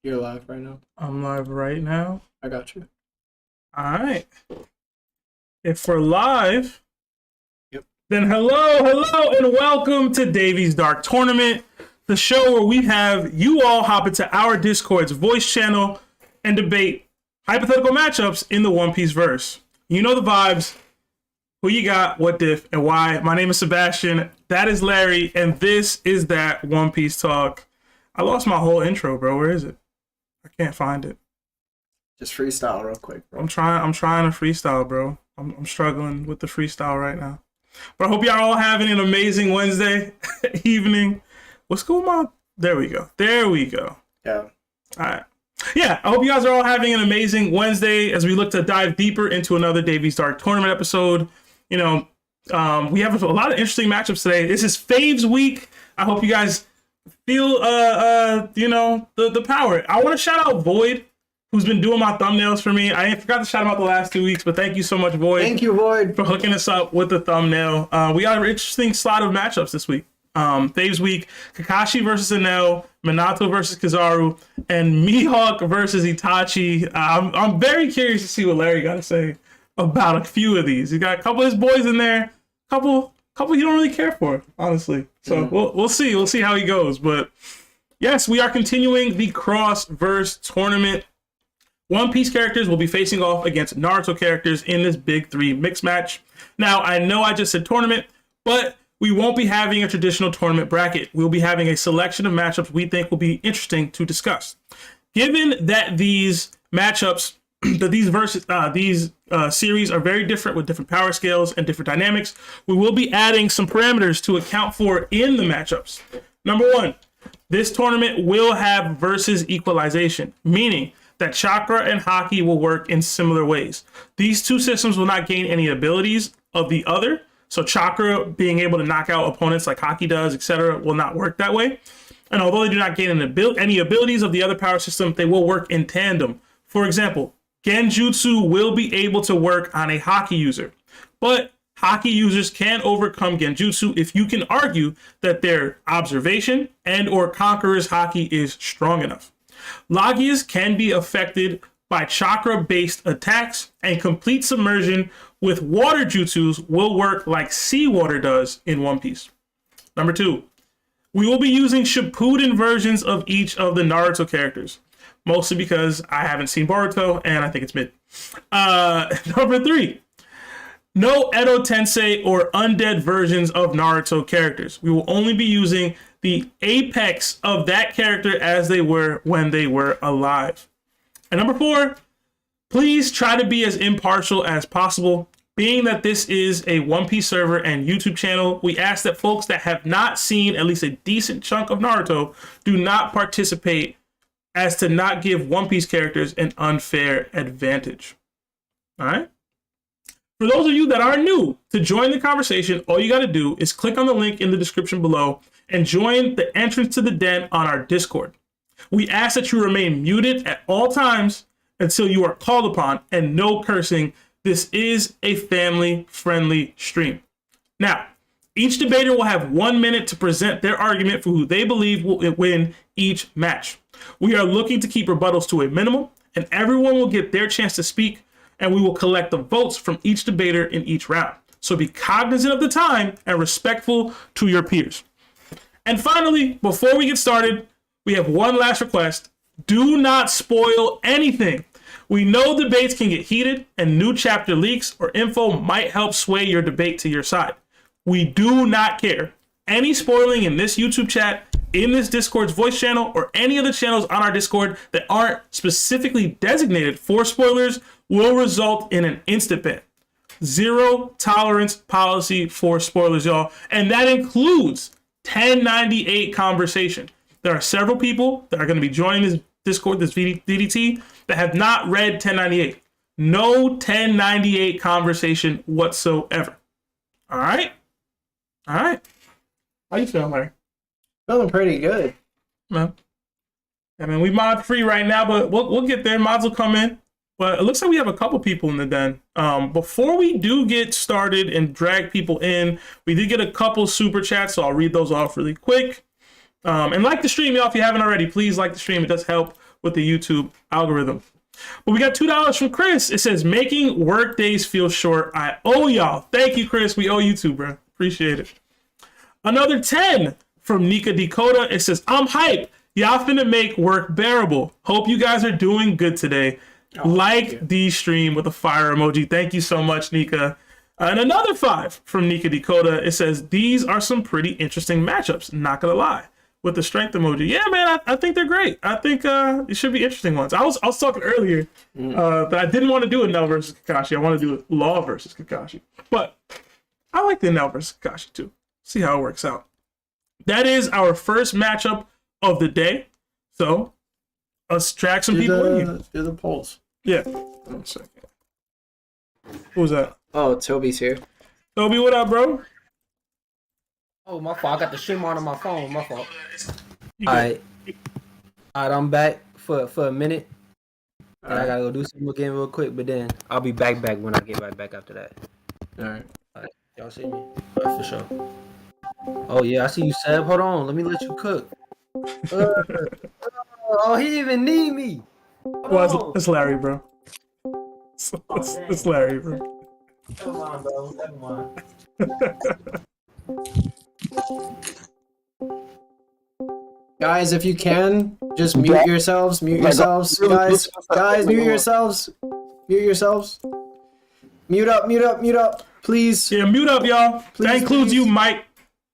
You're live right now. I'm live right now. I got you. All right. If we're live, Yep. Then hello, and welcome to Davy's Dark Tournament, the show where we have you all hop into our Discord's voice channel and debate hypothetical matchups in the One Piece verse. You know the vibes. Who you got, what diff, and why. My name is Sebastian. That is Larry, and this is that One Piece talk. I lost my whole intro, bro. Where is it? I can't find it. Just freestyle real quick, bro. I'm trying to freestyle, bro. I'm struggling with the freestyle right now. But I hope y'all all having an amazing Wednesday evening. What's going on? There we go. Yeah. All right. Yeah, I hope you guys are all having an amazing Wednesday as we look to dive deeper into another Davy's Dark Tournament episode. You know, we have a lot of interesting matchups today. This is Faves week. I hope you guys feel you know, the power. I want to shout out Void, who's been doing my thumbnails for me. I forgot to shout him out the last 2 weeks, but thank you so much, Void. Thank you, Void, for hooking us up with the thumbnail. We got an interesting slot of matchups this week. Faves week: Kakashi versus Anel, Minato versus Kizaru, and Mihawk versus Itachi. I'm very curious to see what Larry got to say about a few of these. He got a couple of his boys in there, couple he don't really care for, honestly. So we'll see how he goes. But yes, we are continuing the cross-verse tournament. One Piece characters will be facing off against Naruto characters in this Big 3 mixed match. Now, I know I just said tournament, but we won't be having a traditional tournament bracket. We'll be having a selection of matchups we think will be interesting to discuss. Given that these matchups, these series are very different with different power scales and different dynamics, we will be adding some parameters to account for in the matchups. Number one, this tournament will have versus equalization, meaning that chakra and haki will work in similar ways. These two systems will not gain any abilities of the other. So chakra being able to knock out opponents like haki does, etc., will not work that way. And although they do not gain any abilities of the other power system, they will work in tandem. For example, Genjutsu will be able to work on a haki user, but haki users can overcome Genjutsu if you can argue that their observation and or conqueror's haki is strong enough. Logias can be affected by chakra-based attacks, and complete submersion with water jutsus will work like seawater does in One Piece. Number two, we will be using Shippuden versions of each of the Naruto characters, mostly because I haven't seen Boruto and I think it's mid. Number three, no Edo Tensei or undead versions of Naruto characters. We will only be using the apex of that character as they were when they were alive. And number four, please try to be as impartial as possible. Being that this is a One Piece server and YouTube channel, we ask that folks that have not seen at least a decent chunk of Naruto do not participate, as to not give One Piece characters an unfair advantage. All right? For those of you that are new, to join the conversation, all you got to do is click on the link in the description below and join the entrance to the den on our Discord. We ask that you remain muted at all times until you are called upon, and no cursing. This is a family-friendly stream. Now, each debater will have 1 minute to present their argument for who they believe will win each match. We are looking to keep rebuttals to a minimum, and everyone will get their chance to speak, and we will collect the votes from each debater in each round. So be cognizant of the time and respectful to your peers. And finally, before we get started, we have one last request. Do not spoil anything. We know debates can get heated, and new chapter leaks or info might help sway your debate to your side. We do not care. Any spoiling in this YouTube chat, in this Discord's voice channel, or any other channels on our Discord that aren't specifically designated for spoilers will result in an instant ban. Zero tolerance policy for spoilers, y'all. And that includes 1098 conversation. There are several people that are going to be joining this Discord, this DDT, that have not read 1098. No 1098 conversation whatsoever. All right? All right. How you feeling, Larry? Feeling pretty good. Man. I mean, we mod free right now, but we'll get there. Mods will come in. But it looks like we have a couple people in the den. Before we do get started and drag people in, we did get a couple super chats, so I'll read those off really quick. And like the stream, y'all, if you haven't already, please like the stream. It does help with the YouTube algorithm. But we got $2 from Chris. It says, making work days feel short. I owe y'all. Thank you, Chris. We owe you too, bro. Appreciate it. Another 10 from Nika Dakota. It says, I'm hyped. Y'all finna make work bearable. Hope you guys are doing good today. Like the stream with a fire emoji. Thank you so much, Nika. And another 5 from Nika Dakota. It says, these are some pretty interesting matchups. Not gonna lie. With the strength emoji. Yeah, man, I think they're great. I think it should be interesting ones. I was talking earlier that I didn't want to do Anel versus Kakashi. I want to do Law versus Kakashi. But I like the Anel versus Kakashi too. See how it works out. That is our first matchup of the day. So let's track some people in here. Do the polls. Yeah. 1 second. Who was that? Oh, Toby's here. Toby, what up, bro? Oh, my fault. I got the stream on my phone. My fault. All right, I'm back for a minute. And I gotta go do something again real quick, but then I'll be back when I get right back after that. All right. Y'all see me? All right, for sure. Oh yeah, I see you, Seb. Hold on, let me let you cook. Oh, he didn't even need me. Well, it's Larry, bro. It's Larry, bro. Never mind, bro. Never mind. Guys, if you can, just mute yourselves. Mute yourselves, guys. Guys, mute yourselves. Mute yourselves. Mute up, please. Yeah, mute up, y'all. That includes you, Mike.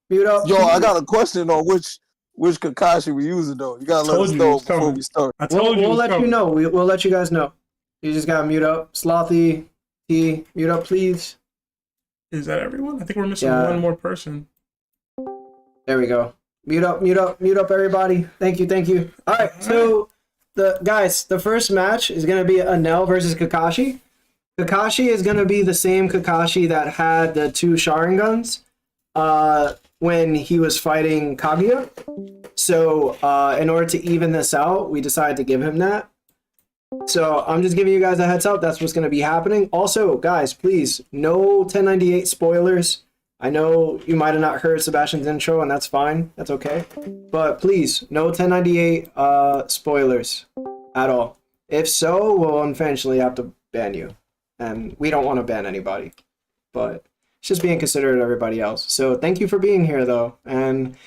Mute up. Yo, I got a question on which Kakashi we using though. You gotta let us know before we start. I told you. We'll let you know. We'll let you guys know. You just gotta mute up. Slothy, T, mute up, please. Is that everyone? I think we're missing one more person. There we go. Mute up, everybody. Thank you. All right, so the first match is gonna be Anel versus Kakashi. Kakashi is gonna be the same Kakashi that had the 2 Sharingans when he was fighting Kaguya. So in order to even this out, we decided to give him that. So I'm just giving you guys a heads up. That's what's gonna be happening. Also, guys, please, no 1098 spoilers. I know you might have not heard Sebastian's intro, and that's fine. That's okay. But please, no 1098 spoilers at all. If so, we'll eventually have to ban you. And we don't want to ban anybody. But it's just being considerate of everybody else. So thank you for being here, though. And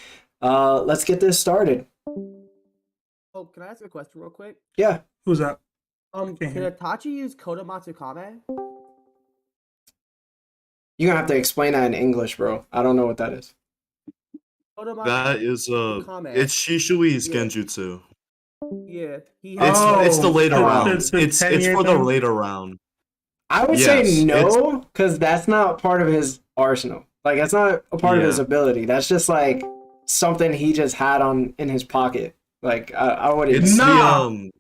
let's get this started. Oh, can I ask a question real quick? Yeah. Who's that? Can Itachi use 𝗀𝗄𝗯? You're going to have to explain that in English, bro. I don't know what that is. That is it's Shishui's Genjutsu. Yeah, It's the later rounds. the It's 10-year for the thing? later round. I would say no, because that's not part of his arsenal. Like, that's not a part of his ability. That's just like something he just had in his pocket. Like, I wouldn't. It's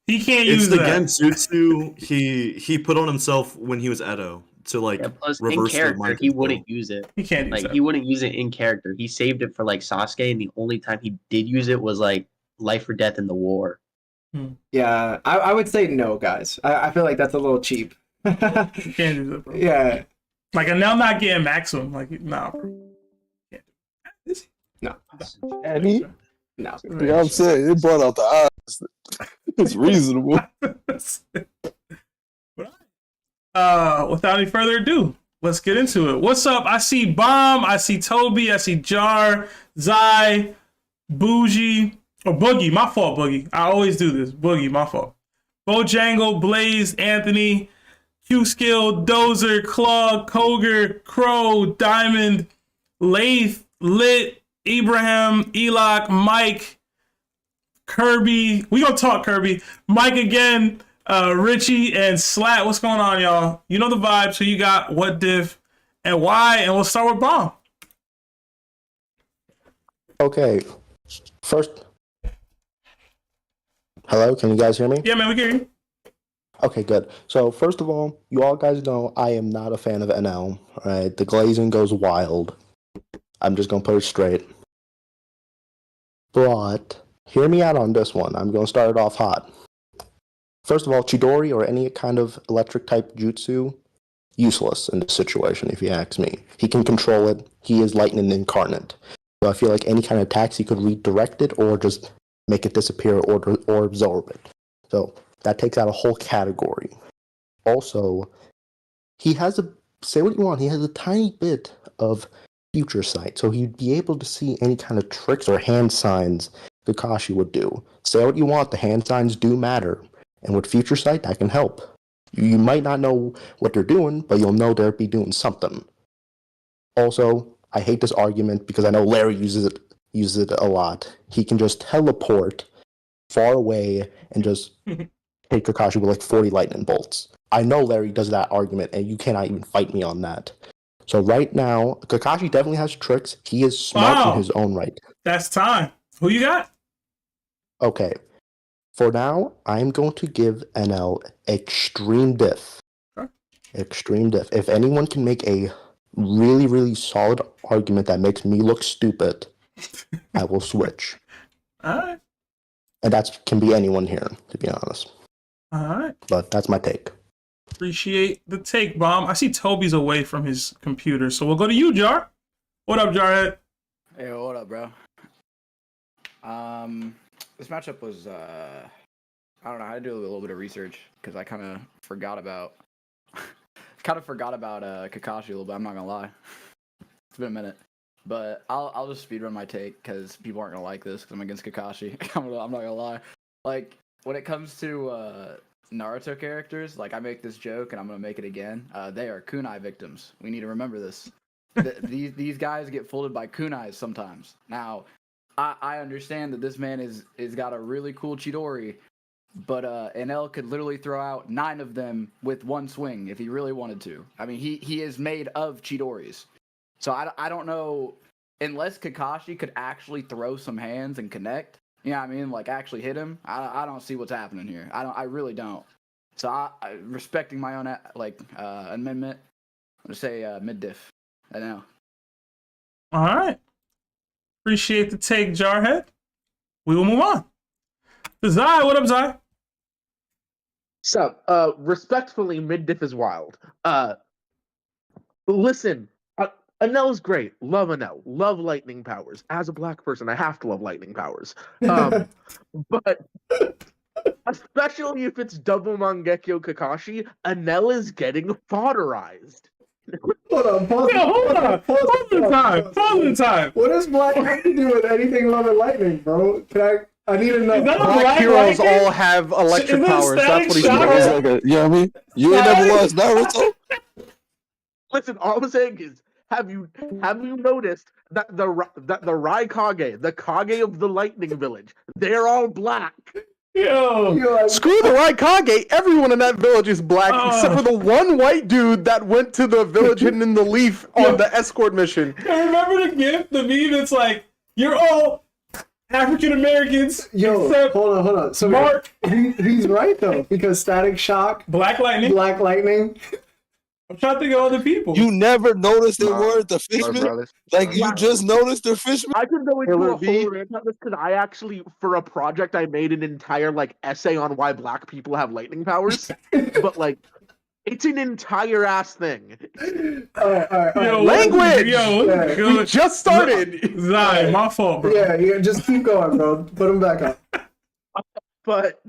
he can't use the that. Genjutsu he put on himself when he was Edo to like plus in reverse the character mind he control. wouldn't use it. He can't use Like that. he wouldn't use it in character. He saved it for like Sasuke, and the only time he did use it was like life or death in the war. Yeah, I would say no, guys. I feel like that's a little cheap. He can't use it, bro. Yeah. Like, Anel not getting maximum. Like, nah, bro. Can't do it. No. And he, No. you know what I'm saying? It brought out the eyes. It's reasonable. Without any further ado, let's get into it. What's up? I see Bomb, I see Toby, I see Jar, Zai, Bougie, or Boogie. My fault, Boogie. I always do this. Boogie, my fault. Bojangle, Blaze, Anthony, Q-Skill, Dozer, Claw, Koger, Crow, Diamond, Lath, Lit, Ibrahim, Elok, Mike, Kirby. We gonna talk Kirby. Mike again, Richie, and Slat. What's going on, y'all? You know the vibes. So you got what div and why, and we'll start with Bomb. Okay, first, hello, can you guys hear me? Yeah, man, we can hear you. Okay, good. So first of all, you all guys know I am not a fan of NL. Right, the glazing goes wild. I'm just gonna put it straight. But hear me out on this one. I'm gonna start it off hot. First of all, Chidori or any kind of electric type jutsu, useless in this situation, if you ask me. He can control it. He is lightning incarnate. So I feel like any kind of attacks he could redirect it or just make it disappear or absorb it. So that takes out a whole category. Also, he has say what you want, he has a tiny bit of future sight, so he'd be able to see any kind of tricks or hand signs Kakashi would do. Say what you want, the hand signs do matter, and with future sight, that can help. You might not know what they're doing, but you'll know they'll be doing something. Also, I hate this argument because I know Larry uses it a lot. He can just teleport far away and just hit Kakashi with like 40 lightning bolts. I know Larry does that argument, and you cannot even fight me on that. So right now, Kakashi definitely has tricks. He is smart in his own right. That's time. Who you got? Okay. For now, I'm going to give Anel extreme diff. Okay. Extreme diff. If anyone can make a really, really solid argument that makes me look stupid, I will switch. All right. And that can be anyone here, to be honest. All right. But that's my take. Appreciate the take, Bomb. I see Toby's away from his computer, so we'll go to you, Jar. What up, Jarhead? Hey, what up, bro? This matchup was I don't know, I had to do a little bit of research because I kind of forgot about Kakashi a little bit. I'm not gonna lie, it's been a minute, but I'll just speedrun my take because people aren't gonna like this because I'm against Kakashi. I'm not gonna lie. Like when it comes to Naruto characters, like I make this joke and I'm gonna make it again. They are kunai victims. We need to remember this. These guys get fooled by kunais sometimes. Now, I understand that this man is got a really cool Chidori, but Anel could literally throw out 9 of them with one swing if he really wanted to. I mean, he is made of Chidoris. So I don't know, unless Kakashi could actually throw some hands and connect, you know what I mean, like actually hit him, I don't see what's happening here. I really don't. So I respecting my own amendment, I'm gonna say mid diff. I know. All right. Appreciate the take, Jarhead. We will move on. Zai, what up, Zai? So, respectfully, mid diff is wild. Listen, Anel's great. Love Anel. Love lightning powers. As a black person, I have to love lightning powers. But especially if it's double Mangekyo Kakashi, Anel is getting fodderized. Hold on, pause the time. What does Black have to do with anything Love and Lightning, bro? I need to know. Black heroes all have electric powers. That's what he's doing. You know what I mean? You ain't never watched Naruto? Listen, all I'm saying is, have you noticed that the Raikage, the Kage of the Lightning Village, they're all black. Yo. Screw the Raikage. Everyone in that village is black, except for the one white dude that went to the village hidden in the leaf on the escort mission. I remember the gift, the meme that's like, you're all African Americans. Yo, hold on. So Mark. He's right though, because Static Shock, Black Lightning. I'm trying to think of other people. You never noticed the word the fishman? Like you just noticed the fishman? I could go into a whole rant on this because I actually, for a project, I made an entire essay on why black people have lightning powers. But it's an entire ass thing. All right. Language. We just started. Zai, my fault, bro. Yeah, just keep going, bro. Put him back up. But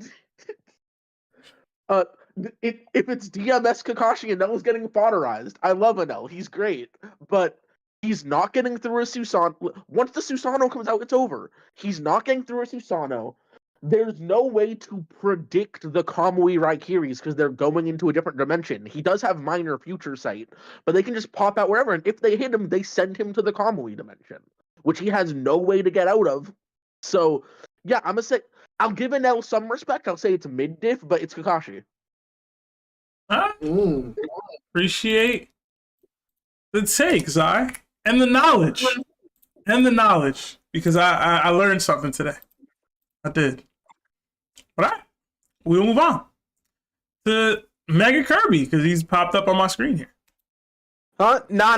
if it's DMS Kakashi, Anel's getting fodderized. I love Anel. He's great. But he's not getting through a Susanoo. Once the Susanoo comes out, it's over. He's not getting through a Susanoo. There's no way to predict the Kamui Raikiris because they're going into a different dimension. He does have minor future sight, but they can just pop out wherever. And if they hit him, they send him to the Kamui dimension, which he has no way to get out of. So, yeah, I'm going to say, I'll give Anel some respect. I'll say it's mid-diff, but it's Kakashi. Appreciate the take, Zai, and the knowledge, because I learned something today. I did. All right, we'll move on to Mega Kirby because he's popped up on my screen here. Huh? No.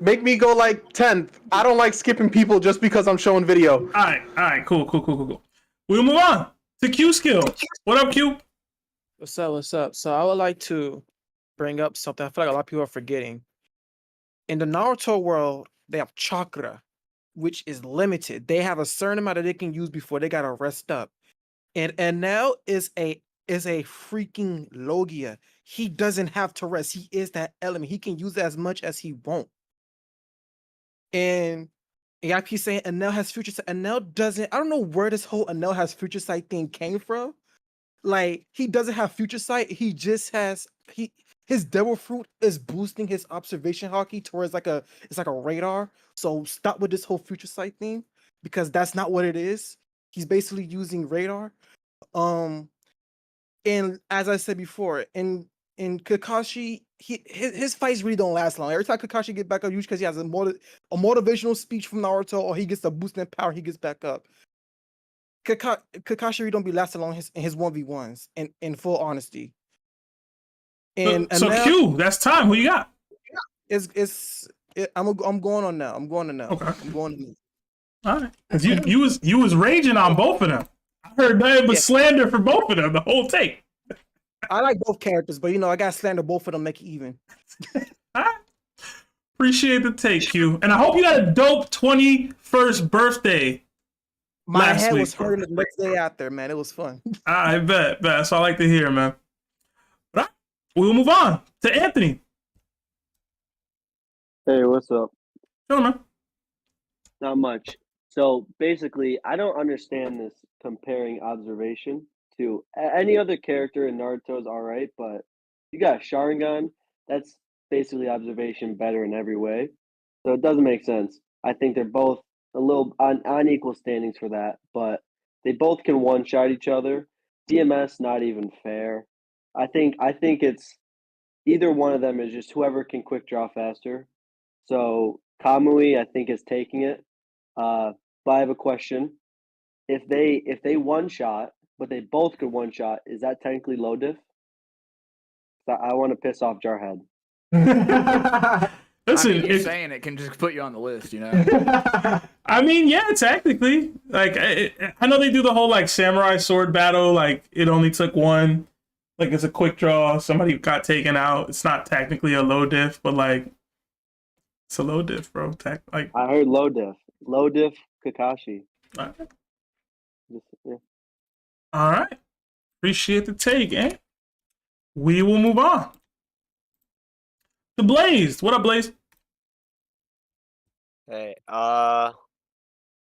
Make me go 10th. I don't like skipping people just because I'm showing video. All right, cool. We'll move on to Q skill. What up, Q? What's up? So I would like to bring up something I feel like a lot of people are forgetting. In the Naruto world, they have chakra, which is limited. They have a certain amount that they can use before they gotta rest up. And now is a freaking Logia. He doesn't have to rest. He is that element. He can use it as much as he wants. And I keep saying Anel has future sight. Anel doesn't. I don't know where this whole Anel has future sight thing came from. Like, he doesn't have future sight. He just has his devil fruit is boosting his observation hockey towards it's like a radar. So stop with this whole future sight thing, because that's not what it is. He's basically using radar. And as I said before, in Kakashi, his fights really don't last long. Every time Kakashi get back up, usually because he has a motivational speech from Naruto, or he gets a boost in power, he gets back up. Kakashi really don't be lasting long in his 1v1s, in full honesty. And so now, Q, that's time. Who you got? I'm going on now. Okay. I'm going on now. All right. 'Cause you was raging on both of them. I heard nothing but slander for both of them the whole take. I like both characters, but I got to slander both of them, make it even. Appreciate the take, Q. And I hope you had a dope 21st birthday. My head was hurting the next day after, man. It was fun. I bet. That's what I like to hear, man. But we'll move on to Anthony. Hey, what's up? Sure, man. Not much. So basically, I don't understand this comparing observation to any other character in Naruto is all right, but you got Sharingan, that's basically observation better in every way. So it doesn't make sense. I think they're both a little on equal standings for that, but they both can one-shot each other. DMS, not even fair. I think it's either one of them is just whoever can quick draw faster. So Kamui, I think, is taking it. But I have a question. If they one shot, but they both could one shot, is that technically low diff? I want to piss off Jarhead. Listen, I mean, you're saying it can just put you on the list, I mean, yeah, technically. Like, I know they do the whole like samurai sword battle. Like, it only took one. Like, it's a quick draw. Somebody got taken out. It's not technically a low diff, but like, it's a low diff, bro. Like, I heard low diff. Low diff Kakashi. All right. Yeah. All right. Appreciate the take, eh? We will move on. The Blaze. What up, Blaze? Hey,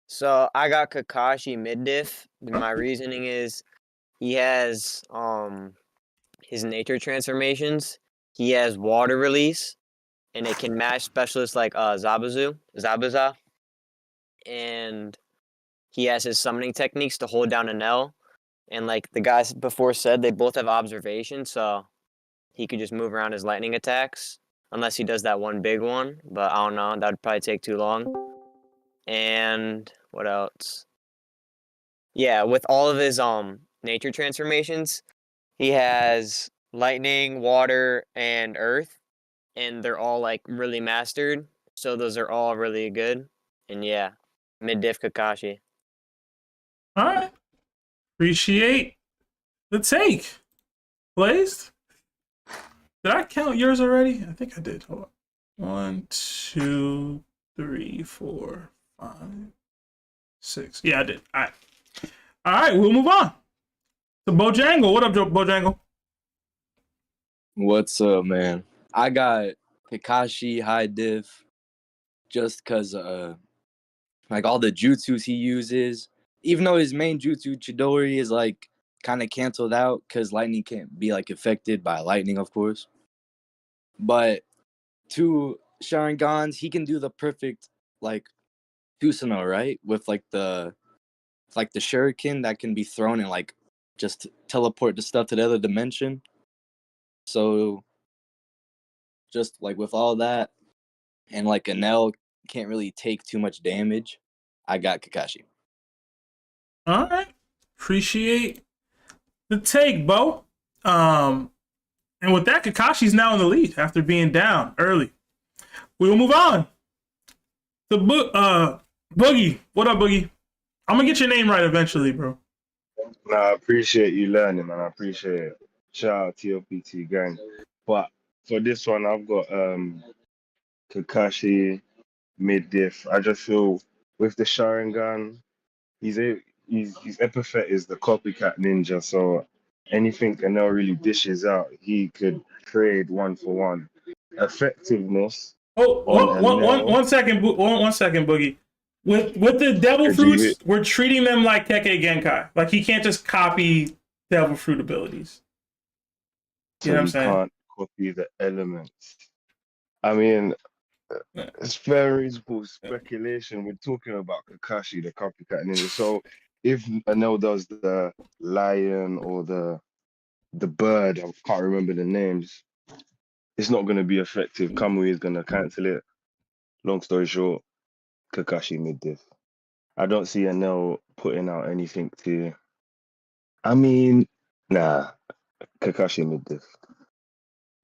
so I got Kakashi mid diff. My reasoning is he has his nature transformations. He has water release, and it can match specialists like Zabuza. And he has his summoning techniques to hold down Anel. And like the guys before said, they both have observation, so he could just move around his lightning attacks. Unless he does that one big one, but I don't know. That would probably take too long. And what else? Yeah, with all of his nature transformations, he has lightning, water, and earth, and they're all like really mastered. So those are all really good. And yeah, mid diff Kakashi. All right. Appreciate the take. Blazed? Did I count yours already? I think I did. Hold on. 1, 2, 3, 4, 5, 6. Yeah, I did. All right. All right, we'll move on to Bojangle. What up, Bojangle? What's up, man? I got Kakashi high diff just because like all the jutsus he uses, even though his main jutsu Chidori is like kind of canceled out because lightning can't be like affected by lightning, of course. But to Sharingans, he can do the perfect like Susanoo, right? With like the shuriken that can be thrown and like just teleport the stuff to the other dimension. So just like with all that, and like Anel can't really take too much damage, I got Kakashi. All right. Appreciate the take, Bo. And with that, Kakashi's now in the lead after being down early. We will move on to Boogie. What up, Boogie? I'm gonna get your name right eventually, bro. Nah, I appreciate you learning, man. I appreciate it. Shout out to your PT gang. But for this one, I've got Kakashi mid diff. I just feel with the Sharingan, his epithet is the copycat ninja. So anything Anel really dishes out, he could trade one for one. Effectiveness. Oh, on Anel. 1 second, 1 second, Boogie. With the devil Did you fruits, hit- we're treating them like Kekkei Genkai. Like he can't just copy devil fruit abilities. You know what I'm he saying? can't copy the elements. I mean, it's very reasonable speculation. We're talking about Kakashi, the copycat ninja. So if Anel does the lion or the bird, I can't remember the names, it's not going to be effective. Kamui is going to cancel it. Long story short, Kakashi mid-diff. I don't see Anel putting out anything to... I mean, nah, Kakashi mid-diff.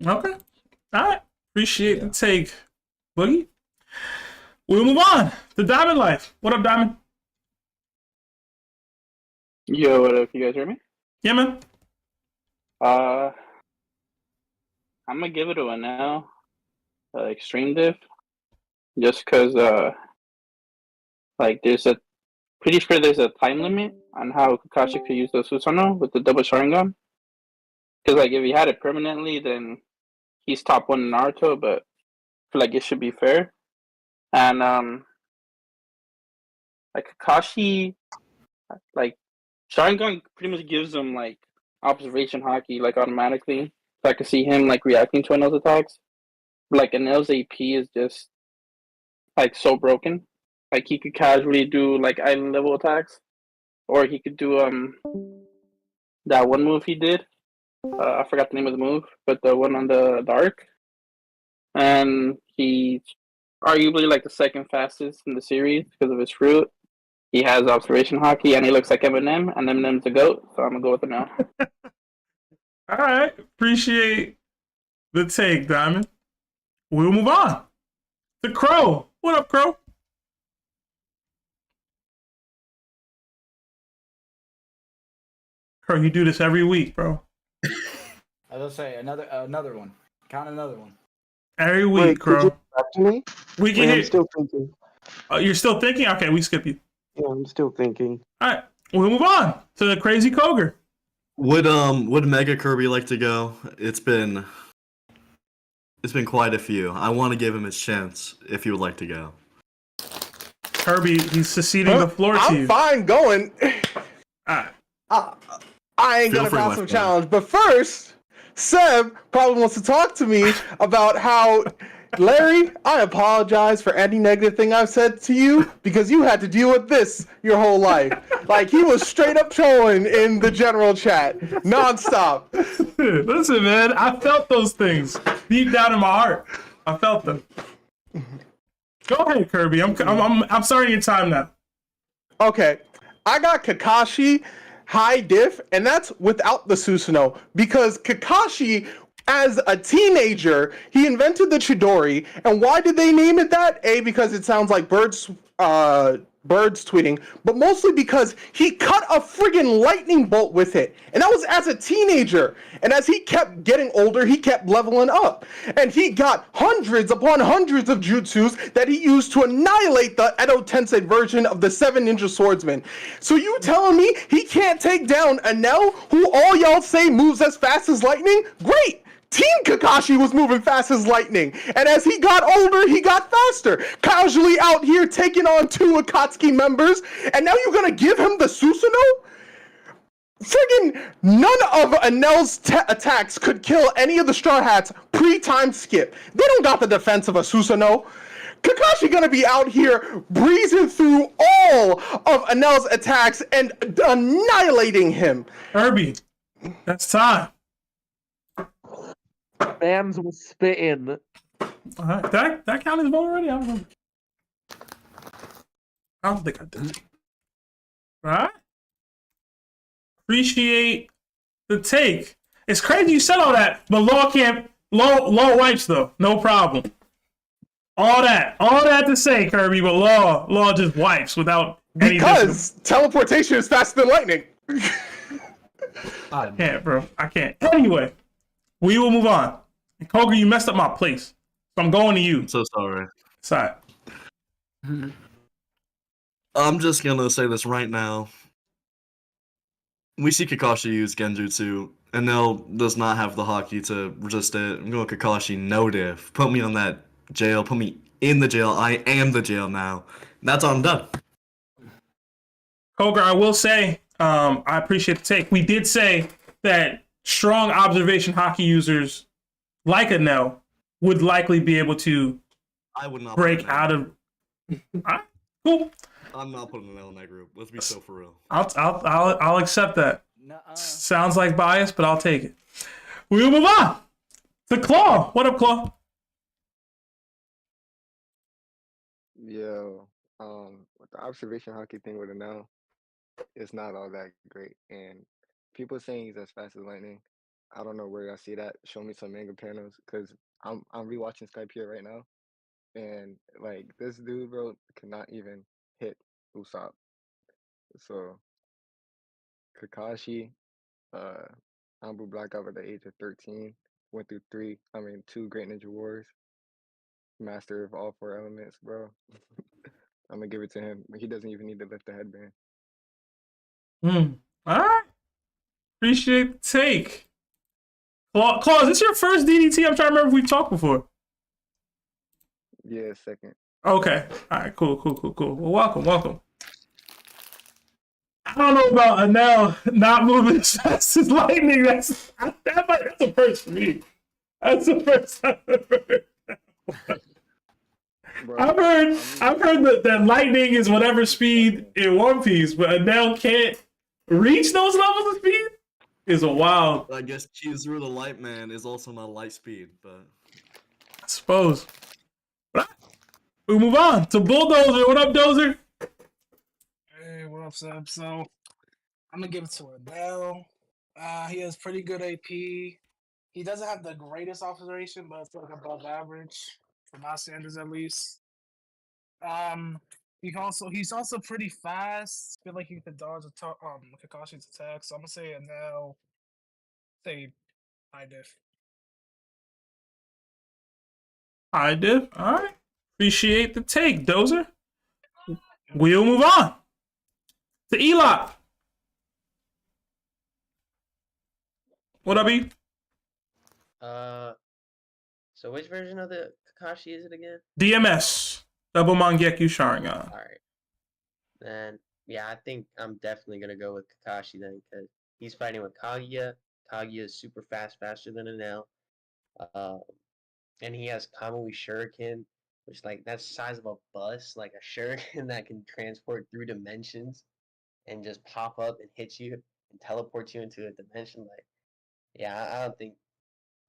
Okay. All right. Appreciate the take, Boogie. We'll move on to Diamond Life. What up, Diamond? Yo, what up? You guys hear me? Yeah, man. I'm gonna give it to Anel, Extreme Diff, just because like there's a pretty sure there's a time limit on how Kakashi could use the Susanoo with the double Sharingan. Because like if he had it permanently, then he's top one in Naruto, but I feel like it should be fair. And like Kakashi, like Sharingan pretty much gives him like observation hockey like automatically. So I could see him like reacting to Anel's attacks. Like Anel's AP is just like so broken. Like he could casually do like island level attacks, or he could do that one move he did. I forgot the name of the move, but the one on the arc. And he's arguably like the second fastest in the series because of his fruit. He has observation hockey, and he looks like Eminem, and Eminem's a goat, so I'm gonna go with him now. All right. Appreciate the take, Diamond. We'll move on to Crow. What up, Crow? Crow, you do this every week, bro. I was gonna say another one. Count another one. Every week, Wait, could Crow. you back to me? We can Wait, hear. I'm still thinking. You're still thinking? Okay, we skip you. Yeah, I'm still thinking. All right, we'll move on to the Crazy Koger. Would Mega Kirby like to go? It's been quite a few. I want to give him his chance if he would like to go. Kirby, he's seceding the floor to you. I'm fine going. I ain't Feel gonna free, pass my some friend. challenge, but first, Seb probably wants to talk to me about how Larry, I apologize for any negative thing I've said to you because you had to deal with this your whole life. Like he was straight up trolling in the general chat, nonstop. Listen, man, I felt those things deep down in my heart. I felt them. Go ahead, Kirby. I'm starting your time now. Okay, I got Kakashi high diff, and that's without the Susanoo because Kakashi, as a teenager, he invented the Chidori, and why did they name it that? A, because it sounds like birds tweeting, but mostly because he cut a friggin' lightning bolt with it, and that was as a teenager. And as he kept getting older, he kept leveling up, and he got hundreds upon hundreds of jutsus that he used to annihilate the Edo Tensei version of the 7 Ninja Swordsmen. So you telling me he can't take down Anel, who all y'all say moves as fast as lightning? Great! Team Kakashi was moving fast as lightning, and as he got older, he got faster. Casually out here taking on 2 Akatsuki members, and now you're gonna give him the Susanoo? Friggin' none of Anel's attacks could kill any of the Straw Hats pre-time skip. They don't got the defense of a Susanoo. Kakashi gonna be out here breezing through all of Anel's attacks and annihilating him. Kirby, that's time. Mans was spitting. That count as vote already? I don't know. I don't think I did. Right? Appreciate the take. It's crazy you said all that, but law wipes though. No problem. All that to say, Kirby, but law just wipes without any because teleportation is faster than lightning. I can't, bro. I can't. Anyway, we will move on. Koger, you messed up my place, so I'm going to you. I'm so sorry. Sorry. I'm just gonna say this right now. We see Kakashi use Genjutsu. Anel does not have the hockey to resist it. I'm going Kakashi, no diff. Put me on that jail. Put me in the jail. I am the jail now. That's all I'm done. Koger, I will say, I appreciate the take. We did say that strong observation hockey users like Anel would likely be able to I would not break out of. Alright, cool. I'm not putting Anel in that group. Let's be so for real. I'll accept that. Sounds like bias, but I'll take it. We'll move on to Claw. What up, Claw? Yo, with the observation hockey thing with Anel, it's not all that great. And people saying he's as fast as lightning. I don't know where I see that. Show me some manga panels, because I'm rewatching Skype here right now, and like this dude, bro, cannot even hit Usopp. So Kakashi, Ambu Black Out at the age of 13, went through two Great Ninja Wars, master of all four elements, bro. I'm gonna give it to him. He doesn't even need to lift the headband. All right. Appreciate the take. Claw, is this your first DDT? I'm trying to remember if we've talked before. Yeah, second. Okay. All right. Cool. Well, welcome. I don't know about Anel not moving as fast as lightning. That's a first for me. That's the first I've ever heard. I've heard that lightning is whatever speed in One Piece, but Anel can't reach those levels of speed. Is a wild. I guess Kizaru the Light Man is also not light speed, but I suppose. We move on to Bulldozer. What up, Dozer? Hey, what's up? So I'm gonna give it to Anel. He has pretty good AP. He doesn't have the greatest observation, but it's like above average for my standards at least. He's also pretty fast. Feel like he could dodge Kakashi's attack. So I'm gonna say Anel. Say high diff. High diff. All right. Appreciate the take, Dozer. We'll move on to 𝐸𝐴. What up, E? So which version of the Kakashi is it again? DMS. Double Mangekyo Sharingan. All right. Then yeah, I think I'm definitely gonna go with Kakashi then, because he's fighting with Kaguya. Kaguya is super fast, faster than Anel. And he has Kamui Shuriken, which like that's the size of a bus, like a shuriken that can transport through dimensions and just pop up and hit you and teleport you into a dimension. Like, yeah, I don't think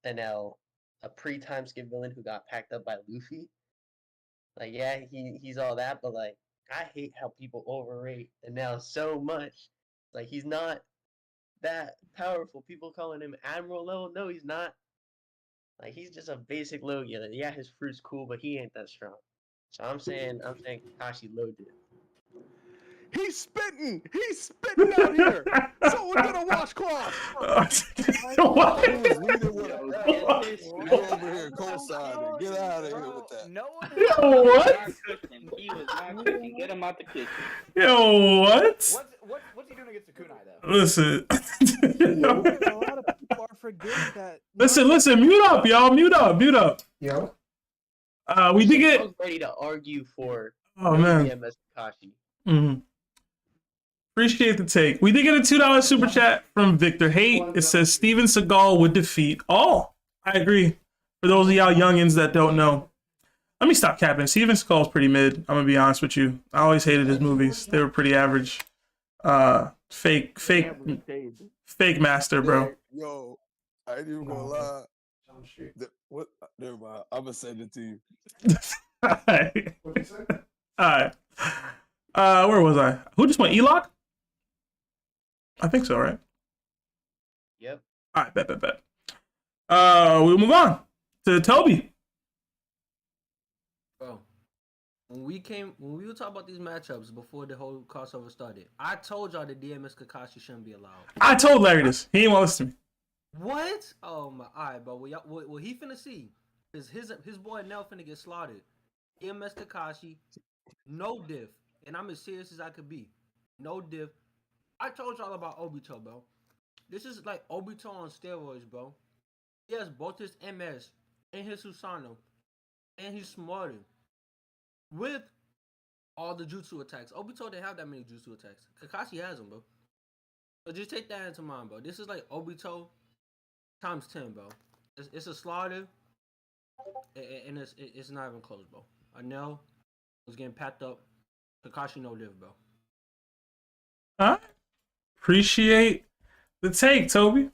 Anel, a pre-time skip villain who got packed up by Luffy, like yeah, he's all that, but like I hate how people overrate Anel so much. Like he's not that powerful. People calling him Admiral level. No, he's not. Like he's just a basic Logia. Yeah, his fruit's cool, but he ain't that strong. So I'm saying Kakashi low dip. He's spitting out here. So we're gonna washcloth. What? You over here co-signing. Get out of here with that. Yo, what? He was not cooking. Get him out the kitchen. Yo, what? What's he doing against the kunai though? Listen. A lot of people are forgetting that. Listen. Mute up, y'all. Mute up. Yo. We did get. I was ready to argue for man. DMS Kakashi. Appreciate the take. We did get a $2 super chat from Victor Hate. It says Steven Seagal would defeat all. I agree. For those of y'all youngins that don't know, let me stop capping. Steven Seagal's pretty mid. I'm gonna be honest with you. I always hated his movies. They were pretty average. Fake master, bro. Yo, I ain't even gonna lie. Never mind. I'm gonna send it to you. Alright. Where was I? Who just went? 𝐸𝐴? I think so, right? Yep. Alright, bet. We'll move on to Toby. Bro, when we were talking about these matchups before the whole crossover started, I told y'all that DMS Kakashi shouldn't be allowed. I told Larry this. He didn't want to listen to me. What? Oh my! All right, but what he finna see is his boy Nell finna get slaughtered. DMS Kakashi, no diff, and I'm as serious as I could be. No diff. I told y'all about Obito, bro. This is like Obito on steroids, bro. He has both his MS and his Susanoo, and he's smarter with all the jutsu attacks. Obito didn't have that many jutsu attacks. Kakashi has them, bro. So just take that into mind, bro. This is like Obito times 10, bro. It's a slaughter, and it's not even close, bro. Anel was getting packed up. Kakashi no live, bro. All right. Appreciate the take, Toby.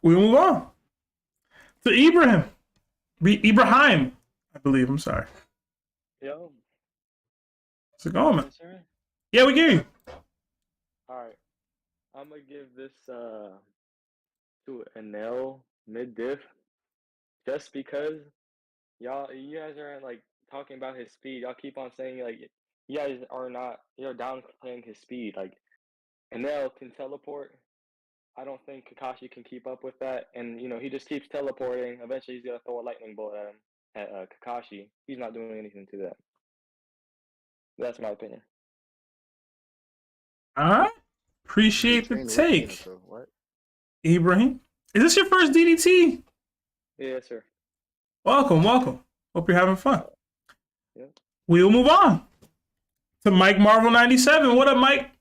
We move on to Ibrahim, I believe. I'm sorry. Yo. How's it going, man? Yeah, we get you. Alright. I'm gonna give this to Anel mid-diff just because you guys are like talking about his speed. Y'all keep on saying like you guys are not downplaying his speed. Like Anel can teleport. I don't think Kakashi can keep up with that, and he just keeps teleporting. Eventually, he's gonna throw a lightning bolt at him, at Kakashi. He's not doing anything to that. That's my opinion. All right. Appreciate the take. Ibrahim, is this your first DDT? Yes, sir. Welcome. Hope you're having fun. Yeah. We'll move on to Mike Marvel 97. What up, Mike?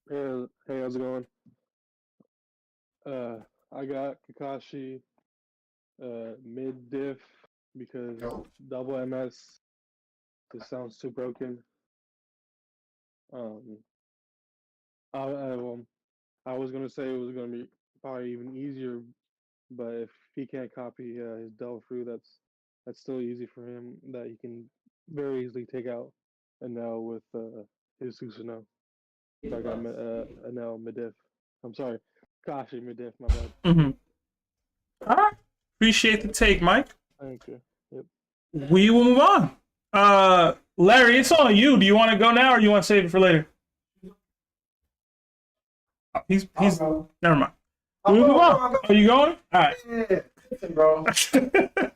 Hey, how's it going? I got Kakashi mid diff because double MS just sounds too broken. I was gonna say it was gonna be probably even easier, but if he can't copy his 𝚪 that's still easy for him. That he can very easily take out Anel with his Susanoo. So I got Anel mid diff. I'm sorry, Kakashi mid diff. My bad. Mm-hmm. All right. Appreciate the take, Mike. Thank you. Yep. We will move on. Larry, it's on you. Do you want to go now, or you want to save it for later? He's never mind. We'll move on. Are you going? All right. Yeah. Listen, bro.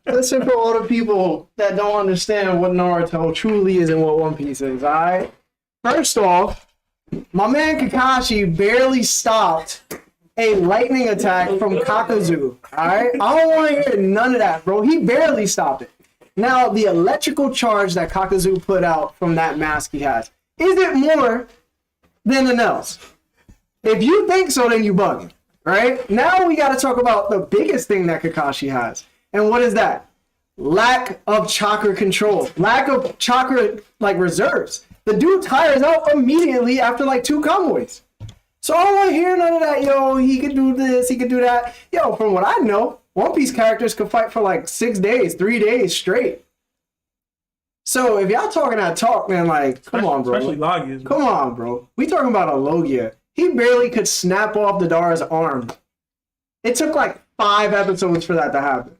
Listen for all the people that don't understand what Naruto truly is and what One Piece is, alright? First off, my man Kakashi barely stopped a lightning attack from Kakuzu, alright? I don't want to hear none of that, bro. He barely stopped it. Now, the electrical charge that Kakuzu put out from that mask he has, is it more than Anel's? If you think so, then you bugging. Right? Now we got to talk about the biggest thing that Kakashi has. And what is that? Lack of chakra control. Lack of chakra, reserves. The dude tires out immediately after, 2 convoys. So I don't want to hear none of that, yo, he could do this, he could do that. Yo, from what I know, One Piece characters could fight for, 6 days, 3 days straight. So if y'all talking that talk, man, come on, bro. Especially Logia's. Come on, bro. We talking about a Logia. He barely could snap off the Dara's arm. It took 5 episodes for that to happen.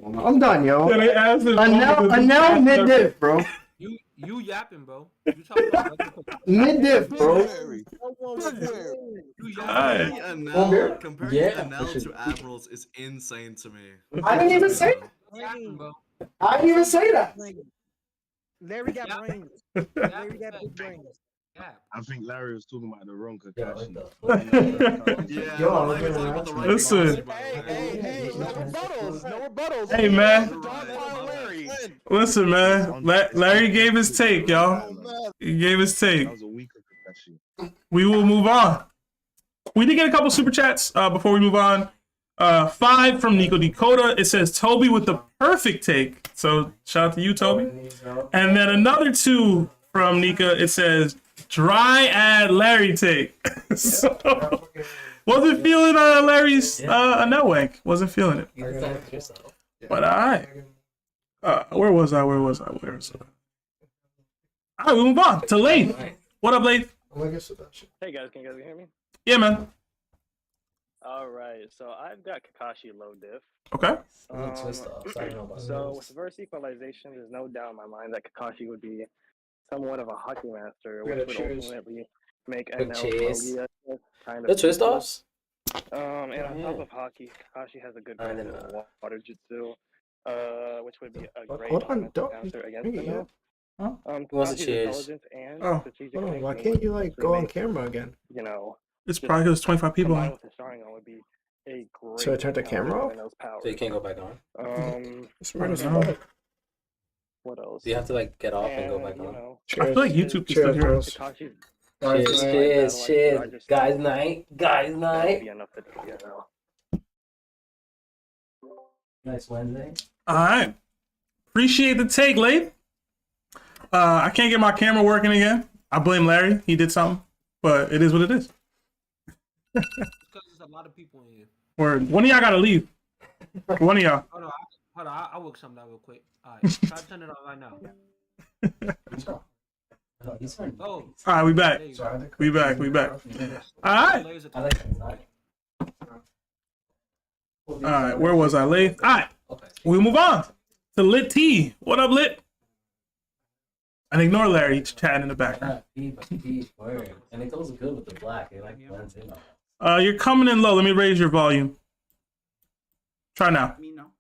I'm done, yo. Anel mid-diff, bro. You yapping, bro. You talking about mid-diff, bro. Comparing Anel to Admirals is insane to me. I didn't even say that. Larry got brains. Larry got big brains. I think Larry was talking about the wrong Kakashi. Listen. Hey, no rebuttals. Hey, man. Listen, man. Larry gave his take, y'all. He gave his take. We will move on. We did get a couple super chats before we move on. 5 from Nico Dakota. It says Toby with the perfect take. So shout out to you, Toby. And then another 2 from Nika. It says dry ad Larry take. So wasn't feeling Larry's Anel wank. Wasn't feeling it. But alright. Where was I? All right, we move on to Lath. What up, Lath? Hey guys, can you guys hear me? Yeah, man. Alright, so I've got Kakashi low diff. Okay. So with reverse equalization, there's no doubt in my mind that Kakashi would be somewhat of a hockey master, which would ultimately make Anel Logia kind of The twist offs? And on top of hockey, Kakashi has a good water jutsu, which would be a great master against Anel. Huh? It wasn't Kakashi's cheers. intelligence and Oh. strategic Hold on, why thinking can't you like go on makes, camera again? you know, It's just probably because 25 people combined on. with the Sharingan would be a great So I turned the camera off? those powers. So you can't go back on? It's weird as I don't know. fuck. What else? Do you have to like get off and go back you on? know, I feel like YouTube can still Cheers, hear bros. us. Kakashi's Cheers. Guys night. Guys that'll night. be enough to you know. Nice Wednesday. All right. Appreciate the take, Lathe. I can't get my camera working again. I blame Larry. He did something, but it is what it is. Because there's a lot of people in here. Word. One of y'all gotta leave. One of y'all. Hold on, I'll work something out real quick. All right, try to turn it on right now. Oh, All right, we back. We back. All right. All right, where was I, Lathe? All right, we move on to Lit T. What up, Lit? And ignore Larry chatting in the background. And it goes good with the black. It like blends in. You're coming in low. Let me raise your volume. Try now. Me now.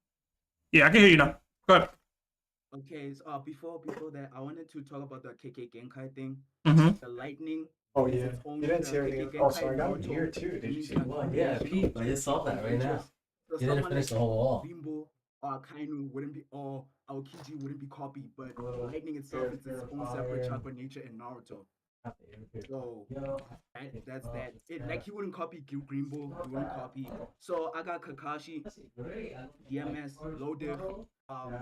Yeah, I can hear you now. Go ahead. Okay, so before that, I wanted to talk about the 𝐾𝐾 thing. Mhm. The lightning. Oh, is yeah. its own, You didn't see everything. 𝐾𝐾 Oh, so I got Naruto it here, too. Did you means see that one? Yeah, combination Pete, of I just saw that right now. creatures. So You didn't someone finish the like whole wall. 𝗵𝗂 or Akainu wouldn't be, or Aokiji wouldn't be copied, but lightning itself is its own separate chakra nature in Naruto. So that's that. Like he wouldn't copy Green Bull, he wouldn't copy. So I got Kakashi, DMS, low diff.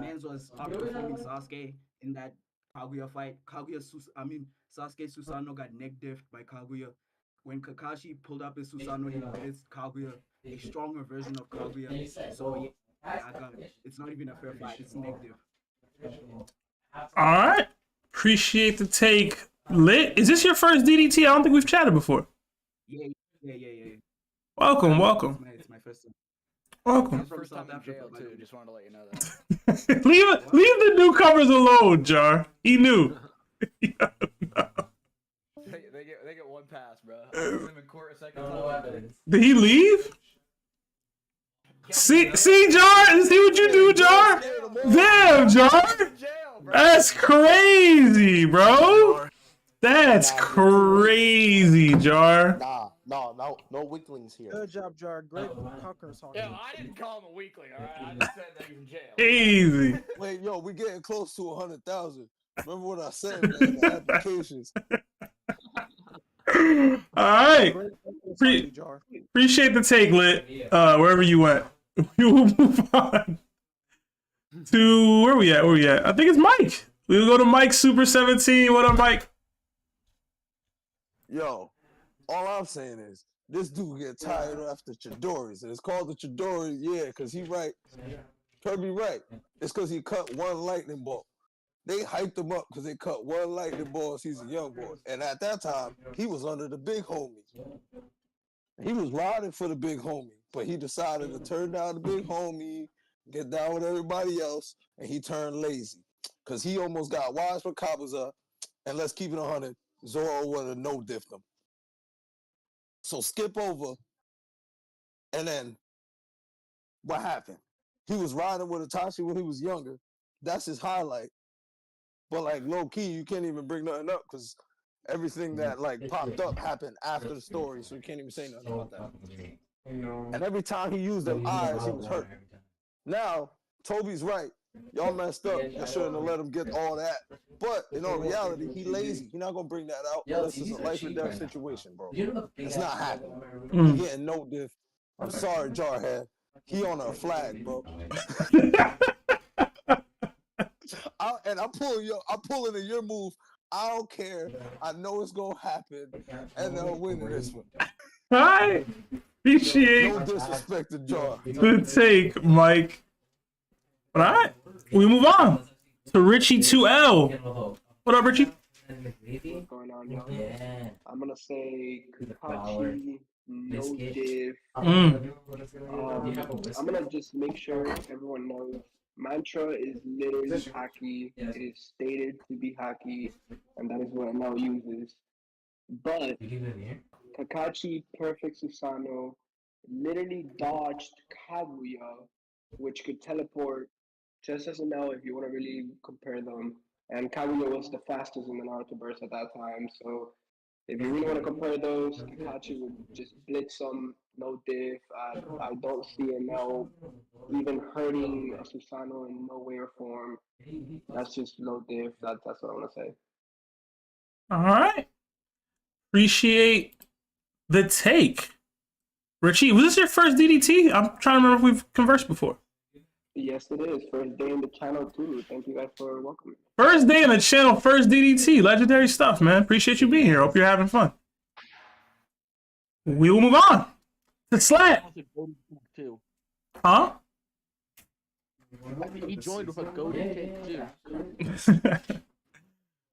Mans was outperforming Sasuke in that Kaguya fight. Sasuke Susanoo got neck diffed by Kaguya. When Kakashi pulled up his Susanoo, he missed Kaguya, a stronger version of Kaguya. So yeah, I got it. It's not even a fair fight. It's negative. All right. Appreciate the take, Lit. Is this your first DDT? I don't think we've chatted before. Yeah. Welcome. It's my first time. Welcome. From South Africa, Jail too. Just wanted to let you know that. leave the newcomers alone, Jar. He knew. They get one pass, bro. I was in court a second time. Did he leave? See, Jar? See what you do, Jar? Damn, Jar. That's crazy, bro. That's crazy, Jar. No weaklings here. Good job, Jar. Great Cocker song. Yo, I didn't call him a weakling, alright? I just said that he's in jail. Easy. Wait, yo, we getting close to 100,000. Remember what I said, man? The applications. All right. Appreciate the take, Lit. Wherever you went. We will move on to where we at? I think it's Mike. We'll go to Mike Super 17. What up, Mike? Yo, all I'm saying is this dude get tired after Chidori's, and it's called the Chidori, yeah, because he right. Kirby right. It's because he cut one lightning bolt. They hyped him up because they cut one lightning bolt as he's a young boy. And at that time, he was under the big homie. He was riding for the big homie, but he decided to turn down the big homie, get down with everybody else, and he turned lazy. Because he almost got wise for Kabuza, and let's keep it 100, Zoro would have no-diffed him. So skip over, and then what happened? He was riding with Itachi when he was younger. That's his highlight. But like low-key, you can't even bring nothing up because everything that like popped up happened after the story, so you can't even say nothing about that. And every time he used them eyes, he was hurt. Now, Toby's right. Y'all messed up. You shouldn't have let him get all that. But in all reality, he lazy. He's not gonna bring that out. This is a life or death situation, bro. It's not happening. He getting no diff. I'm sorry, Jarhead. He on a flag, bro. I'm pulling in your move. I don't care. I know it's gonna happen, and they'll win this one. Hi. Appreciate No disrespect to Jar. the take, Mike. All right, we move on to Richie 2L. What up, Richie? What's going on, y'all? I'm gonna say Kakashi, no div. I'm gonna just make sure everyone knows mantra is literally haki. It is stated to be haki, and that is what Anel uses. But Kakashi Perfect Susanoo literally dodged Kaguya, which could teleport just as Anel if you want to really compare them. and Kaguya was the fastest in the Naruto burst at that time. So if you really want to compare those, Itachi would just blitz some, no diff. I don't see Enel even hurting a Susanoo in no way or form. That's just no diff. That's what I want to say. All right. Appreciate the take. Richie, was this your first DDT? I'm trying to remember if we've conversed before. Yes, it is. First day in the channel, too. Thank you guys for welcoming me. First day on the channel, first DDT. Legendary stuff, man. Appreciate you being here. Hope you're having fun. We will move on to Slat. Huh? I think he joined with a golden cake too.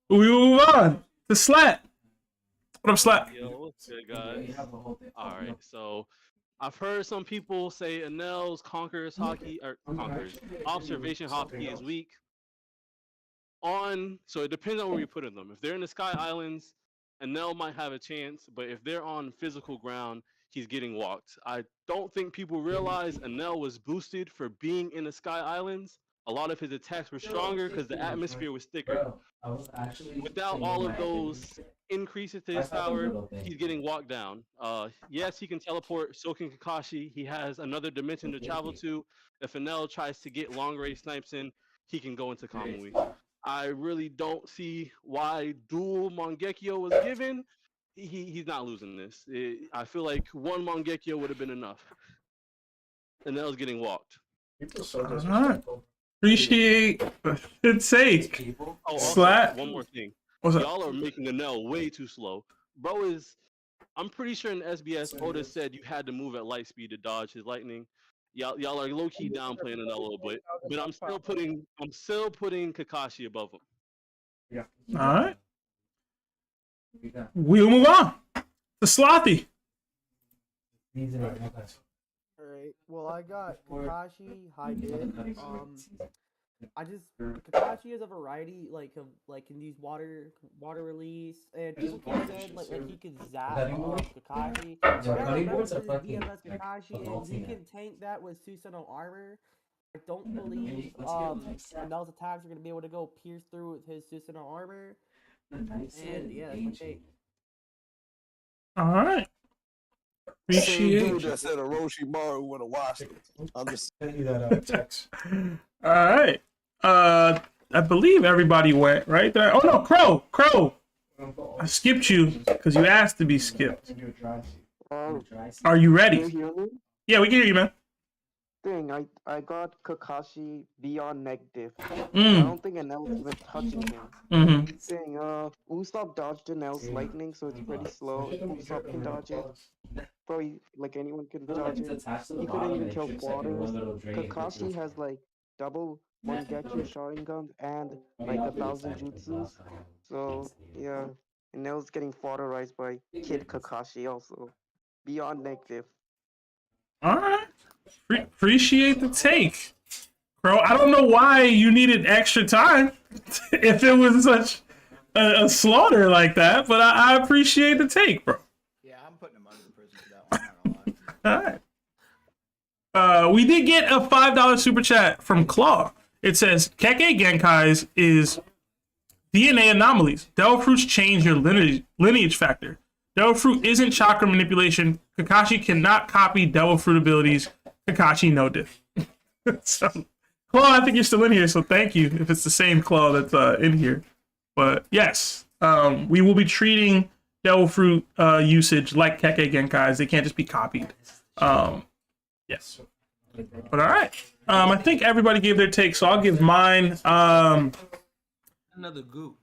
We will move on to Slat. What up, Slat? Yo, what's good, guys? All right, so I've heard some people say Anel's observation hockey is weak. So it depends on where you put them. If they're in the Sky Islands, Anel might have a chance, but if they're on physical ground, he's getting walked. I don't think people realize Anel was boosted for being in the Sky Islands. A lot of his attacks were stronger because the atmosphere was thicker. Without all of those increases to his power, he's getting walked down. Yes, he can teleport, so can Kakashi. He has another dimension to travel to. If Anel tries to get long range snipes in, he can go into Kamui. I really don't see why dual Mangekyo was given. He's not losing this. I feel like one Mangekyo would have been enough. Anel's getting walked. Appreciate the take. Oh, Slat. one more thing. What's up? Y'all are making Anel way too slow. I'm pretty sure in SBS, Oda said you had to move at light speed to dodge his lightning. Y'all are low key downplaying Anel a little bit, but I'm still putting Kakashi above him. Yeah. All right. We'll move on to Slothy. Alright, well I got Kakashi, High-Dip. Kakashi has a variety can use water release, and people keep saying like he can zap Kakashi. DMS Kakashi, and he can tank that with Susanoo armor. I don't believe Anel's attacks are gonna be able to go pierce through with his Susanoo armor. And yeah, that's my take. All right. Appreciate Same dude that said Orochimaru would have watched it. I'm just sending you that text. All right. I believe everybody went right there. Oh no, Crow. I skipped you because you asked to be skipped. Are you ready? Can you hear me? Yeah, we can hear you, man. I got Kakashi beyond negative. Mm. I don't think Anel is even touching him. Mm-hmm. Saying Usopp dodged Anel's lightning, so it's pretty slow. Usopp can dodge it. Probably like anyone can dodge it. He couldn't even kill Waters. Kakashi has like double Mangekyo Sharingan and like 1,000 jutsus. So yeah, Anel's getting fodderized by Kid Kakashi also. Beyond negative. All right. Appreciate the take, Crow. I don't know why you needed extra time if it was such a slaughter like that, but I appreciate the take, bro. Yeah, I'm putting him under the prison for that one. I'm not gonna lie. All right. We did get a $5 super chat from Claw. It says, Kekkei Genkai's is DNA anomalies. Devil fruits change your lineage factor. Devil fruit isn't chakra manipulation. Kakashi cannot copy devil fruit abilities. Kakashi no diff. So, Claw, I think you're still in here, so thank you if it's the same Claw that's in here. But yes, we will be treating devil fruit usage like Kekkei Genkai's. They can't just be copied. Yes. But all right. I think everybody gave their take, so I'll give mine. Another group.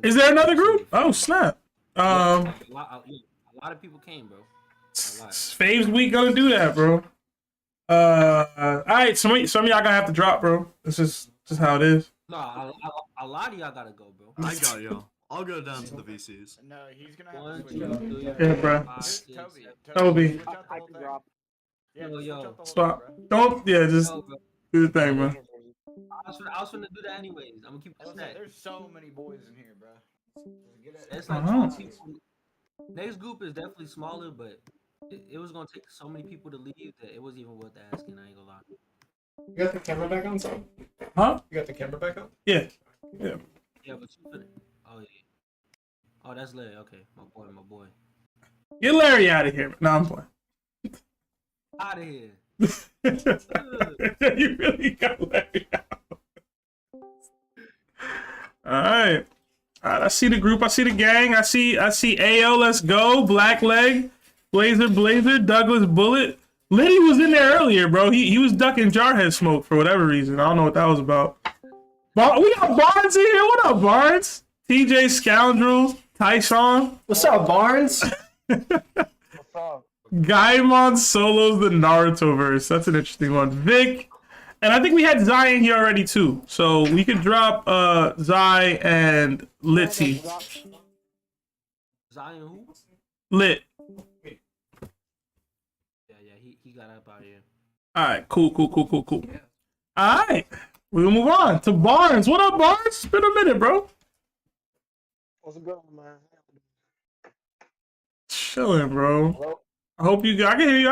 Is there another group? Oh, snap. A lot of people came, bro. Faves week gonna do that, bro. All right, some of y'all gonna have to drop, bro. This is just how it is. No, a lot of y'all gotta go, bro. I got y'all. I'll go down to the VCs. No, he's gonna have One, to two, switch. three, Yeah, bro. four, five, six, Toby. seven. I can drop. Yo. Stop. Don't. Yeah, just do the thing, bro. I was finna do that anyways. I'm gonna keep it set. There's so many boys in here, bro. It's like 12 people. Next group is definitely smaller, but it was gonna take so many people to leave that it wasn't even worth asking. I ain't gonna lie. You got the camera back on, son? Huh? You got the camera back on? Yeah. Yeah. Yeah, but you could. Oh yeah. Oh, that's Larry. Okay, my boy. Get Larry out of here. No, I'm playing. Out of here. You really got Larry out. All right. I see the group. I see the gang. I see AO. Let's go. Black Leg, Blazer, Douglas Bullet. Liddy was in there earlier, bro. He was ducking Jarhead smoke for whatever reason. I don't know what that was about. We got Barnes in here. What up, Barnes? TJ Scoundrel, Tyson. What's up, Barnes? Gaimon solos the Naruto verse. That's an interesting one. Vic, and I think we had Zai in here already too, so we could drop Zai and Litzy. Zion who? Lit. Yeah, he got up out here. All right, cool. All right, we'll move on to Barnes. What up, Barnes? It's been a minute, bro. What's good, man? Chilling, bro. Hello? I hope you. I can hear you.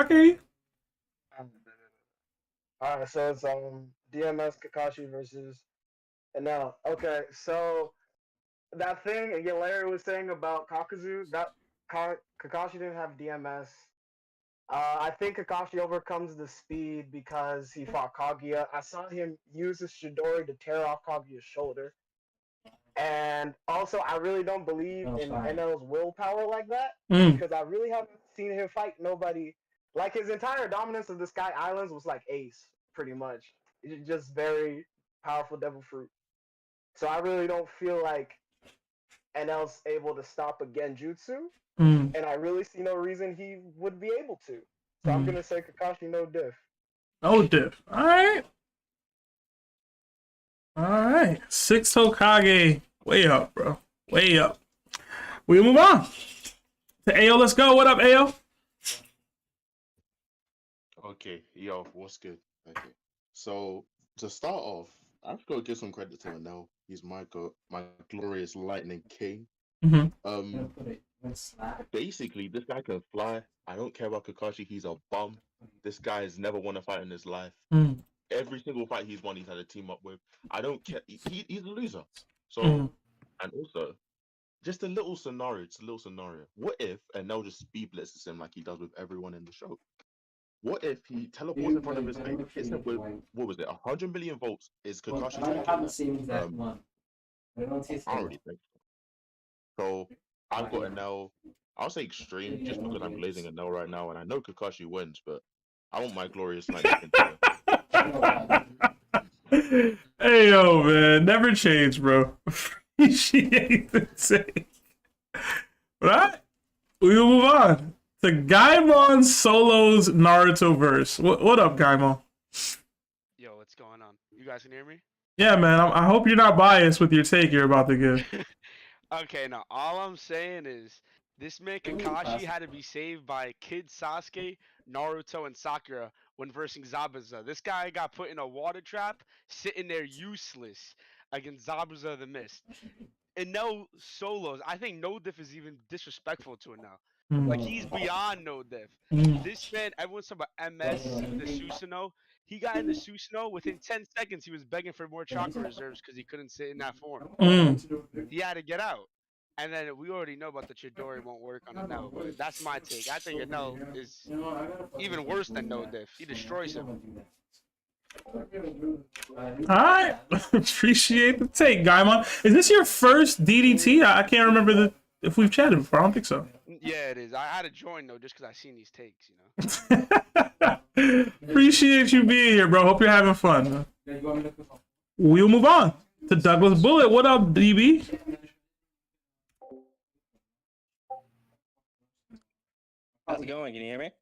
All right, so it's DMS Kakashi versus Anel. Okay, so that thing again, Larry was saying about Kakuzu, that Kakashi didn't have DMS. I think Kakashi overcomes the speed because he fought Kaguya. I saw him use his Chidori to tear off Kaguya's shoulder. And also, I really don't believe in NL's willpower like that because I really haven't seen him fight nobody. Like, his entire dominance of the Sky Islands was like Ace, pretty much. It's just very powerful Devil Fruit. So I really don't feel like NL's able to stop a Genjutsu, and I really see no reason he would be able to. So I'm going to say Kakashi no diff. No diff. All right. Six Hokage. Way up, bro. Way up. We'll move on to AO. Let's go. What up, AO? Okay, yo, what's good? Okay, so to start off, I've got to give some credit to Anel. He's my glorious lightning king. Basically, this guy can fly. I don't care about Kakashi. He's a bum. This guy has never won a fight in his life. Every single fight he's won, he's had a team up with. I don't care. He's a loser. So, and also, just a little scenario. What if Anel just speed blitzes him like he does with everyone in the show? What if he teleports in front of his face, hits him with, what was it, 100 million volts? Is Kakashi going to kill him? I don't really think so. So, I've got Anel. I'll say extreme, just because I'm blazing Anel right now, and I know Kakashi wins, but I want my glorious night. Hey, yo, man. Never change, bro. Appreciate the take. Right? We'll move on to Gaimon Solo's Naruto verse. What up, Gaimon? Yo, what's going on? You guys can hear me? Yeah, man. I hope you're not biased with your take you're about to give. Okay, now all I'm saying is this man Kakashi had to be saved by Kid Sasuke, Naruto, and Sakura when versing Zabuza. This guy got put in a water trap, sitting there useless against Zabuza the Mist. And no solos. I think no diff is even disrespectful to it now. Like, he's beyond no diff. This man, everyone's talking about MS, the Susanoo. He got in the Susanoo. Within 10 seconds, he was begging for more chakra reserves because he couldn't sit in that form. He had to get out. And then we already know about the Chidori won't work on Anel, but that's my take. I think Anel is even worse than no diff. He destroys him. Alright. Appreciate the take, Gaimon. Is this your first DDT? I can't remember if we've chatted before. I don't think so. Yeah, it is. I had to join, though, just because I seen these takes, you know? Appreciate you being here, bro. Hope you're having fun. We'll move on to Douglas Bullet. What up, DB? How's it going? Can you hear me?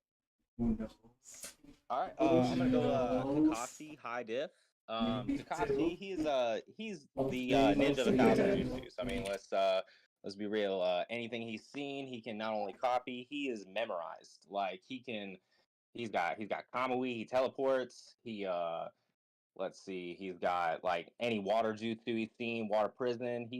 All right. I'm gonna go Kakashi high diff. Kakashi, he's the ninja of 1,000 jutsus. I mean, let's be real. Anything he's seen, he can not only copy, he is memorized. Like, he's got Kamui, he teleports. Let's see, he's got like any water jutsu he's seen, water prison.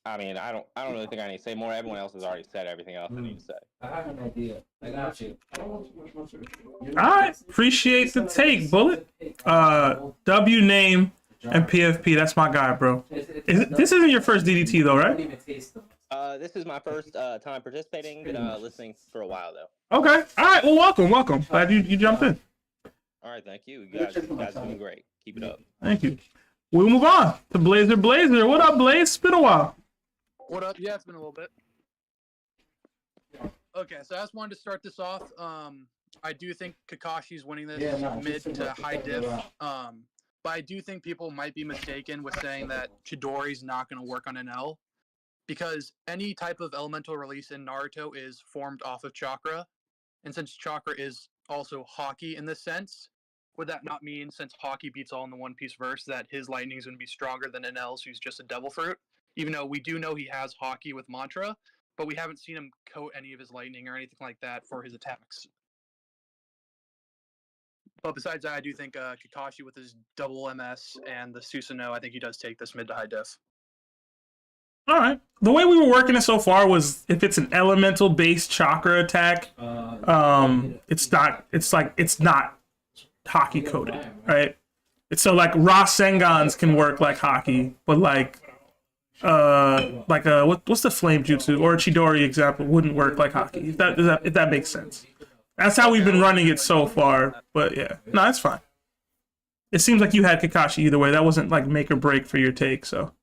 I mean, I don't really think I need to say more. Everyone else has already said everything else I need to say. I have an idea. I got you. Alright, appreciate the take, Bullet. W name And PFP, that's my guy, bro. This isn't your first DDT though, right? This is my first time participating. Been listening for a while though. Okay. All right. Well, welcome. Glad you jumped in. All right, thank you. You guys doing great. Keep it up. Thank you. We'll move on to Blazer. What up, Blaze? It's been a while. What up? Yeah, it's been a little bit. Okay, so I just wanted to start this off. I do think Kakashi's winning this mid to high diff. But I do think people might be mistaken with saying that Chidori's not going to work on Anel, because any type of elemental release in Naruto is formed off of chakra, and since chakra is also Ḥaki in this sense, would that not mean, since Ḥaki beats all in the One Piece verse, that his lightning is going to be stronger than Anel's, who's just a devil fruit? Even though we do know he has Ḥaki with mantra, but we haven't seen him coat any of his lightning or anything like that for his attacks. But besides that, I do think Kakashi with his double MS and the Susanoo, I think he does take this mid to high diff. All right. The way we were working it so far was if it's an elemental based chakra attack, it's not Ḥaki coded, right? It's so like Rasengans can work like Ḥaki, but what's the flame jutsu or Chidori example wouldn't work like Ḥaki. If that makes sense. That's how we've been running it so far. But yeah, no, that's fine. It seems like you had Kakashi either way. That wasn't like make or break for your take. So,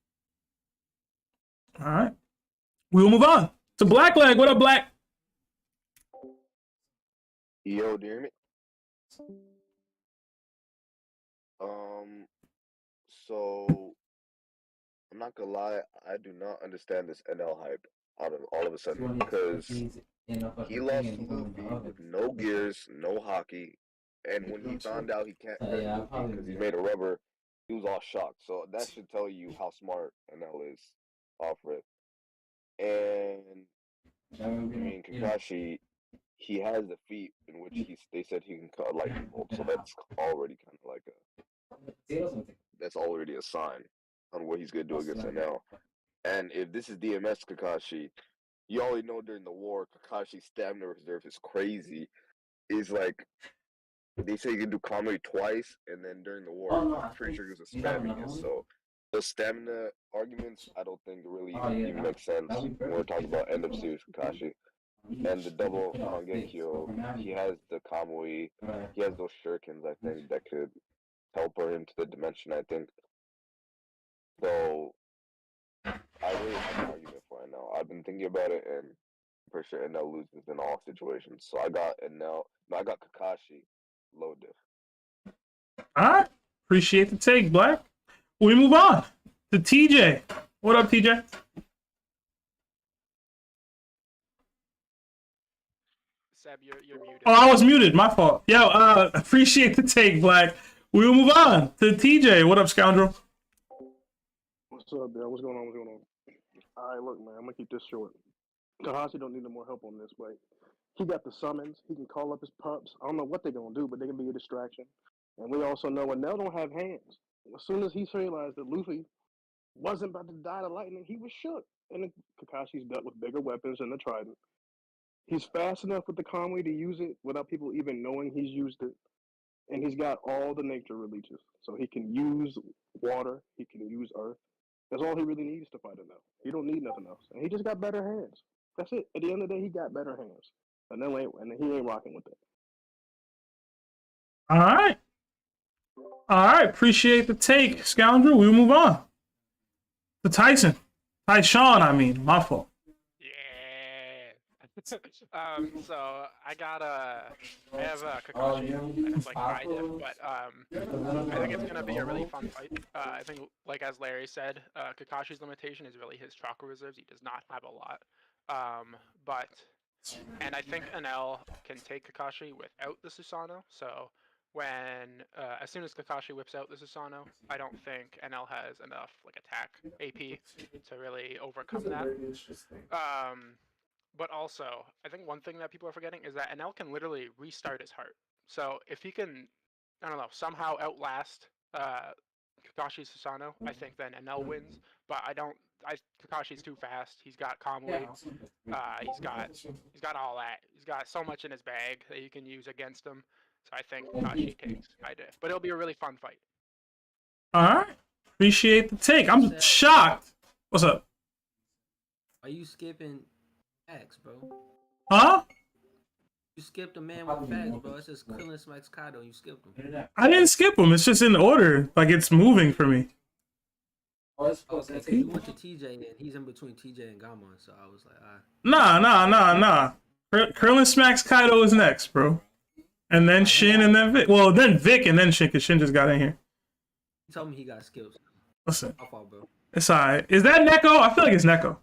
all right, we will move on to Blackleg. What up, Black? Yo, do you hear me? So I'm not gonna lie, I do not understand this NL hype all of a sudden, because he lost to Luffy with no gears, no Ḥaki, and when he found out he can't hurt Luffy because he made a rubber, he was all shocked. So that should tell you how smart NL is off rip. And I mean, Kakashi, he has the feat in which they said he can cut lightning bolt, so that's already kind of like that's already a sign on what he's gonna do against NL. And if this is DMS Kakashi, you already know during the war, Kakashi's stamina reserve is crazy. Is like they say you can do comedy twice, and then during the war, I'm pretty sure he was a spamming it. So the stamina arguments, I don't think really even make sense when we're talking about end of series Kakashi. And the double Mangekyo, he has the Kamui, he has those shurikens, I think, that could teleport him to the dimension, I think. So I really have an argument for NL. I've been thinking about it, and I'm pretty sure NL loses in all situations. So I got Kakashi low diff. All right, appreciate the take, Black. We move on to TJ. What up, TJ? Seb, you're muted. Oh, I was muted. My fault. Yo, appreciate the take, Black. We will move on to TJ. What up, scoundrel? What's up, man? What's going on? All right, look, man, I'm gonna keep this short. Kakashi don't need no more help on this, but he got the summons. He can call up his pups. I don't know what they're gonna do, but they can be a distraction. And we also know Anel don't have hands. As soon as he realized that Luffy wasn't about to die to lightning, he was shook. And Kakashi's dealt with bigger weapons than the Trident. He's fast enough with the Conway to use it without people even knowing he's used it. And he's got all the nature releases. So he can use water, he can use earth. That's all he really needs to fight Anel. He don't need nothing else. And he just got better hands. That's it. At the end of the day, he got better hands. And he ain't rocking with that. All right. All right. Appreciate the take, scoundrel. We'll move on to Tyson. Tyshawn, I mean. My fault. So I have Kakashi. It's like high diff, but I think it's gonna be a really fun fight. I think, like as Larry said, Kakashi's limitation is really his chakra reserves. He does not have a lot, and I think Anel can take Kakashi without the Susanoo. So as soon as Kakashi whips out the Susanoo, I don't think Anel has enough attack AP to really overcome that. But also, I think one thing that people are forgetting is that Anel can literally restart his heart. So if he can, I don't know, somehow outlast Kakashi's Susanoo, I think then Anel wins. But Kakashi's too fast. He's got Kamui. He's got all that. He's got so much in his bag that you can use against him. So I think Kakashi takes high diff. But it'll be a really fun fight. All right. Appreciate the take. I'm shocked. What's up? Are you skipping facts, bro? Huh? You skipped a man with facts, bro. It's just Krillin smacks Kaido. You skipped him. I didn't skip them. It's just in order. Like it's moving for me. Okay, 'cause you went to TJ and he's in between TJ and Gamon, so I was like, Nah. Krillin smacks Kaido is next, bro. And then Shin and then Vic. Well, then Vic and then Shin, because Shin just got in here. he told me he got skipped. Listen, My fault, bro. it's alright. Is that Neko? I feel like it's Neko.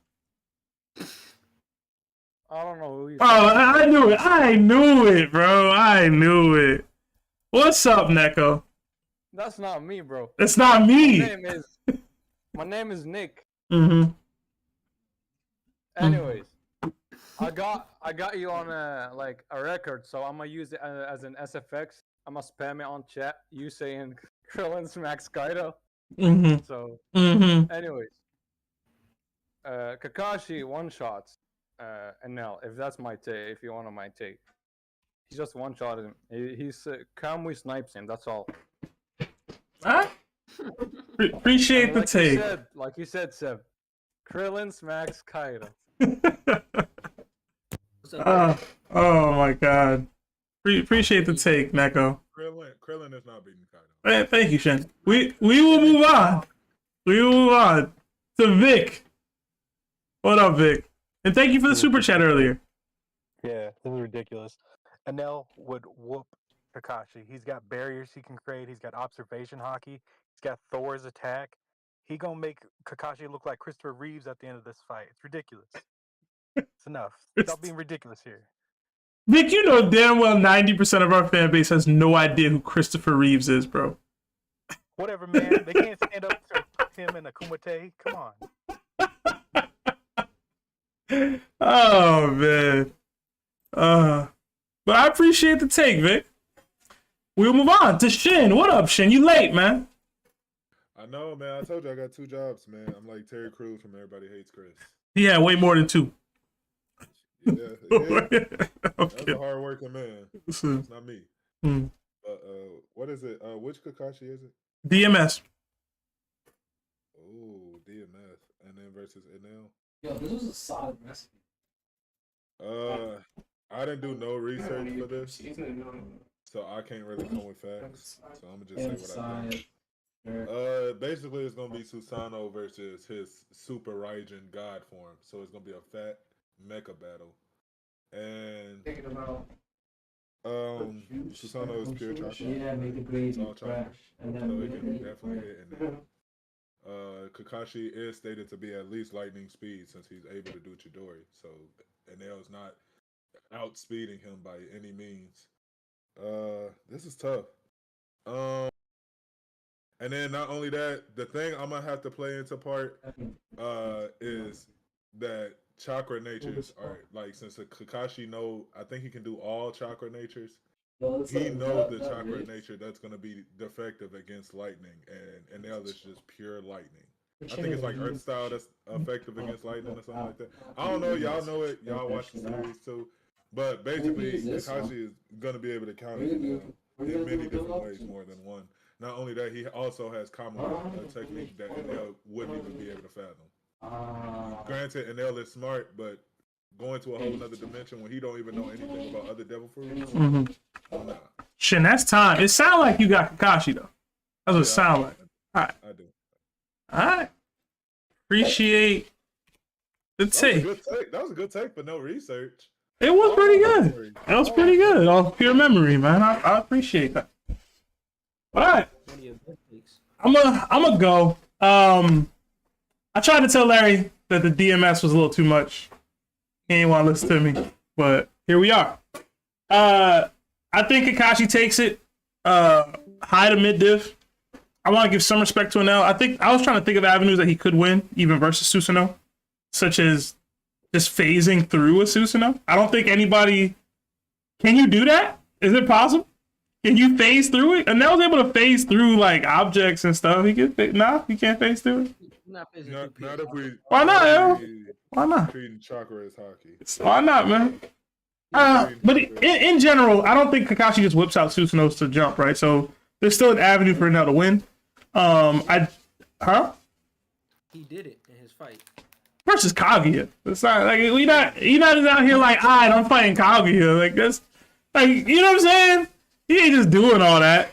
I don't know who you. Oh, I knew it. I knew it, bro. I knew it. What's up, Neko? That's not me, bro. It's not me. My name is Nick. Mm-hmm. Anyways, I got you on a record, so I'm gonna use it as an SFX. I'm gonna spam it on chat. You saying Krillin smacks Kaido. Mm-hmm. So, Mm-hmm. anyways, Kakashi one shots Anel. If that's my take, if you want my take, he just one shot him. He's Kamui snipes him. That's all. Huh? Appreciate the take. Like you said, Seb. Krillin smacks Kaido. Oh my god. Appreciate the take, Neko. Krillin is not beating Kaido. Thank you, Shen. We will move on. We will move on to Vic. What up, Vic? And thank you for the super chat earlier. Yeah, this is ridiculous. Anel would whoop Kakashi. He's got barriers he can create. He's got observation hockey. He's got Thor's attack. He gonna make Kakashi look like Christopher Reeves at the end of this fight. It's ridiculous. It's enough. Stop being ridiculous here. Vic, you know damn well 90% of our fan base has no idea who Christopher Reeves is, bro. Whatever, man. They can't stand up to him and a Kumite. Come on. Oh man. But I appreciate the take, Vic. We'll move on to Shin. What up, Shin? You late, man. I know, man. I told you I got 2 jobs, man. I'm like Terry Crews from Everybody Hates Chris. Yeah, way more than 2. Yeah. Okay. That's a hard-working man. It's not me. Hmm. But what is it? Which Kakashi is it? DMS. Oh, DMS. And then versus Anel. Yo, this was a solid recipe. I didn't do no research for this, so I can't really come with facts. So I'm gonna just say what I think. Basically, it's gonna be Susanoo versus his Super Raijin God form. So it's gonna be a fat mecha battle, and Susanoo is pure chocolate. Yeah, make the grade all chocolate, and so then it can definitely hit in there. Kakashi is stated to be at least lightning speed since he's able to do Chidori. So Anel's not outspeeding him by any means. This is tough. And then not only that, the thing I'm gonna have to play into part is that chakra natures are like, since Kakashi I think he can do all chakra natures. He knows the chakra nature that's gonna be defective against lightning, and Anel is just pure lightning. I think it's like Earth style that's effective against lightning or something like that. I don't know. Y'all know it. Y'all watch the series too. But basically, Kakashi is gonna be able to counter Anel in many different ways, more than one. Not only that, he also has common technique that Anel wouldn't even be able to fathom. Granted, Anel is smart, but going to a whole other dimension when he don't even know anything about other devil fruits. Nah. Shin, that's time. It sounds like you got Kakashi though. That's what it sounds like. All right. I do. All right. Appreciate the take. That was a good take, but no research. It was pretty good. That was pretty good. All pure memory, man. I appreciate that. All right. I'm gonna go. I tried to tell Larry that the DMS was a little too much. He didn't want to listen to me, but here we are. I think Kakashi takes it high to mid div. I want to give some respect to Anel. I was trying to think of avenues that he could win, even versus Susanoo, such as just phasing through a Susanoo. I don't think anybody. Can you do that? Is it possible? Can you phase through it? Anel's able to phase through like objects and stuff. He can. Nah, he can't phase through it. Not if we. Why not, yo? Why not? Treating chakra as hockey. Why not, man? But in general, I don't think Kakashi just whips out Susanoo to jump, right? So there's still an avenue for Anel to win. I Huh? He did it in his fight. Versus Kaguya. It's not like you're not just out here like, alright, I'm fighting Kaguya. Like that's like, you know what I'm saying? He ain't just doing all that.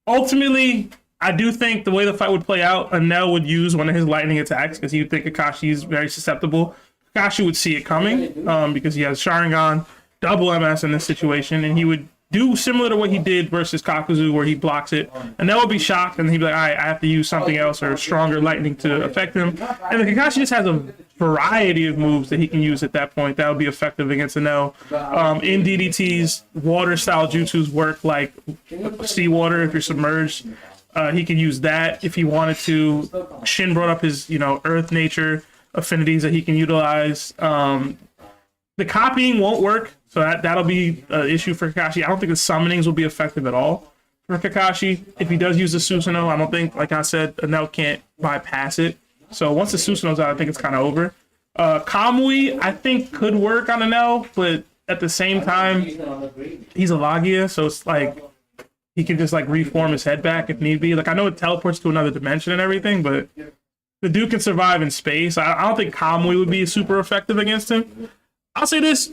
Ultimately, I do think the way the fight would play out, Anel would use one of his lightning attacks because he would think Kakashi is very susceptible. Kakashi would see it coming because he has Sharingan, double MS in this situation, and he would do similar to what he did versus Kakuzu where he blocks it. Anel would be shocked and he'd be like, all right, I have to use something else or stronger lightning to affect him. And then Kakashi just has a variety of moves that he can use at that point that would be effective against Anel. In DDT's water style jutsus work like seawater if you're submerged. He could use that if he wanted to. Shin brought up his, earth nature affinities that he can utilize. The copying won't work, so that'll be an issue for Kakashi. I don't think the summonings will be effective at all for Kakashi. If he does use the Susanoo, I don't think, like I said, Anel can't bypass it. So once the Susanoo's out, I think it's kind of over. Kamui, I think, could work on Anel, but at the same time, he's a Logia, so it's like he can just like reform his head back if need be. Like I know it teleports to another dimension and everything, but the dude can survive in space. I don't think Kamui would be super effective against him. I'll say this.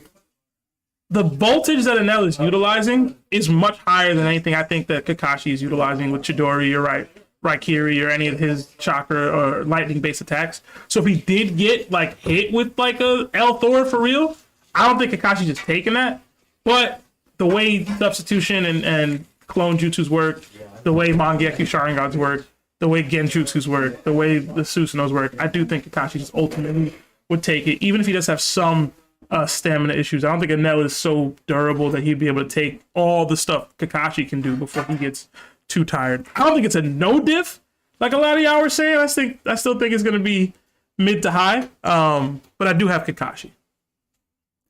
The voltage that Anel is utilizing is much higher than anything I think that Kakashi is utilizing with Chidori or Raikiri or any of his chakra or lightning based attacks. So if he did get like hit with like a L Thor for real, I don't think Kakashi's just taking that. But the way substitution and clone jutsus work, the way Mangekyo Sharingans work, the way Genjutsus work, the way the Susanoo's work, I do think Kakashi just ultimately would take it, even if he does have some stamina issues. I don't think Anel is so durable that he'd be able to take all the stuff Kakashi can do before he gets too tired. I don't think it's a no diff like a lot of y'all were saying. I still think it's going to be mid to high, but I do have Kakashi,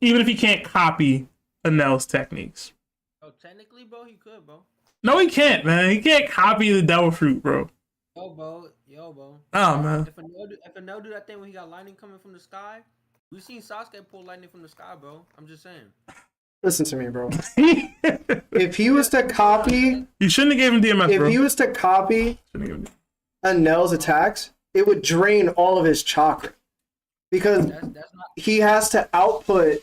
even if he can't copy Anel's techniques. Oh, technically, bro, he could, bro. No, he can't, man. He can't copy the Devil Fruit, bro. Yo, bro. Oh, man. If Anel do that thing when he got lightning coming from the sky, we seen Sasuke pull lightning from the sky, bro. I'm just saying. Listen to me, bro. If he was to copy... You shouldn't have gave him DMS, bro. If he was to copy Anel's attacks, it would drain all of his chakra. Because he has to output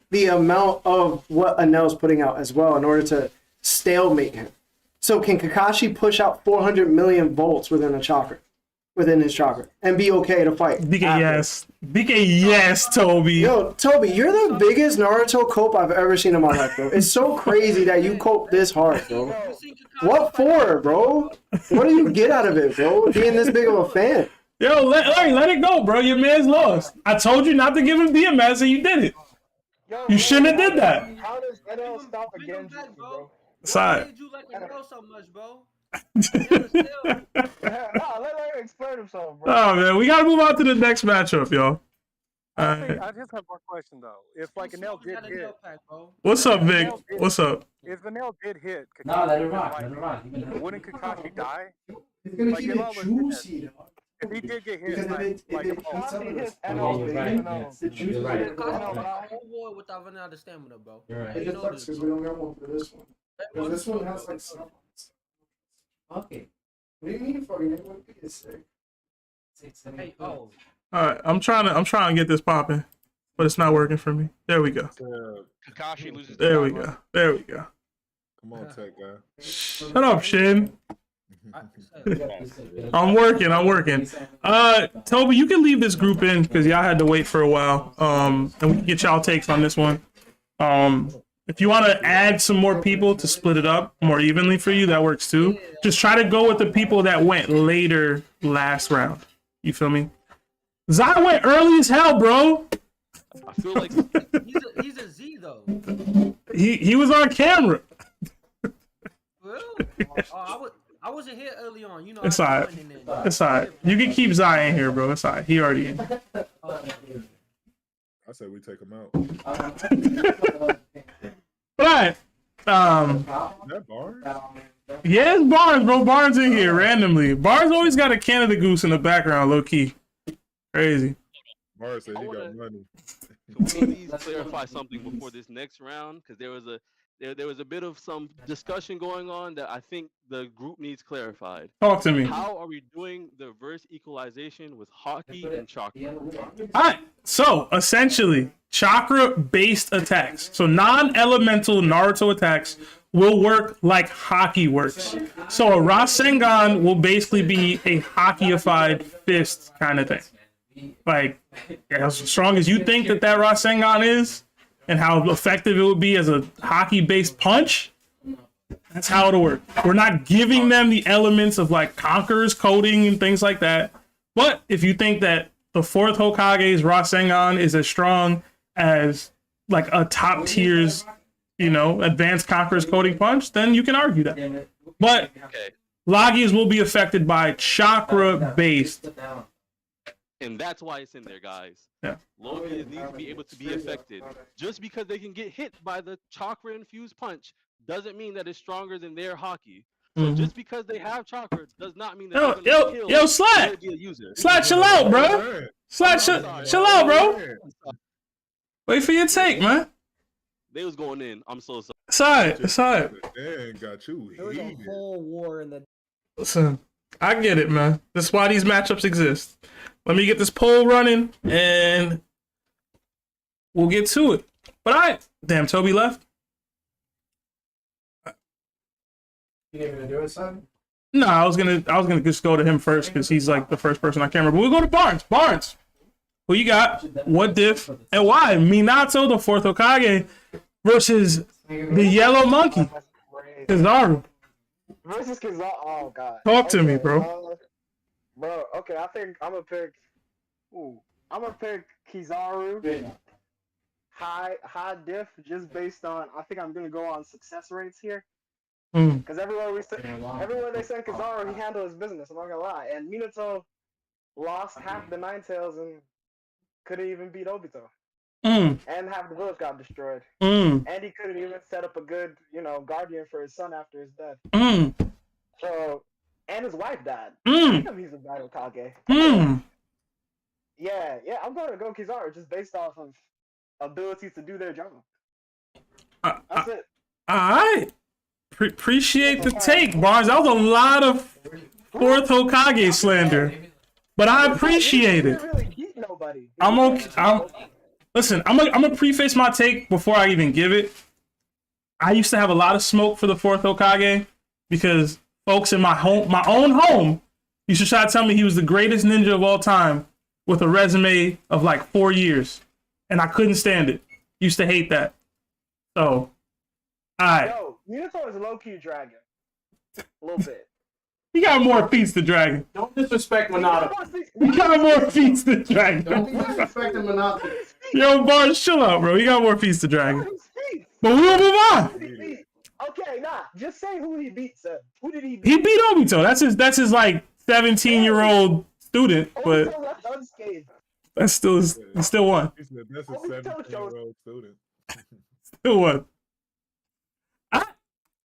the amount of what Anel's putting out as well in order to stalemate him. So can Kakashi push out 400 million volts within his chakra, and be okay to fight? Yes, Toby. Yo, Toby, you're the biggest Naruto cope I've ever seen in my life, bro. It's so crazy that you cope this hard, bro. What for, bro? What do you get out of it, bro? Being this big of a fan. Yo, let it go, bro. Your man's lost. I told you not to give him DMS, and you did it. You shouldn't have did that. How does Anel stop again, bro? Sorry. Why did you like Anel so much, bro? Let him explain himself, bro. Oh man, we gotta move on to the next matchup, y'all. I just have one question though. If like Anel did hit, What's up, Vic? What's up? If Anel did hit, Nah, let it rock. Wouldn't Kakashi die? He's gonna Like, keep if it I was juicy, dog. If he did get hit, Because like if oh, hits Oh, you're right. You're right. Whole war without running out of stamina, bro. You're right. It just sucks because we don't got one for this one. Because this one has like some. Okay. What do you mean fucking it would be sick? Hey, oh. All right, I'm trying to get this popping, but it's not working for me. There we go. Kakashi loses. There we go. There we go. Come on, tech guy. Shut up, Shin. I'm working. Toby, you can leave this group in because y'all had to wait for a while. And we can get y'all takes on this one. If you want to add some more people to split it up more evenly for you, that works too. Just try to go with the people that went later last round. You feel me? Zai went early as hell, bro. I feel like he's a Z though. He was on camera. Really? Oh, I wasn't here early on. You know. It's alright. It's alright. You can keep Zai in here, bro. It's alright. He already in. I said we take him out. Right. That Barnes? Yeah, it's Barnes, bro. Barnes in here randomly. Barnes always got a Canada Goose in the background, low key. Crazy. Barnes said he got money. Can we please clarify something before this next round? Because there was there was a bit of some discussion going on that I think the group needs clarified. Talk to me. How are we doing the verse equalization with hockey and chakra? Alright, so essentially, chakra-based attacks, so non-elemental Naruto attacks will work like hockey works. So a Rasengan will basically be a hockeyified fist kind of thing. Like, as strong as you think that Rasengan is, and how effective it would be as a hockey-based punch, that's how it'll work. We're not giving them the elements of like Conqueror's coding and things like that. But if you think that the 4th Hokage's Rasengan is as strong as like a top tier's, you know, advanced Conqueror's coding punch, then you can argue that. But Lagi's will be affected by chakra-based. And that's why it's in there, guys. Yeah. Logias need to be able to be affected. Just because they can get hit by the chakra-infused punch doesn't mean that it's stronger than their hockey. So just because they have chakra does not mean that they're gonna kill Slack! a user. Slack, chill out, bro. Slack, chill out, bro. Wait for your take, man. They was going in. I'm so sorry. Sorry. Damn, got you. There was a whole war in the. Listen, I get it, man. That's why these matchups exist. Let me get this poll running, and we'll get to it. But damn, Toby left. You didn't even do it, son? No, I was gonna just go to him first because he's like the first person on camera. But we'll go to Barnes. Barnes, who you got? What diff and why? Minato, the 4th Hokage, versus the Yellow Monkey, Kizaru. Versus Kizaru. Oh god. Talk to me, bro. Bro, okay, I think I'm gonna pick. I'm gonna pick Kizaru. High diff, just based on. I think I'm gonna go on success rates here. Because everywhere they send Kizaru, he handled his business. I'm not gonna lie. And Minato lost half the Nine Tails and couldn't even beat Obito. And half the village got destroyed. And he couldn't even set up a good, guardian for his son after his death. So, and his wife died. He's a bad Hokage. Yeah, I'm going to go Kizaru just based off of abilities to do their job. That's it. Alright. Appreciate the take, Barnes. That was a lot of 4th Hokage slander. But I appreciate it. I'm okay. Listen, I'm gonna preface my take before I even give it. I used to have a lot of smoke for the 4th Hokage because folks in my own home, used to try to tell me he was the greatest ninja of all time with a resume of like 4 years, and I couldn't stand it. Used to hate that. So, alright. Yo, Minato is a low-key dragon. A little bit. He got more feats than Dragon. Don't disrespect Minato. He got more feats than Dragon. Don't disrespect Minato. Yo, Barnes, chill out, bro. He got more feats than Dragon. But we'll move on. Okay, just say who he beat, sir. Who did he beat? He beat Obito. That's his like 17-year-old student, but that's still he still won. He said that's a 17-year-old student. Still won.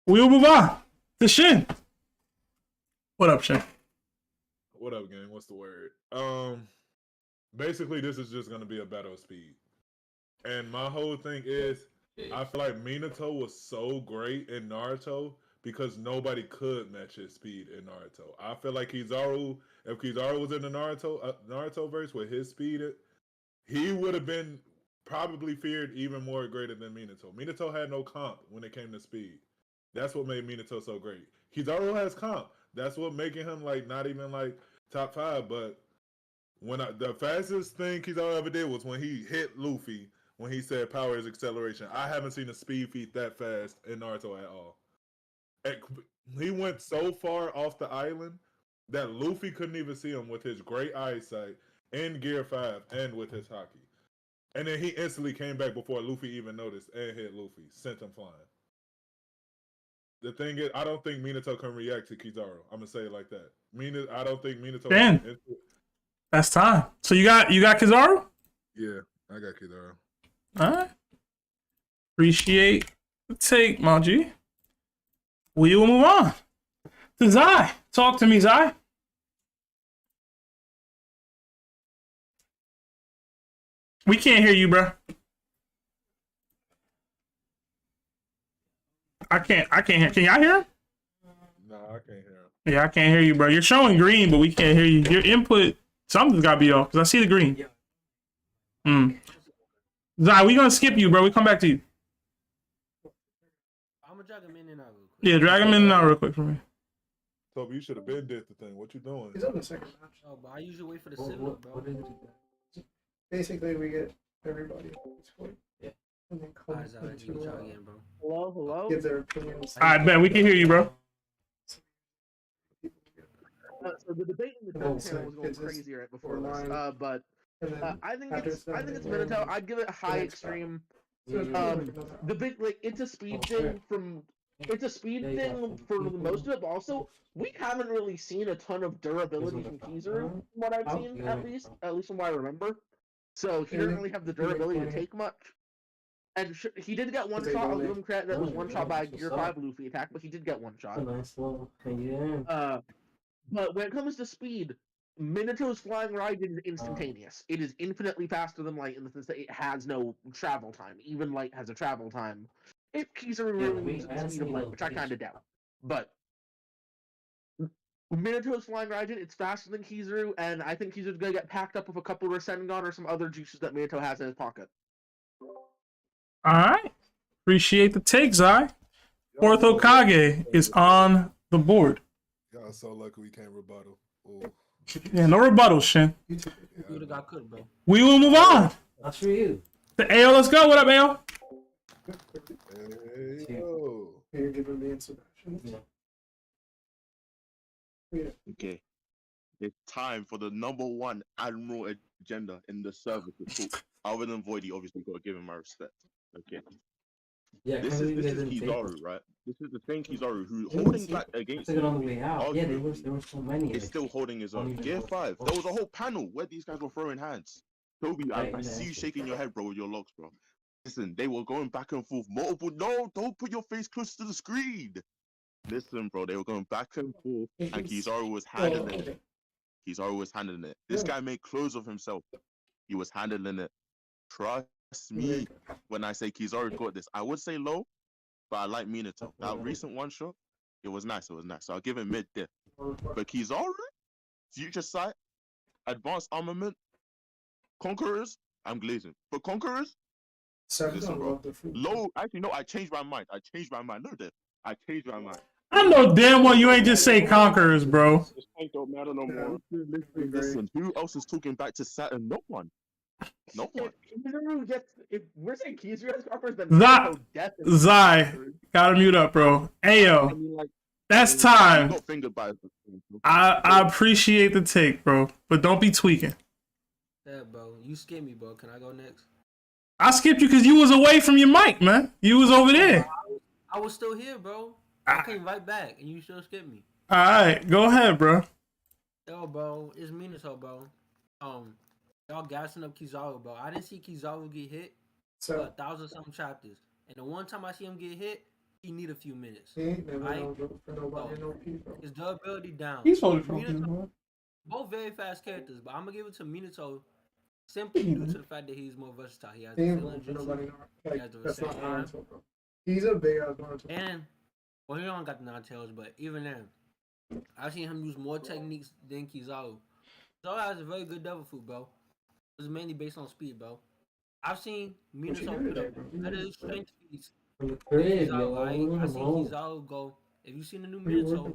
We'll move on to Shin. What up, Shin? What up, gang? What's the word? Basically, this is just gonna be a battle of speed. And my whole thing is, I feel like Minato was so great in Naruto because nobody could match his speed in Naruto. I feel like Kizaru, if Kizaru was in the Naruto verse with his speed, he would have been probably feared even more greater than Minato. Minato had no comp when it came to speed. That's what made Minato so great. Kizaru has comp. That's what making him like not even like top 5. But the fastest thing Kizaru ever did was when he hit Luffy when he said power is acceleration. I haven't seen a speed feat that fast in Naruto at all. He went so far off the island that Luffy couldn't even see him with his great eyesight in Gear 5 and with his haki. And then he instantly came back before Luffy even noticed and hit Luffy, sent him flying. The thing is, I don't think Minato can react to Kizaru. I'm gonna say it like that. I don't think Minato. Dan, that's time. So you got Kizaru? Yeah, I got Kizaru. All right. Appreciate the take, my G. We will move on to Zai. Talk to me, Zai. We can't hear you, bro. I can't hear. Can y'all hear him? No, I can't hear him. Yeah, I can't hear you, bro. You're showing green, but we can't hear you. Your input, something's got to be off because I see the green. Zai, we gonna skip you, bro. We come back to you. I'm gonna drag him in and out. Yeah, drag him in and out real quick for me. Toby, you should have been did the thing. What you doing? He's on the second match. Oh, but I usually wait for the signal, bro. Basically, we get everybody. Yeah. And then come into, again, bro. Hello, hello. give their opinions. I bet we can hear you, bro. So the debate in the Dome panel was going crazy right before this, but I think it's Minato. I'd give it high extreme. The big it's a speed thing for most of it, but also we haven't really seen a ton of durability from Kizaru, from what I've seen at least from what I remember. So he didn't really have the durability to take much. And he did get one shot. I'll give him credit. That was one shot by a Gear 5 Luffy attack, but he did get one shot. But when it comes to speed, Minato's flying ride is instantaneous. It is infinitely faster than light in the sense that it has no travel time. Even light has a travel time. If Kizaru really moves at the speed of light, which I kind of doubt. But Minato's flying ride, it's faster than Kizaru, and I think Kizaru's going to get packed up with a couple of Rasengan or some other juices that Minato has in his pocket. All right. Appreciate the take, Zai. Fourth Hokage is on the board. Y'all so lucky we can't rebuttal. Ooh. Yeah, no rebuttal, Shin. You would have got cooked, bro. We will move on. That's for you. The AO, let's go. What up, AO? Hey, yo. You're giving me instructions. Okay. It's time for the #1 admiral agenda in the service of talk. Other than Voidy, obviously, got to give him my respect. Okay. Yeah, this is Kizaru, right? This is the same Kizaru who holding back against him. On the way out. Yeah, there were so many. It's still holding his own. Gear 5. There was a whole panel where these guys were throwing hands. Toby, I see you shaking your head, bro, with your locks, bro. Listen, they were going back and forth. Multiple. No, don't put your face close to the screen. Listen, bro, they were going back and forth, and Kizaru was handling it. Kizaru was handling it. This guy made clothes of himself. He was handling it. Trust me when I say Kizaru got this. I would say low, but I like Minato. That recent one shot, it was nice. It was nice. So I'll give him mid-diff. But Kizaru, future sight, advanced armament, conquerors, I'm glazing. But conquerors, listen, bro. Low, actually, no, I changed my mind. No, diff. I changed my mind. I know damn well you ain't just say conquerors, bro. This tank don't matter no more. Listen, who else is talking back to Saturn? No one. No one. If we're saying Kizaru has conquerors, then Zai, gotta mute up, bro. Ayo, that's time. I appreciate the take, bro, but don't be tweaking. Yeah, bro. You skipped me, bro. Can I go next? I skipped you because you was away from your mic, man. You was over there. I was still here, bro. I came right back, and you still skipped me. All right, go ahead, bro. Yo, bro, it's Minato, bro. Y'all gassing up Kizaru, bro. I didn't see Kizaru get hit for 1,000-something chapters, and the one time I see him get hit, he need a few minutes. Right? His durability down. He's holding for Minato, both very fast characters, but I'm gonna give it to Minato simply due to the fact that he's more versatile. He has the filling jutsu, he has the Rasengan. He's a big ass Naruto. And well, he don't got the non-tails, but even then, I've seen him use more techniques than Kizaru. Kizaru has a very good devil fruit, bro. It's mainly based on speed, bro. I've seen Minato put up better strength feats than Kizaru, right? I've seen Kizaru go. If you've seen the new Minato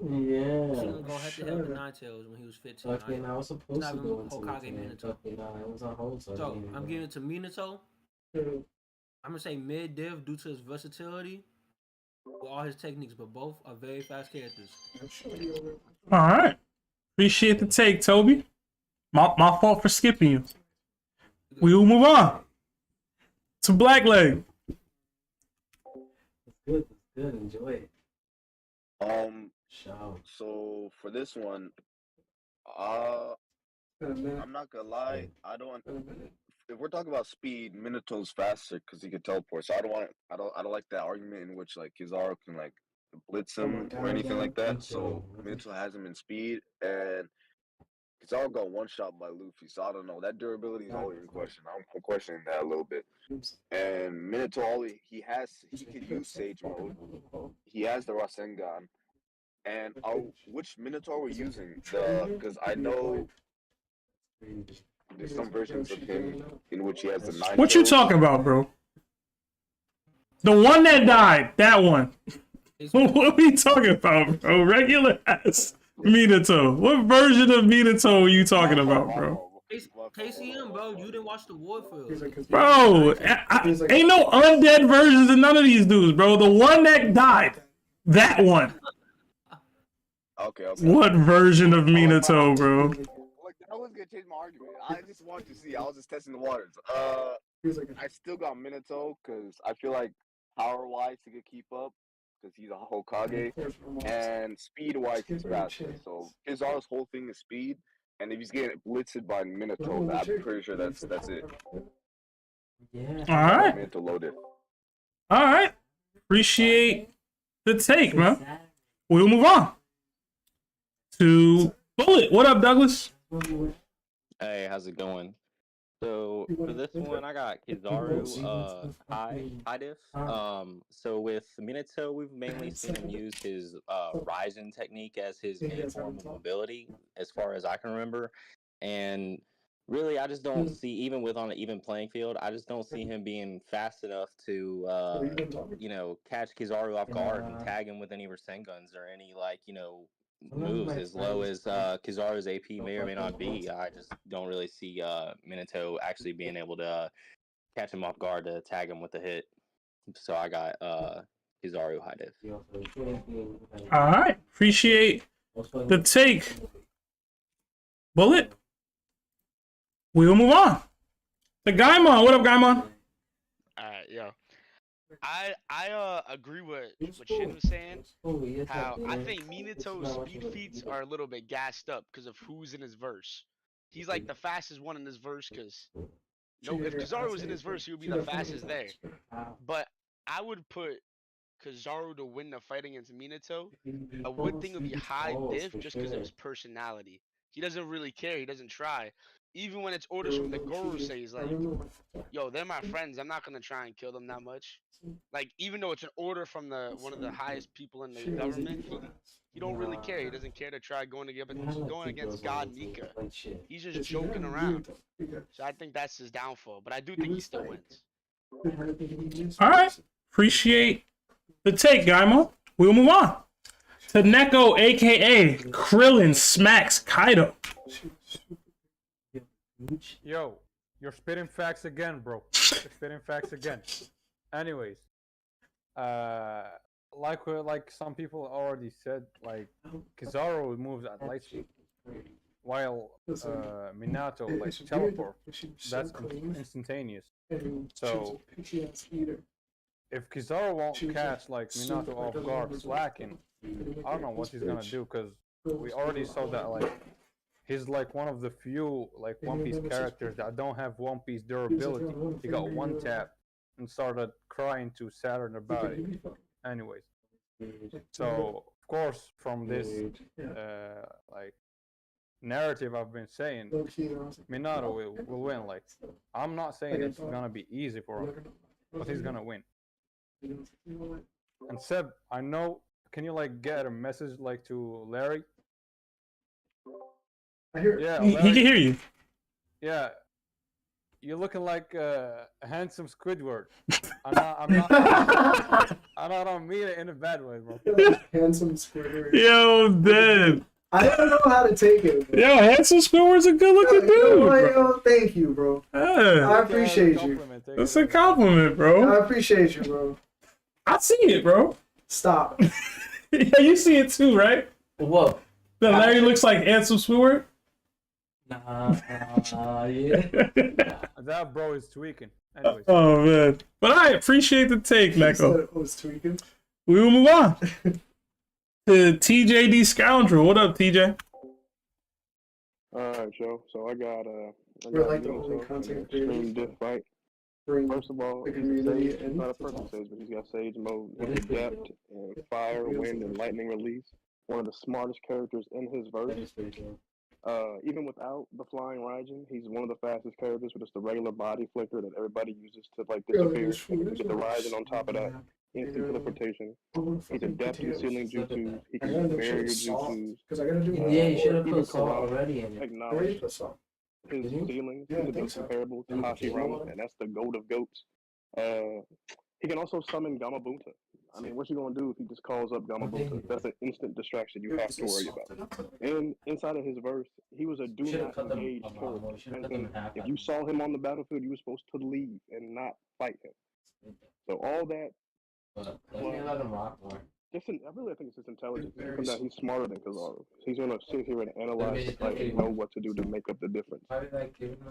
manga, you've seen him go head to head with Nine-Tails when he was 15. Okay, right? now I was supposed to go into Hokage Minato. Okay, now I was on hold, So I'm giving it to Minato. I'm gonna say mid-div due to his versatility with all his techniques, but both are very fast characters. All right. Appreciate the take, Toby. My fault for skipping you. We will move on to Blackleg. It's good. Enjoy it. So for this one, I'm not gonna lie. I don't. If we're talking about speed, Minato's faster because he can teleport. So I don't like that argument in which like Kizaru can like blitz him or anything like that. So Minato has him in speed, and Kizaru got one shot by Luffy, so I don't know. That durability is always in question. I'm questioning that a little bit. And Minato, he could use Sage Mode. He has the Rasengan. And which Minato are we using? Because I know there's some versions of him in which he has the 9 What you kills. talking about, bro? The one that died, that one. What are we talking about, bro? Regular ass Minato. What version of Minato are you talking about, bro? KCM, bro, you didn't watch the Warfield. Bro, ain't no undead versions of none of these dudes, bro. The one that died, that one. Okay. What version of Minato, bro? Look, I was gonna change my argument. I just wanted to see. I was just testing the waters. I still got Minato because I feel like power-wise he could keep up because he's a Hokage, and speed-wise he's faster. So Kizaru's whole thing is speed, and if he's getting blitzed by Minato, I'm pretty sure that's it. All right. Minato loaded. All right. Appreciate the take, man. We'll move on to Bullet. What up, Douglas? Hey, how's it going? So for this one, I got Kizaru high diff. So with Minato, we've mainly seen him use his Ryzen technique as his main form of ability, as far as I can remember. And really, I just don't see, even with on an even playing field, I just don't see him being fast enough to, catch Kizaru off guard and tag him with any Rasengans or any, moves as low as Kizaru's AP may or may not be. I just don't really see Minato actually being able to catch him off guard to tag him with a hit. So I got Kizaru high diff. All right. Appreciate the take. Bullet. We'll move on to 𝙗𝐼𝐻. What up, 𝙗𝐼𝐻? Alright, yo. I agree with what Shin was saying. How I think Minato's speed feats are a little bit gassed up because of who's in his verse. He's like the fastest one in this verse because if Kizaru was in his verse, he would be the fastest there. But I would put Kizaru to win the fight against Minato. I would think it would be high diff just because of his personality. He doesn't really care. He doesn't try. Even when it's orders from the 𝗀𝗄, he's like, yo, they're my friends. I'm not going to try and kill them that much. Like, even though it's an order from one of the highest people in the government, he don't really care. He doesn't care to try going against God Nika. He's just joking around. So I think that's his downfall. But I do think he still wins. All right. Appreciate the take, 𝙗𝐼𝐻. We'll move on to Neko, a.k.a. Krillin smacks Kaido. Yo, you're spitting facts again, bro. You're spitting facts again. Anyways, like some people already said, like Kizaru moves at light speed, while Minato teleport. That's instantaneous. So if Kizaru won't catch Minato off guard slacking, I don't know what he's gonna do because we already saw that he's one of the few One Piece characters that don't have One Piece durability. He got one tap and started crying to Saturn about it. Anyways, so of course from this narrative I've been saying, Minato will win. I'm not saying it's gonna be easy for him, but he's gonna win. And Seb, I know. Can you get a message to Larry? Yeah, He can hear you. Yeah, you're looking like a handsome Squidward. I don't mean it in a bad way, bro. Handsome Squidward. Yo, dead. I don't know how to take it, bro. Yo, handsome Squidward's a good looking dude. Yo, thank you, bro. Yeah. I appreciate you. That's a compliment, bro. I appreciate you, bro. I see it, bro. Stop. Yeah, you see it too, right? What? That Larry looks like handsome Squidward? Yeah. That bro is tweaking. Anyways. Oh, man. But I appreciate the take, Neko. I was tweaking. We will move on to TJD Scoundrel. What up, TJ? Alright, Joe. So I got We're like the only content extreme diff fight. First of all, he's not a perfect sage, but he's got sage mode, depth, and fire, wind, and lightning release. One of the smartest characters in his verse. Even without the flying Raijin, he's one of the fastest characters with just the regular body flicker that everybody uses to like disappear. And you get the Raijin on top of that, instant teleportation. He's adept in sealing jutsus. He can use barrier jutsus. Yeah, you should have Even put Salt Karama already in. acknowledged his ceilings. He's comparable to Hashirama, and that's the goat of goats. He can also summon 𝗵𝐵𝗏𝗧. I mean, what's he gonna do if he just calls up 𝗵𝐵𝗏𝗧? That's an instant distraction you have to worry about. And inside of his verse, he was a do not engage character. If you saw him on the battlefield, you were supposed to leave and not fight him. So all that. I really think it's his intelligence. It comes out he's smarter than Kizaru. He's gonna sit here and analyze the fight and know what to do to make up the difference.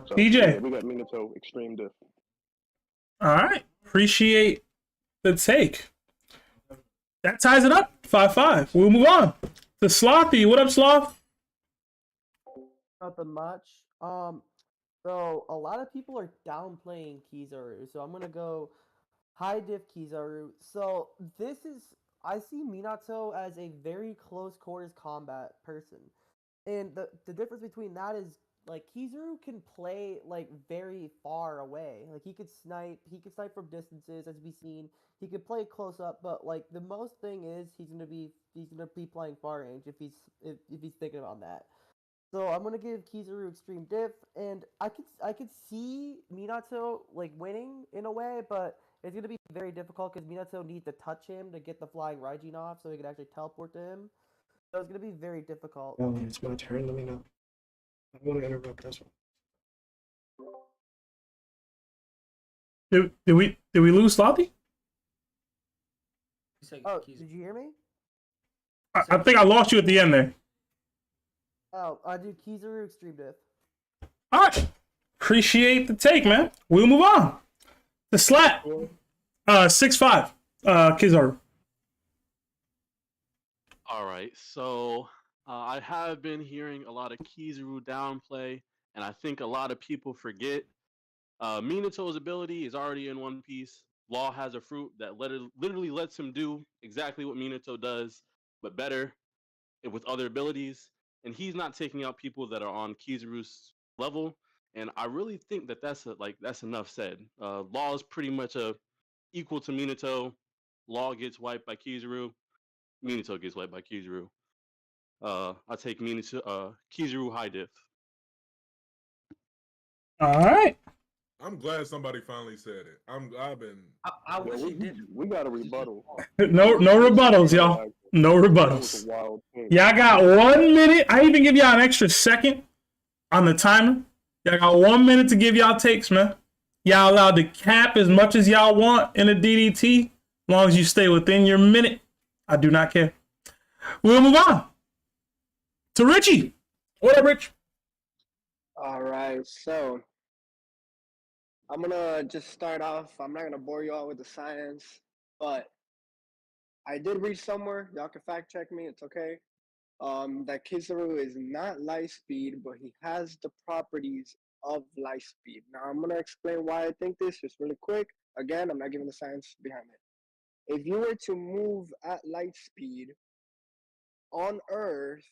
So, DJ. yeah, we got Minato extreme diff. All right. Appreciate the take. That ties it up. 5-5. We'll move on to Sloppy. What up, Sloth? Nothing much. So a lot of people are downplaying Kizaru, so I'm gonna go high diff Kizaru. So I see Minato as a very close quarters combat person, and the difference between that is like Kizaru can play like very far away. Like he could snipe from distances, as we've seen. He could play close up, but like the most thing is he's gonna be playing far range if he's thinking about that. So I'm gonna give Kizaru extreme diff, and I could see Minato like winning in a way, but it's gonna be very difficult because Minato needs to touch him to get the flying Raijin off, so he can actually teleport to him. So it's gonna be very difficult. Oh, it's my turn. Let me know. I'm gonna interrupt this one. Did we lose Sloppy? Oh, did you hear me? I think I lost you at the end there. Oh, I do Kizaru extreme diff. All right. Appreciate the take, man. We'll move on. The slap. 6-5. Kizaru. All right, so I have been hearing a lot of Kizaru downplay, and I think a lot of people forget Minato's ability is already in One Piece. Law has a fruit that literally lets him do exactly what Minato does, but better and with other abilities. And he's not taking out people that are on Kizaru's level. And I really think that that's enough said. Law is pretty much equal to Minato. Law gets wiped by Kizaru. Minato gets wiped by Kizaru. I take Kizaru high diff. All right. I'm glad somebody finally said it. I've been. I wish he did. We got a rebuttal. No rebuttals, y'all. No rebuttals. Y'all got 1 minute. I even give y'all an extra second on the timer. Y'all got 1 minute to give y'all takes, man. Y'all allowed to cap as much as y'all want in a DDT, as long as you stay within your minute. I do not care. We'll move on to Richie. What up, Rich? All right, so I'm gonna just start off. I'm not gonna bore you all with the science, but I did read somewhere. Y'all can fact check me. It's okay. That Kizaru is not light speed, but he has the properties of light speed. Now I'm gonna explain why I think this just really quick. Again, I'm not giving the science behind it. If you were to move at light speed on Earth,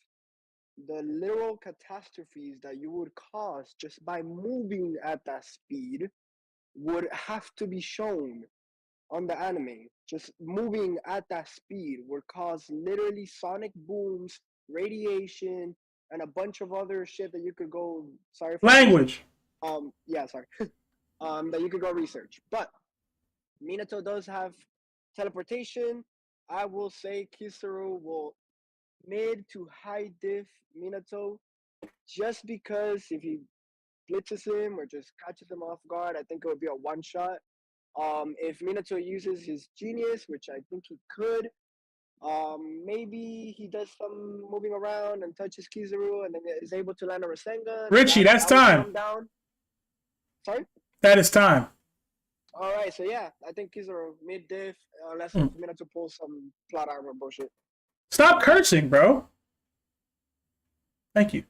the literal catastrophes that you would cause just by moving at that speed would have to be shown on the anime. Just moving at that speed would cause literally sonic booms, radiation, and a bunch of other shit that you could go. Sorry. For Language. Yeah. Sorry. That you could go research. But Minato does have teleportation. I will say Kizaru will mid to high diff Minato, just because if he blitzes him or just catches him off guard, I think it would be a one shot. If Minato uses his genius, which I think he could, maybe he does some moving around and touches Kizaru and then is able to land a Rasengan. Richie, that's time. Down. Sorry? That is time. All right, so yeah, I think Kizaru mid diff, unless Minato pulls some plot armor bullshit. Stop cursing, bro. Thank you.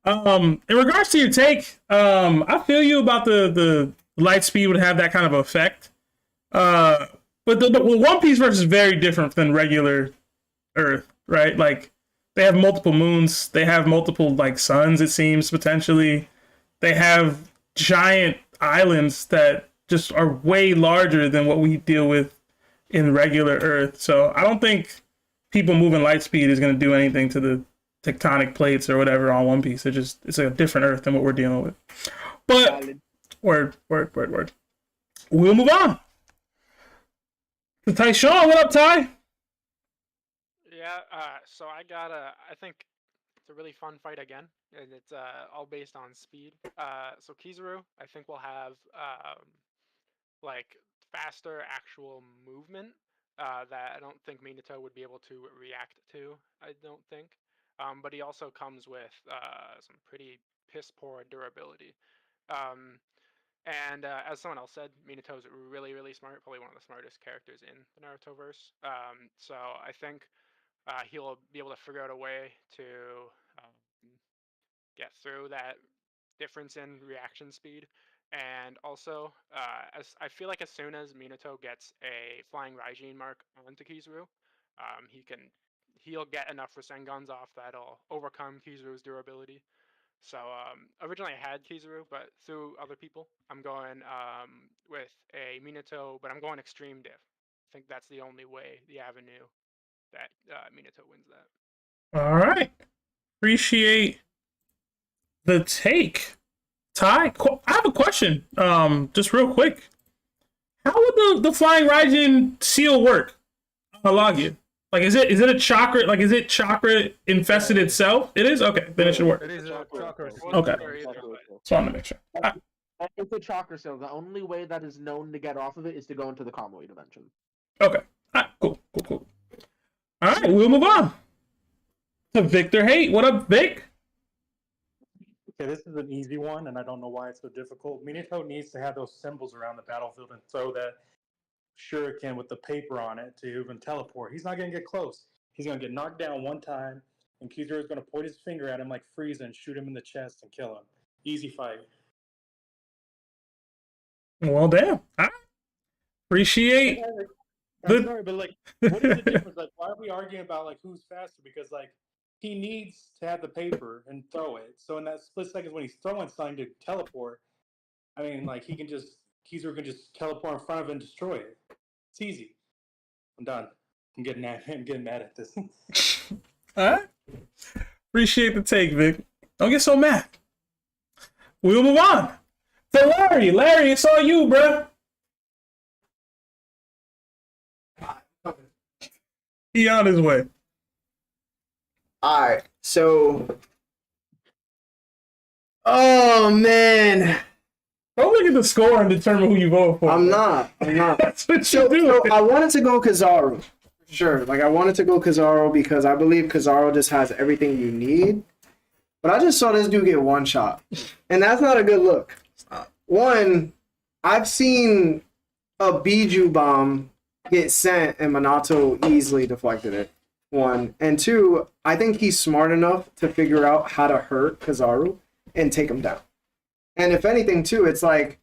In regards to your take, I feel you about the light speed would have that kind of effect. But One Piece verse is very different than regular Earth, right? Like they have multiple moons. They have multiple like suns. It seems potentially. They have giant islands that just are way larger than what we deal with in regular Earth. So I don't think people moving light speed is going to do anything to the tectonic plates or whatever on One Piece. It's a different Earth than what we're dealing with. But word. We'll move on. To Tyshawn, what up, Ty? Yeah, so I think it's a really fun fight again, and it's all based on speed. So Kizaru, I think will have like faster actual movement that I don't think Minato would be able to react to. I don't think, but he also comes with some pretty piss poor durability. And as someone else said, Minato's really, really smart, probably one of the smartest characters in the Narutoverse. So I think he'll be able to figure out a way to get through that difference in reaction speed. And also, as I feel like as soon as Minato gets a flying Raijin mark onto Kizaru, he'll get enough Rasengans off that'll overcome Kizaru's durability. So originally I had Kizaru, but through other people, I'm going with a Minato, but I'm going extreme diff. I think that's the only way, the avenue that Minato wins that. All right. Appreciate the take. Ty, I have a question. Just real quick. How would the Flying Raijin seal work on Logia? Like, is it a chakra? Like, is it chakra infested itself? It is? Okay, then it should work. It is a chakra. Okay. Just wanted to make sure. It's a chakra cell. The only way that is known to get off of it is to go into the Kamui dimension. Okay. All right, cool. All right, we'll move on to Victor Hate. What up, Vic? Okay, this is an easy one, and I don't know why it's so difficult. Minato needs to have those symbols around the battlefield and throw that shuriken with the paper on it to even teleport. He's not going to get close. He's going to get knocked down one time, and Kizaru is going to point his finger at him like Frieza and shoot him in the chest and kill him. Easy fight. Well, damn. I appreciate I'm sorry, but like, what is the difference? Like, why are we arguing about like who's faster? Because like, he needs to have the paper and throw it. So in that split second when he's throwing something to teleport, I mean, like Kizaru can just teleport in front of it and destroy it. It's easy. I'm done. I'm getting mad at this. All right. Appreciate the take, Vic. Don't get so mad. We'll move on to Larry. Larry, it's all you, bro. He on his way. All right. So, oh man. Don't look at the score and determine who you vote for. I'm not. That's what you do. So I wanted to go Kizaru. Sure. Like, I wanted to go Kizaru because I believe Kizaru just has everything you need. But I just saw this dude get one shot. And that's not a good look. One, I've seen a Biju bomb get sent and Minato easily deflected it. One. And two, I think he's smart enough to figure out how to hurt Kizaru and take him down. And if anything, too, it's like,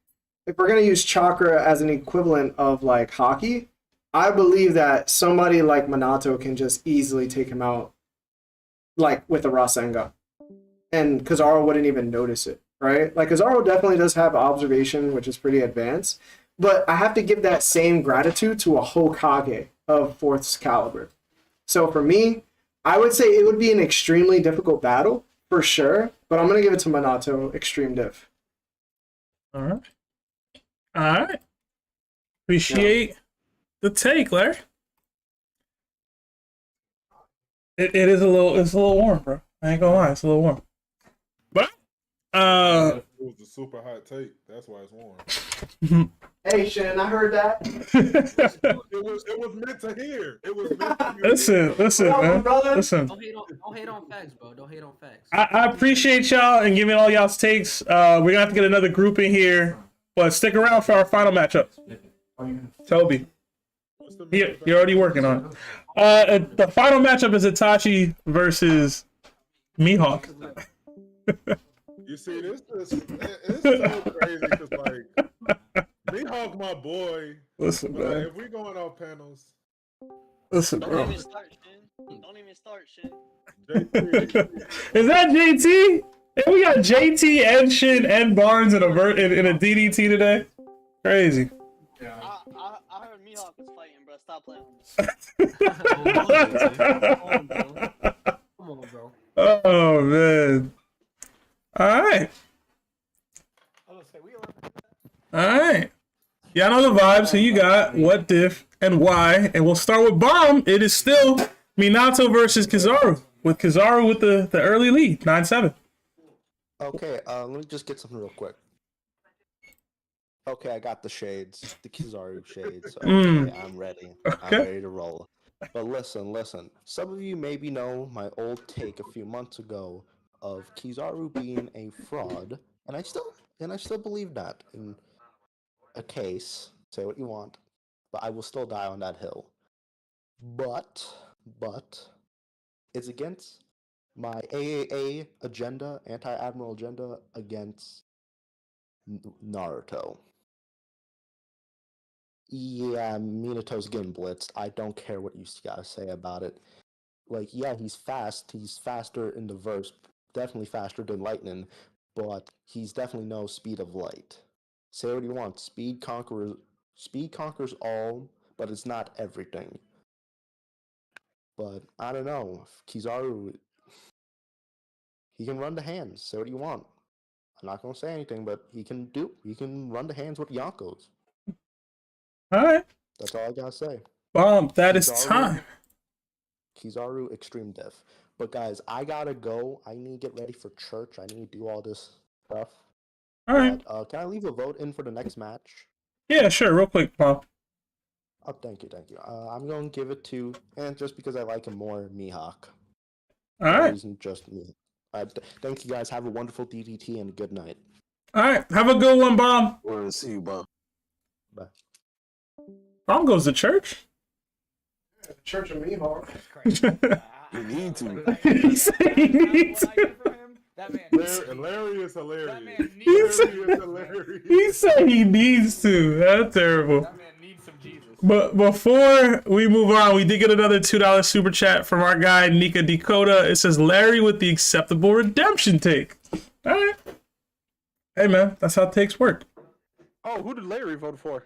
if we're going to use chakra as an equivalent of, like, hockey, I believe that somebody like Minato can just easily take him out, like, with a Rasengan. And Kizaru wouldn't even notice it, right? Like, Kizaru definitely does have observation, which is pretty advanced. But I have to give that same gratitude to a Hokage of 4th caliber. So for me, I would say it would be an extremely difficult battle, for sure. But I'm going to give it to Minato, extreme diff. All right. Appreciate the take, Larry. It is a little warm, bro. I ain't gonna lie, it's a little warm. But it was a super hot take. That's why it's warm. Hey, Shannon, I heard that. it was meant to hear. It was meant to hear. Listen, man. Listen. Don't hate on facts, bro. Don't hate on facts. I appreciate y'all and giving all y'all's takes. We're gonna have to get another group in here, but stick around for our final matchup. Toby, you're already working on it. The final matchup is Itachi versus Mihawk. You see, this is so crazy because, like, Mihawk, my boy. Listen, but man. if we're going off panels, Listen, Don't bro. even start, Shin. Don't even start, Shin. Is that JT? And we got JT and Shin and Barnes in a DDT today. Crazy. I heard Mihawk was fighting, bro. Stop playing Come on, bro. Oh man. All right. All right. Y'all know the vibes. Who you got? What diff and why? And we'll start with Bomb. It is still Minato versus Kizaru. With Kizaru with the early lead, 9-7. Okay, let me just get something real quick. Okay, I got the shades, the Kizaru shades. Okay, I'm ready. I'm ready to roll. But listen. Some of you maybe know my old take a few months ago of Kizaru being a fraud, and I still believe that in a case. Say what you want, but I will still die on that hill. But it's against my AAA agenda, anti-admiral agenda against Naruto. Yeah, Minato's getting blitzed. I don't care what you gotta say about it. Like, yeah, he's fast. He's faster in the verse. Definitely faster than lightning, but he's definitely no speed of light. Say what you want. Speed conquers all, but it's not everything. But I don't know. Kizaru, he can run the hands. Say what you want. I'm not gonna say anything, but he can run the hands with Yonkos. Alright. That's all I gotta say. Bomb, that is time. Kizaru Extreme Diff. But guys, I gotta go. I need to get ready for church. I need to do all this stuff. Alright. Can I leave a vote in for the next match? Yeah, sure, real quick, Bomb. Oh, thank you. I'm gonna give it to, and just because I like him more, Mihawk. Alright. Isn't just me. Thank you guys. Have a wonderful DDT and good night. Alright, have a good one, Bomb. We'll see you, Bomb. Bye. Bomb goes to church? Church of Mihawk. You need to. He said he needs to. Larry is hilarious. He said he needs to. That's terrible. That man needs some Jesus. But before we move on, we did get another $2 super chat from our guy Nika Dakota. It says Larry with the acceptable redemption take. All right. Hey man, that's how takes work. Oh, who did Larry vote for?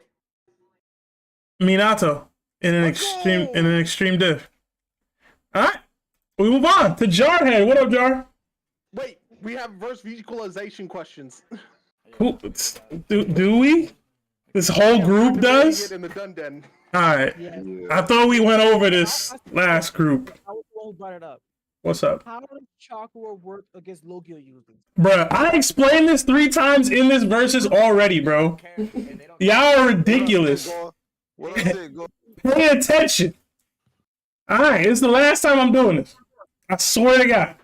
Minato in an extreme diff. All right. We move on to Jarhead. What up, Jar? Wait, we have verse visualization questions. Who do we? This whole group does? In the Dun-Den. Alright. I thought we went over this last group. I was the one who brought it up. What's up? How does Chakra work against Logia users? Bruh, I explained this 3 times in this verses already, bro. Y'all are ridiculous. Pay attention. Alright, it's the last time I'm doing this. I swear to God.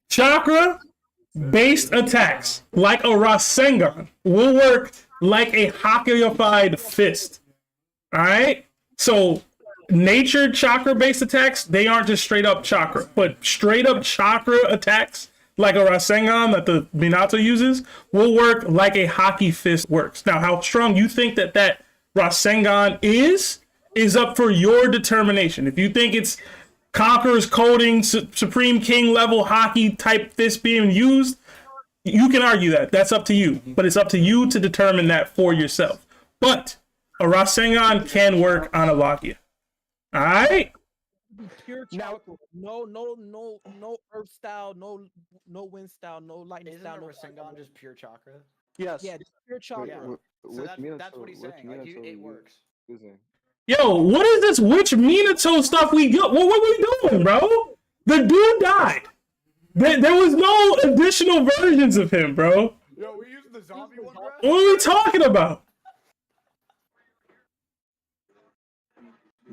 Chakra-based attacks, like a Rasengan, will work like a Hakuyofied fist. Alright? So, nature chakra-based attacks, they aren't just straight-up chakra. But straight-up chakra attacks, like a Rasengan that the Minato uses, will work like a hockey fist works. Now, how strong you think that Rasengan is up for your determination. If you think it's Conqueror's coding, Supreme King level hockey type fist being used, you can argue that. That's up to you. But it's up to you to determine that for yourself. But a Rasengan can work on a Logia. Alright? Pure chakra. No earth style, no wind style, no lightning style. No Rasengan just pure chakra? Yes. Yeah, just pure chakra. So that's what he's saying. Like, it works. Yo, what is this witch Minato stuff we got? What are we doing, bro? The dude died. There was no additional versions of him, bro. Yo, we using the zombie one, bro? What are we talking about?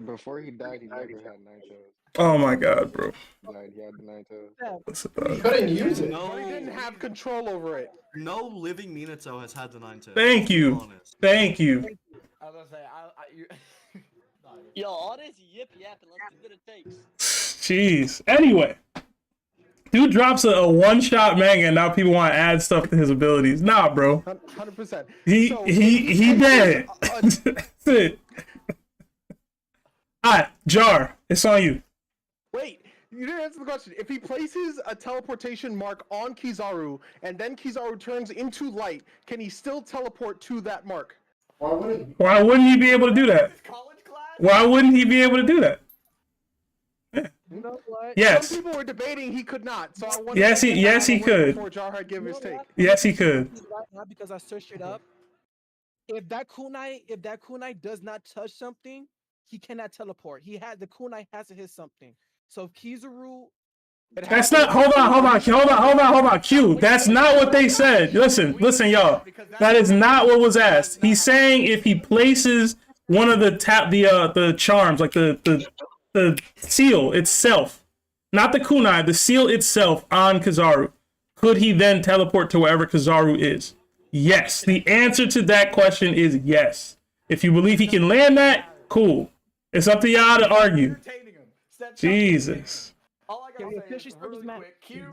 Before he died, he never had 9 toes. Oh my God, bro. He had the 9 toes. What's about? Couldn't use it. But he didn't have control over it. No living Minato has had the 9 toes. Thank you. Thank you. I was gonna say, Yo, all this yip yapping, let's see what it takes. Jeez. Anyway, dude drops a one-shot manga, and now people want to add stuff to his abilities. Nah, bro. 100%. He dead. That's it. Alright, Jar, it's on you. Wait, you didn't answer the question. If he places a teleportation mark on Kizaru and then Kizaru turns into light, can he still teleport to that mark? Why wouldn't he be able to do that? Why wouldn't he be able to do that? You know what? Yes. Some people were debating he could not. So I wanted Yes, to he get yes that he out of the way could. before Jarhead give his take. Yes, he could. Right now, because I searched it up. If that kunai does not touch something, he cannot teleport. The kunai has to hit something. So if Kizaru, That's not. Hold on. Q. That's not what they said. Listen, y'all. That is not what was asked. He's saying if he places one of the charms, like the seal itself, not the kunai, the seal itself on Kizaru, could he then teleport to wherever Kizaru is? Yes. The answer to that question is yes. If you believe he can land that, cool. It's up to y'all to argue. Jesus. All I gotta say is really quick. Q.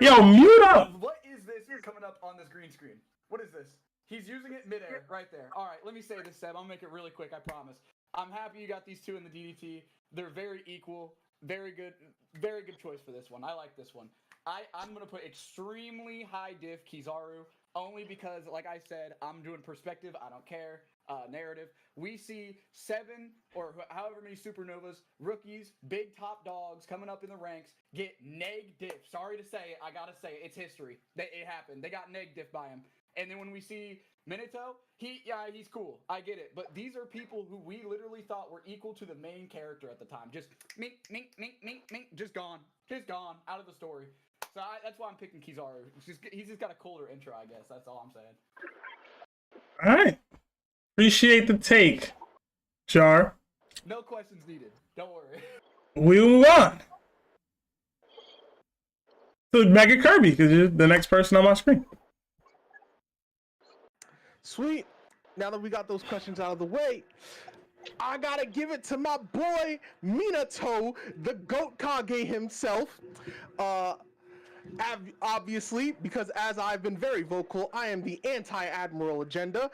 Yo, mute up. What is this coming up on this green screen? What is this? He's using it midair, right there. All right, let me say this, Seb. I'll make it really quick. I promise. I'm happy you got these two in the DDT. They're very equal. Very good choice for this one. I like this one. I'm gonna put extremely high diff Kizaru only because, like I said, I'm doing perspective. I don't care. Narrative. We see 7 or however many supernovas, rookies, big top dogs coming up in the ranks get neg diff. Sorry to say it, I gotta say it. It's history. It happened. They got neg diff by him. And then when we see Minato, he's cool. I get it. But these are people who we literally thought were equal to the main character at the time. Just mink, just gone. Just gone out of the story. So that's why I'm picking Kizaru. He's just got a cooler intro, I guess. That's all I'm saying. All right. Appreciate the take, Jar. No questions needed. Don't worry. We'll move on to Mega Kirby, because you're the next person on my screen. Sweet. Now that we got those questions out of the way, I gotta give it to my boy Minato, the GOAT Kage himself. Obviously, because as I've been very vocal, I am the anti-Admiral agenda.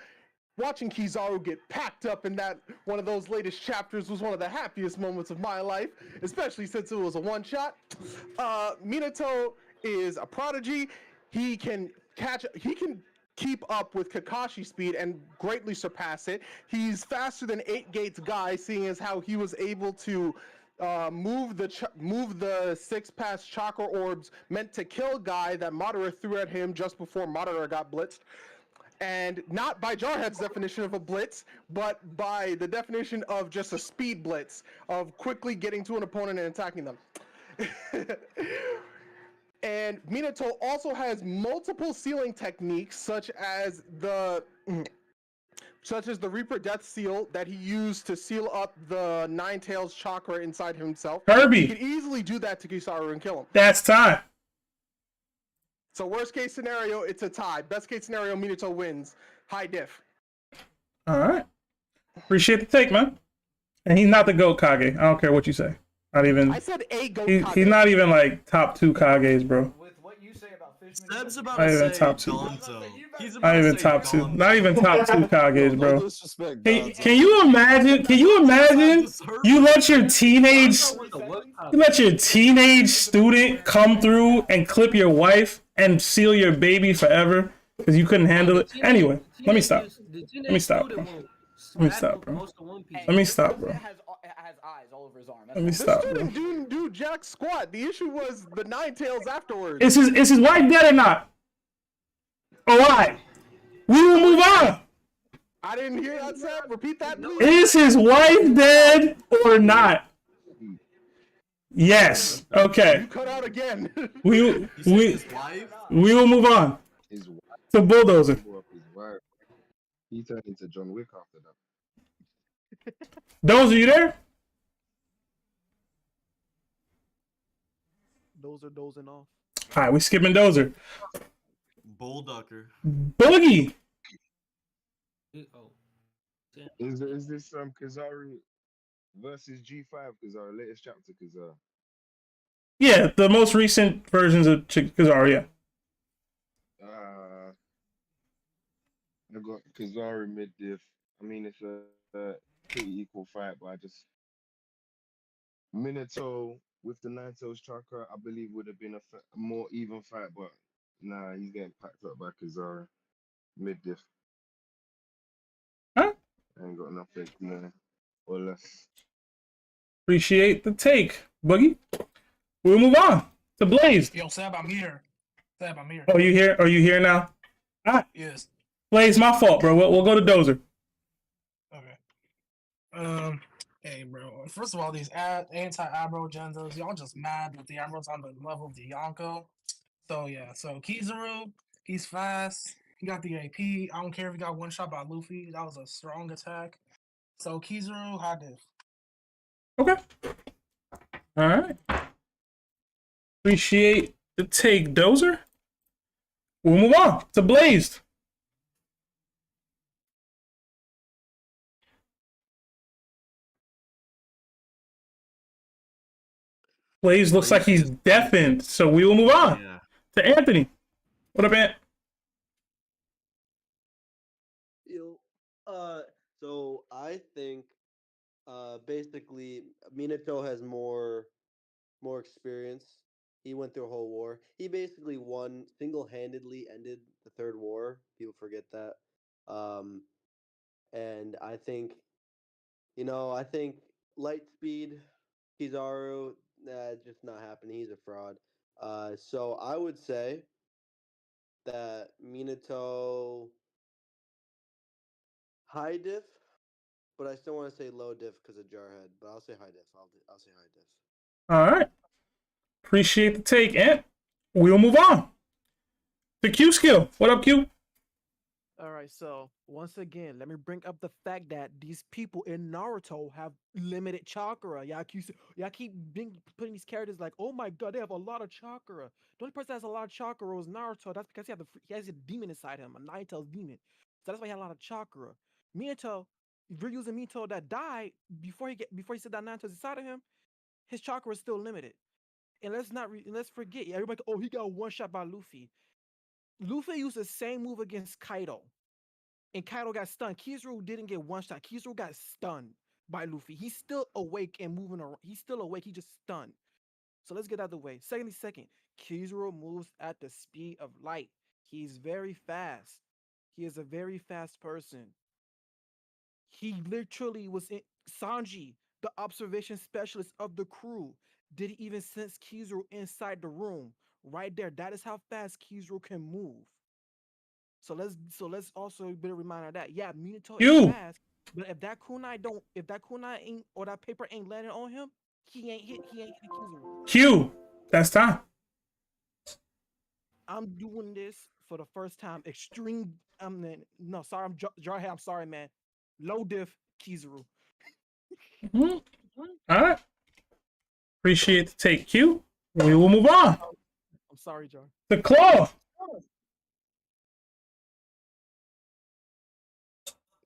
Watching Kizaru get packed up in that one of those latest chapters was one of the happiest moments of my life, especially since it was a one-shot. Minato is a prodigy. He can keep up with Kakashi's speed and greatly surpass it. He's faster than 8 Gates Guy, seeing as how he was able to move the 6-pass chakra orbs meant to kill Guy that Madara threw at him just before Madara got blitzed. And not by Jarhead's definition of a blitz, but by the definition of just a speed blitz, of quickly getting to an opponent and attacking them. And Minato also has multiple sealing techniques, such as the Reaper Death Seal that he used to seal up the Ninetales chakra inside himself. Kirby. He could easily do that to Kizaru and kill him. That's time. So worst case scenario, it's a tie. Best case scenario, Minato wins. High diff. All right. Appreciate the take, man. And he's not the GOAT Kage. I don't care what you say. Not even. I said a GOAT He's Kage. not even like top 2 Kages, bro. Seb's about Not to even say top 2. Gonzo. He's about Not to even say top 2. Gonzo. Not even top 2 Kages, bro. No disrespect, Can Gonzo. you imagine? Can you imagine? You let your teenage student come through and clip your wife and seal your baby forever because you couldn't handle it. Anyway, let me stop. Let me stop, bro. Let me stop, bro. Let me stop, bro. Has eyes all over his arm. Let me stop, The bro. student didn't do jack squat. The issue was the Ninetales afterwards. Is his wife dead or not? All right. We will move on. I didn't hear that, Seb. Repeat that, please. Is his wife dead or not? Yes. Okay. You cut out again. We will move on to Bulldozer. He turned into John Wick after that. Those, are you there? those are dozing off. All right, we skipping Dozer. Bullducker. Boogie. Is this Kizaru versus G5 Kizaru latest chapter Kizaru? Yeah, the most recent versions of Kizaru, yeah. I got Kizaru mid diff. I mean, it's a pretty equal fight, but Minato with the Nine Tails chakra, I believe would have been a more even fight, but nah, he's getting packed up by Kizaru mid diff. Huh? I ain't got nothing more or less. Appreciate the take, Boogie. We'll move on to Blaze. Yo, Seb, I'm here. Seb, I'm here. Oh, you here? Are you here now? All right. Yes. Blaze, my fault, bro. We'll go to Dozer. Okay. Hey, bro. First of all, these anti-Abro agendas, y'all just mad that the Abro's on the level of the Yonko. So, yeah. So, Kizaru, he's fast. He got the AP. I don't care if he got one shot by Luffy. That was a strong attack. So, Kizaru, high diff. Okay. All right. Appreciate the take, Dozer. We'll move on to Blaze. Blaze looks like he's deafened, so we will move on to Anthony. What up, Ant? Yo, so I think, basically, Minato has more experience. He went through a whole war. He basically won single-handedly, ended the third war. People forget that. And I think, I think Lightspeed, Kizaru, just not happening. He's a fraud. So I would say that Minato high diff, but I still want to say low diff because of Jarhead. But I'll say high diff. I'll say high diff. All right. Appreciate the take, Ant. We'll move on to Q skill. What up, Q? All right, so once again, let me bring up the fact that these people in Naruto have limited chakra. Y'all keep putting these characters like, oh my god, they have a lot of chakra. The only person that has a lot of chakra is Naruto. That's because he has a demon inside him, a nine-tails demon. So that's why he had a lot of chakra. Minato, if you're using Minato that died before he said that nine-tails inside of him, his chakra is still limited. And let's forget, everybody, oh, he got one shot by Luffy. Luffy used the same move against Kaido, and Kaido got stunned. Kizaru didn't get one shot. Kizaru got stunned by Luffy. He's still awake and moving around. He's still awake. He just stunned. So let's get out of the way. Second, Kizaru moves at the speed of light. He's very fast. He is a very fast person. He literally was in Sanji, the observation specialist of the crew, didn't even sense Kizaru inside the room. Right there. That is how fast Kizaru can move. So let's also be a reminder of that. Yeah, Minato is fast, but if that kunai ain't, or that paper ain't landing on him, he ain't hitting Kizaru. Q, that's time. I'm doing this for the first time. Extreme. No, sorry, I'm Jarhead. I'm sorry, man. Low diff Kizaru. All right. Appreciate the take, Q. We will move on. I'm sorry, Jar. The Claw.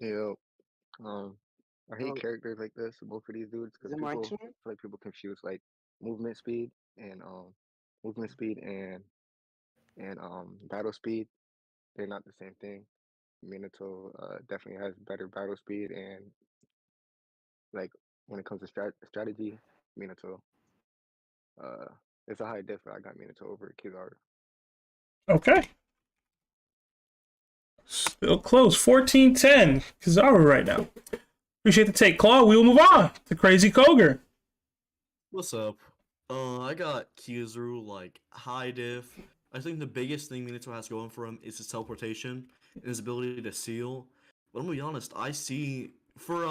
Yo, I hate characters like this, both of these dudes, because my people turn? feel like people confuse like movement speed and movement speed and battle speed. They're not the same thing. Minato definitely has better battle speed, and like when it comes to strategy, Minato it's a high diff. I got Minato over Kizaru. Okay. Still close. 14-10. Kizaru right now. Appreciate the take, Claw. We will move on to Crazy Koger. What's up? I got Kizaru like high diff. I think the biggest thing Minato has going for him is his teleportation and his ability to seal. But I'm gonna be honest, I see for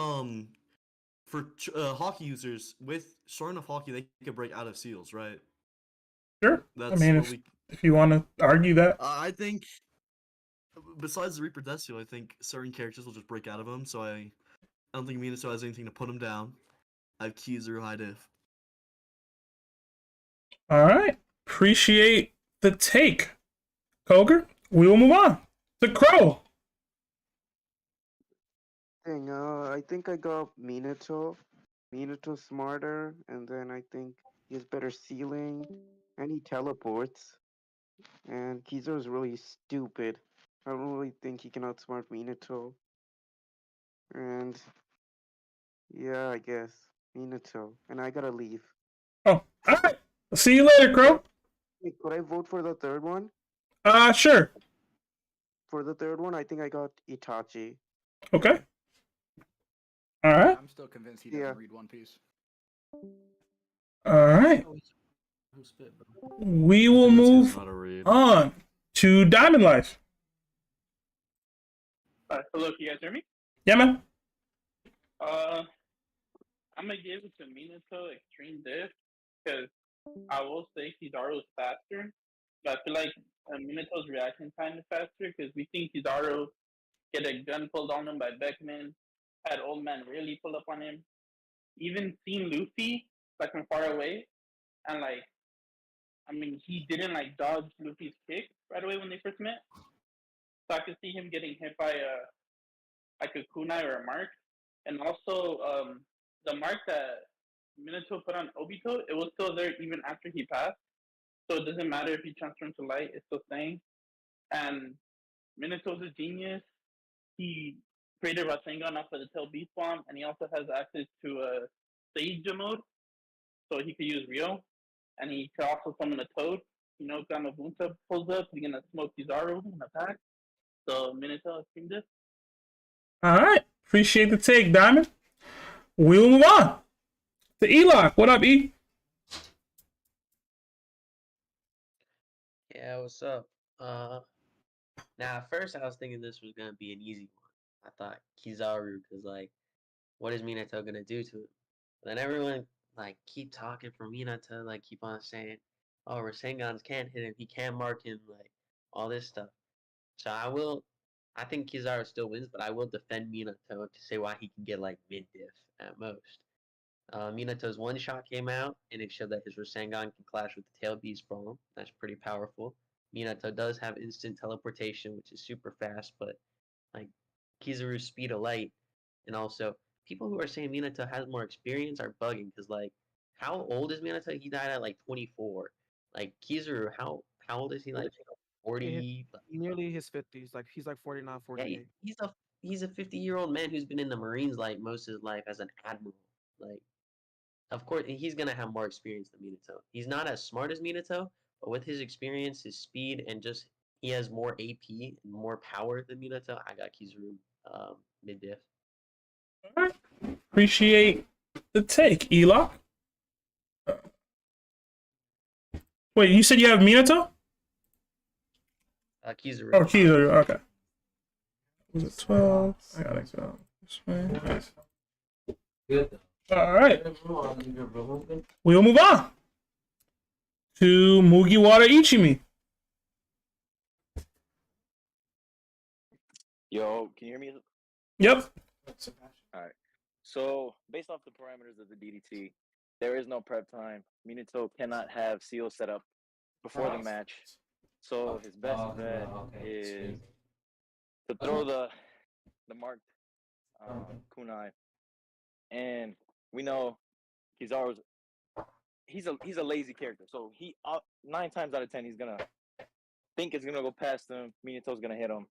hockey users with short enough hockey, they can break out of seals, right? Sure. That's I mean, what if you want to argue that. I think besides the Reaper Death Seal, I think certain characters will just break out of them. So I don't think Minato has anything to put him down. I have Kizaru high diff. All right. Appreciate the take, Koger. We will move on to Crow. Dang, I think I got Minato. Minato's smarter, and then I think he has better sealing, and he teleports. And Kizaru's really stupid. I don't really think he can outsmart Minato. And yeah, I guess Minato, and I gotta leave. Oh, all right. See you later, Crow. Wait, could I vote for the third one? Sure. For the third one, I think I got Itachi. Okay. All right. I'm still convinced he doesn't read One Piece. All right. We will move on to Diamond Life. Hello, can you guys hear me? Yeah, man. I'm gonna give it to Minato Extreme Diff because I will say Kizaru is faster, but I feel like Minato's reaction time is faster because we think Kizaru get a gun pulled on him by Beckman, had Old Man really pull up on him, even seen Luffy like from far away, and like, I mean, he didn't like dodge Luffy's kick right away when they first met, so I could see him getting hit by like a kunai or a mark, and also the mark that Minato put on Obito, it was still there even after he passed. So it doesn't matter if he transformed to light, it's still staying. And Minato's a genius. He created Rasengan off of the Tail Beast Bomb, and he also has access to a Seija mode, so he could use Ryo. And he could also summon a Toad. You know, Gamabunta pulls up, he's gonna smoke Kizaru in the pack. So Minato Extreme Diff. All right. Appreciate the take, Diamond. We'll move on to Enoch. What up, E? Yeah, what's up? Now at first I was thinking this was gonna be an easy one. I thought Kizaru, because like, what is Minato gonna do to him? But then everyone like keep talking for Minato, like keep on saying, oh, Rasengans can't hit him, he can't mark him, like all this stuff. So I think Kizaru still wins, but I will defend Minato to say why he can get like mid diff at most. Minato's one shot came out, and it showed that his Rasengan can clash with the Tail Beast Bomb. That's pretty powerful. Minato does have instant teleportation, which is super fast, but like Kizaru's speed of light, and also people who are saying Minato has more experience are bugging, because like, how old is Minato? He died at like 24. Like Kizaru, how old is he? Like 40? Nearly his 50s. Like he's like 49, 48. Yeah, he's a 50-year-old man who's been in the Marines like most of his life as an admiral. Like, of course, he's gonna have more experience than Minato. He's not as smart as Minato, but with his experience, his speed, and just he has more AP and more power than Minato. I got Kizaru mid diff. All right. Appreciate the take, Enoch. Wait, you said you have Minato? Kizaru. Oh, Kizaru. Okay. Was it 12? I got it. This way. Good. All right. We'll move on to Mugiwara Ichimi. Yo, can you hear me? Yep. All right. So, based off the parameters of the DDT, there is no prep time. Minato cannot have seal set up before the match. So, his best bet is to throw the marked kunai. And we know Kizaru's he's a lazy character. So, he 9 times out of 10 he's going to think it's going to go past him. Minato's going to hit him.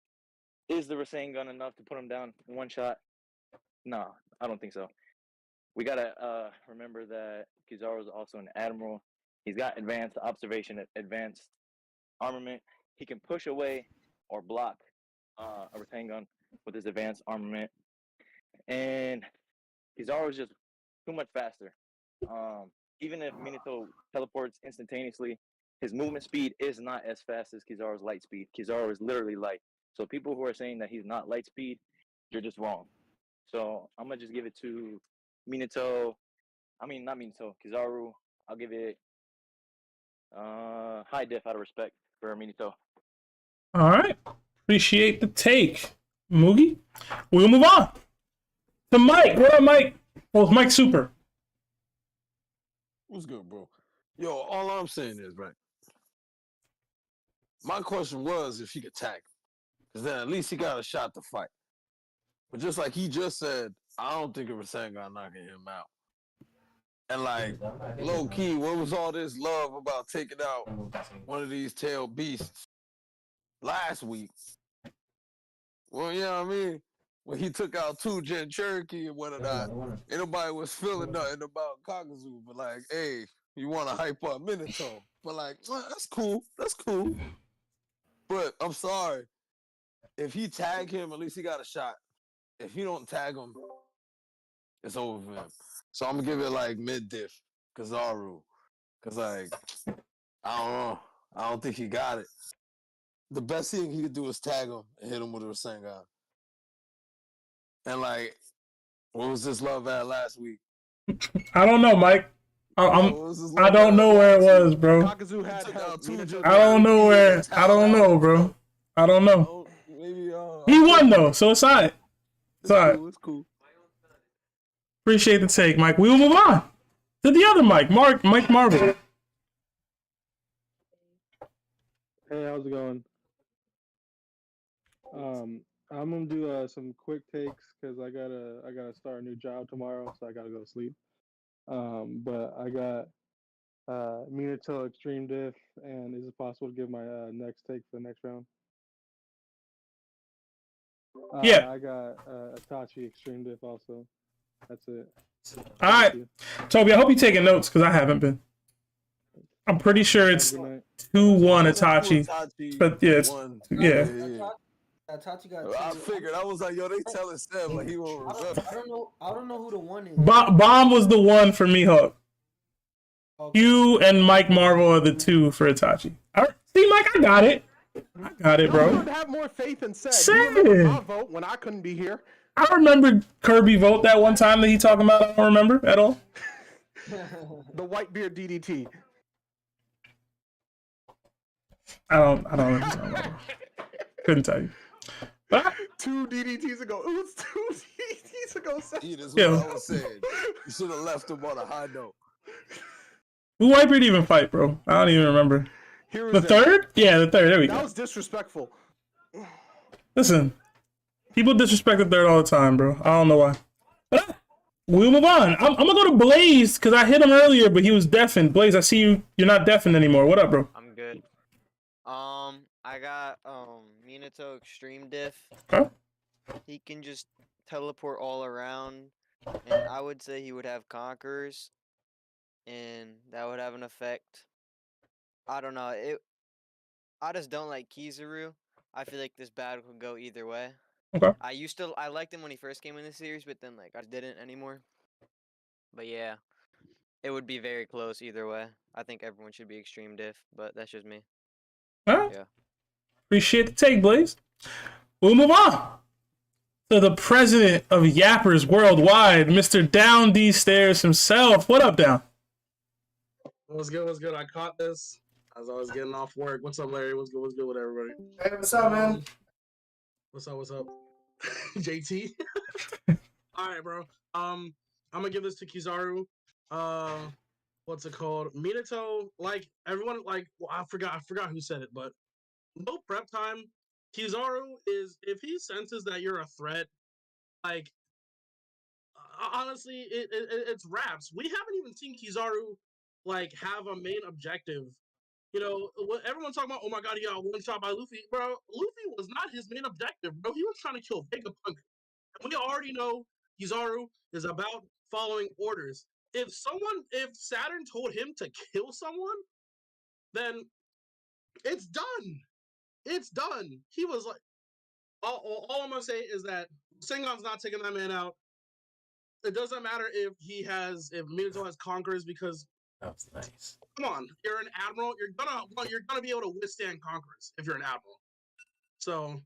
Is the Rasengan enough to put him down in one shot? No, I don't think so. We gotta remember that Kizaru is also an admiral. He's got advanced observation, advanced armament. He can push away or block a Rasengan with his advanced armament. And Kizaru is just too much faster. Even if Minato teleports instantaneously, his movement speed is not as fast as Kizaru's light speed. Kizaru is literally light. So people who are saying that he's not light speed, you're just wrong. So I'm gonna just give it to Minato. I mean, not Minato, Kizaru. I'll give it high diff out of respect for Minato. All right. Appreciate the take, Mugi. We'll move on to Mike. What up, Mike? Well, Mike Super. What's good, bro? Yo, all I'm saying is, right, my question was if he could tag him, because then at least he got a shot to fight. But just like he just said, I don't think it was Rasengan knocking him out. And like, low key, what was all this love about taking out one of these tail beasts last week? Well, you know what I mean? when he took out 2 Gen Cherokee and whatnot, ain't nobody was feeling nothing about Kakazu, but like, hey, you want to hype up Minato, but like, well, that's cool, that's cool. But I'm sorry, if he tag him, at least he got a shot. If he don't tag him, it's over for him. So I'm gonna give it like mid-diff, Kizaru, cause like, I don't know, I don't think he got it. The best thing he could do is tag him and hit him with a Rasengan. And like, what was this love at last week? I don't know, Mike. I don't know where it was, bro. Kakazu had help. I don't know where. I don't know, bro. I don't know. Maybe He won though, so it's alright. It's alright. It's cool. Appreciate the take, Mike. We will move on to the other Mike, Mike Marvel. Hey, how's it going? I'm gonna do some quick takes because I gotta start a new job tomorrow, so I gotta go to sleep. But I got Minato Extreme Diff, and is it possible to give my next take for the next round? Yeah. I got Itachi Extreme Diff also. That's it. All right, Toby. I hope you're taking notes because I haven't been. I'm pretty sure it's 2-1 Itachi, but yeah, Itachi got. I figured. I was like, yo, they telling Seb like he won't remember. I don't know who the one is. Bomb was the one for Mihawk. Okay. You and Mike Marvel are the 2 for Itachi. See, Mike, I got it. I got it, bro. You would have more faith in Seb. You remember my vote when I couldn't be here. I remember Kirby vote that one time that he talking about. I don't remember at all. The Whitebeard DDT. I don't remember. Couldn't tell you. 2 DDTs ago. It was 2 DDTs ago. Yeah, that's what I was saying. You should have left him on a high note. Who Whitebeard even fight, bro? I don't even remember. The third? Yeah, the third. There we go. That was disrespectful. Listen, people disrespect the third all the time, bro. I don't know why. But we'll move on. I'm gonna go to Blaze because I hit him earlier, but he was deafened. Blaze, I see you. You're not deafened anymore. What up, bro? I'm good. I got Minato Extreme Diff. Huh? He can just teleport all around, and I would say he would have Conquerors, and that would have an effect. I don't know. I just don't like Kizaru. I feel like this battle could go either way. Okay. I liked him when he first came in the series, but then like I didn't anymore. But yeah, it would be very close either way. I think everyone should be Extreme Diff, but that's just me. All right. Yeah. Appreciate the take, Blaze. We'll move on to the president of Yappers Worldwide, Mr. Down these stairs himself. What up, Down? What's good? What's good? I caught this. I was always getting off work. What's up, Larry? What's good? What's good with everybody? Hey, what's up, man? What's up? What's up? JT. All right, bro. I'm gonna give this to Kizaru. What's it called? Minato. Like everyone. Like I forgot who said it, but no prep time. Kizaru is if he senses that you're a threat. Like honestly, it's raps. We haven't even seen Kizaru like have a main objective. You know, everyone's talking about, oh my god, he got one shot by Luffy. Bro, Luffy was not his main objective, bro. He was trying to kill Vegapunk. And we already know Kizaru is about following orders. If Saturn told him to kill someone, then it's done. It's done. He was like, all I'm going to say is that Sengon's not taking that man out. It doesn't matter if Minato has Conquerors because that's nice. Come on, you're an admiral. You're gonna be able to withstand Conquerors if you're an admiral. So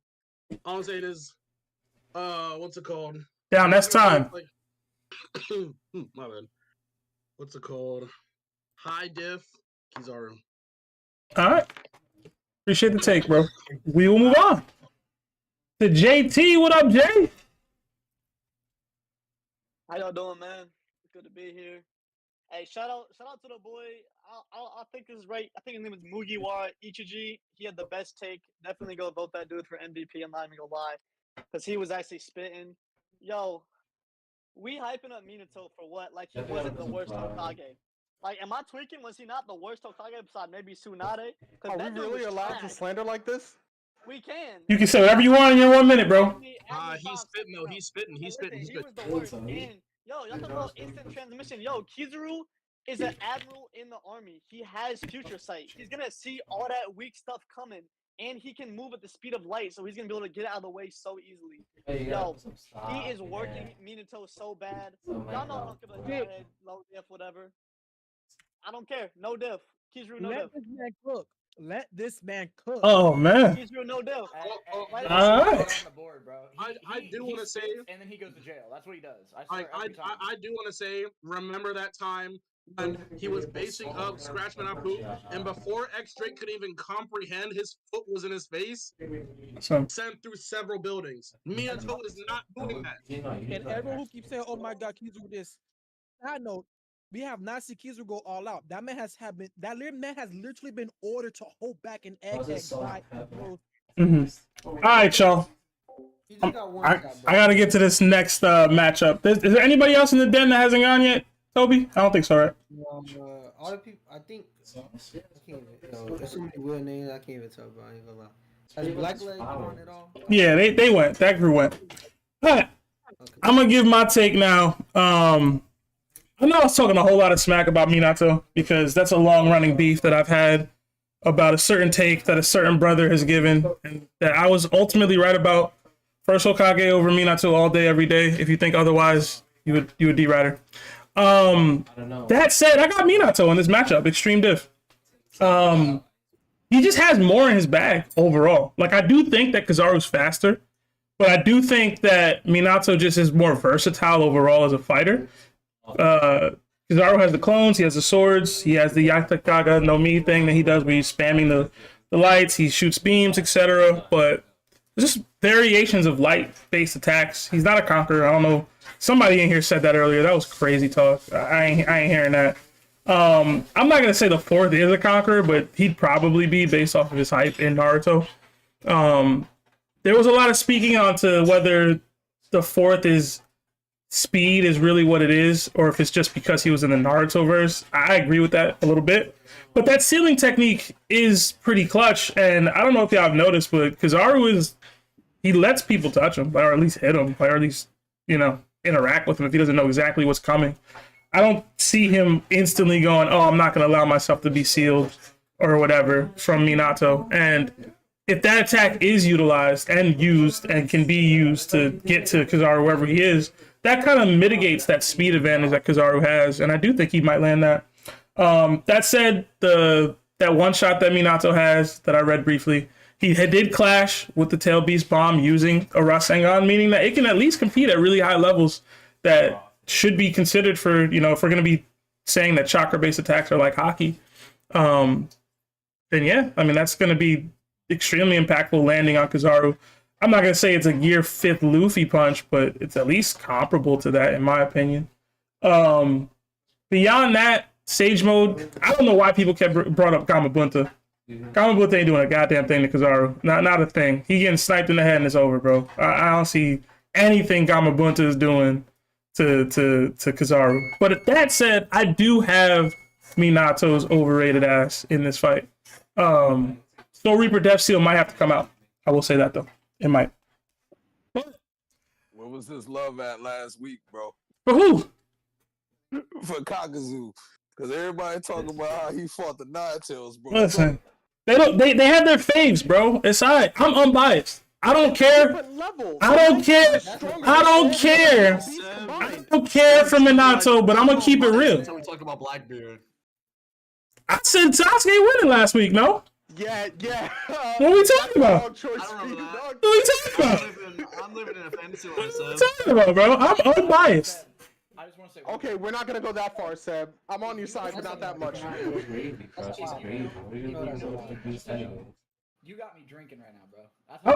all I'm saying is, what's it called? Down. That's time. Like, my bad. What's it called? High diff Kizaru. All right. Appreciate the take, bro. We will move on to JT. What up, Jay? How y'all doing, man? It's good to be here. Hey, shout out to the boy. I think this is right. I think his name is 𝐸𝐴 He had the best take. Definitely go vote that dude for MVP. I'm not even gonna lie, because he was actually spitting. Yo, we hyping up Minato for what? Like he wasn't the worst Hokage. Like, am I tweaking? Was he not the worst Hokage besides maybe Tsunade? Are we really allowed to slander like this? We can. You can say whatever you want in your 1 minute, bro. He's spitting though. He's spitting. He's spitting. He's He spitting. was the worst. And yo, y'all talking about instant transmission. Yo, Kizaru is an admiral in the army. He has future sight. He's gonna see all that weak stuff coming, and he can move at the speed of light. So he's gonna be able to get out of the way so easily. Yo, he is working Minato so bad. Y'all know I don't give a head, low diff, whatever. I don't care. No diff. Kizaru, no diff. Let this man cook. Let this man cook. Oh, man. Kizaru, no diff. All right. On the board, bro. I do want to say, and then he goes to jail. That's what he does. I do want to say, remember that time when he was basing up Scratchman Apu, and before X Drake could even comprehend his foot was in his face, sent through several buildings. Minato is not doing that. And everyone who keeps saying, "Oh my God, Kizaru this," I know we have not seen Kizaru go all out. That man has literally been ordered to hold back an egg by All right, y'all. I gotta get to this next matchup. Is there anybody else in the den that hasn't gone yet, Toby? I don't think so, right? All the people, I think. I can't even. There's so many weird names I can't even talk about. I ain't gonna lie. Has Blackleg gone at all? Yeah, they went. That crew went. All right. I'm gonna give my take now. I know I was talking a whole lot of smack about Minato because that's a long-running beef that I've had about a certain take that a certain brother has given, and that I was ultimately right about. First Hokage over Minato all day, every day. If you think otherwise, you would D-Rider. That said, I got Minato in this matchup, Extreme Diff. He just has more in his bag overall. Like, I do think that Kizaru's faster, but I do think that Minato just is more versatile overall as a fighter. Kizaru has the clones, he has the swords, he has the Yatakaga no Mi thing that he does where he's spamming the lights, he shoots beams, etc. But just variations of light-based attacks. He's not a conqueror. I don't know. Somebody in here said that earlier. That was crazy talk. I ain't hearing that. I'm not gonna say the fourth is a conqueror, but he'd probably be based off of his hype in Naruto. There was a lot of speaking on to whether the fourth is speed is really what it is, or if it's just because he was in the Naruto verse. I agree with that a little bit. But that sealing technique is pretty clutch, and I don't know if y'all have noticed, but Kizaru he lets people touch him, or at least hit him, or at least, interact with him if he doesn't know exactly what's coming. I don't see him instantly going, oh, I'm not going to allow myself to be sealed or whatever from Minato. And if that attack is utilized and used and can be used to get to Kizaru wherever he is, that kind of mitigates that speed advantage that Kizaru has. And I do think he might land that. That said, that one shot that Minato has that I read briefly, he did clash with the Tail Beast Bomb using a Rasengan, meaning that it can at least compete at really high levels that should be considered for, if we're going to be saying that chakra-based attacks are like hockey, then yeah, I mean, that's going to be extremely impactful landing on Kizaru. I'm not going to say it's a year 5th Luffy punch, but it's at least comparable to that, in my opinion. Beyond that, Sage Mode, I don't know why people brought up Gamabunta. Gamabunta ain't doing a goddamn thing to Kizaru. Not a thing. He getting sniped in the head and it's over, bro. I don't see anything Gamabunta is doing to Kizaru. But that said, I do have Minato's overrated ass in this fight. Soul Reaper Death Seal might have to come out. I will say that, though. It might. Where was this love at last week, bro? For who? For Kakazu. Because everybody talking about how he fought the Nine Tails, bro. Listen, they have their faves, bro. It's all right. I'm unbiased. I don't care. I don't care for Minato, but I'm gonna keep it real. Until we talk about Blackbeard. I said Sasuke winning last week, no? Yeah. What are we talking about? What are we talking about? I'm living in a fantasy land, What are we talking about, bro? I'm unbiased. Okay, we're not gonna go that far, Seb. I'm on your side, but not that much. You got me drinking right now, bro.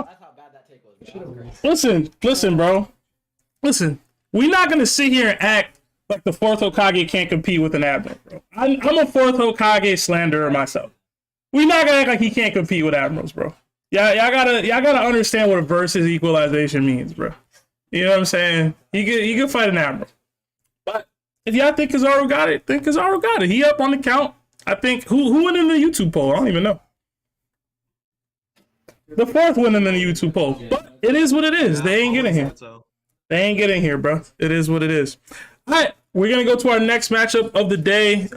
That's how bad that take was, bro. Listen, bro. Listen, we're not gonna sit here and act like the 4th Hokage can't compete with an Admiral, bro. I'm a 4th Hokage slanderer myself. We're not gonna act like he can't compete with Admirals, bro. Y'all gotta understand what a versus equalization means, bro. You know what I'm saying? He could fight an Admiral. But if y'all think Kizaru got it, then Kizaru got it. He up on the count. I think who went in the YouTube poll? I don't even know. The fourth winning in the YouTube poll. But it is what it is. They ain't getting here. They ain't getting here, bro. It is what it is. All right, we're gonna go to our next matchup of the day.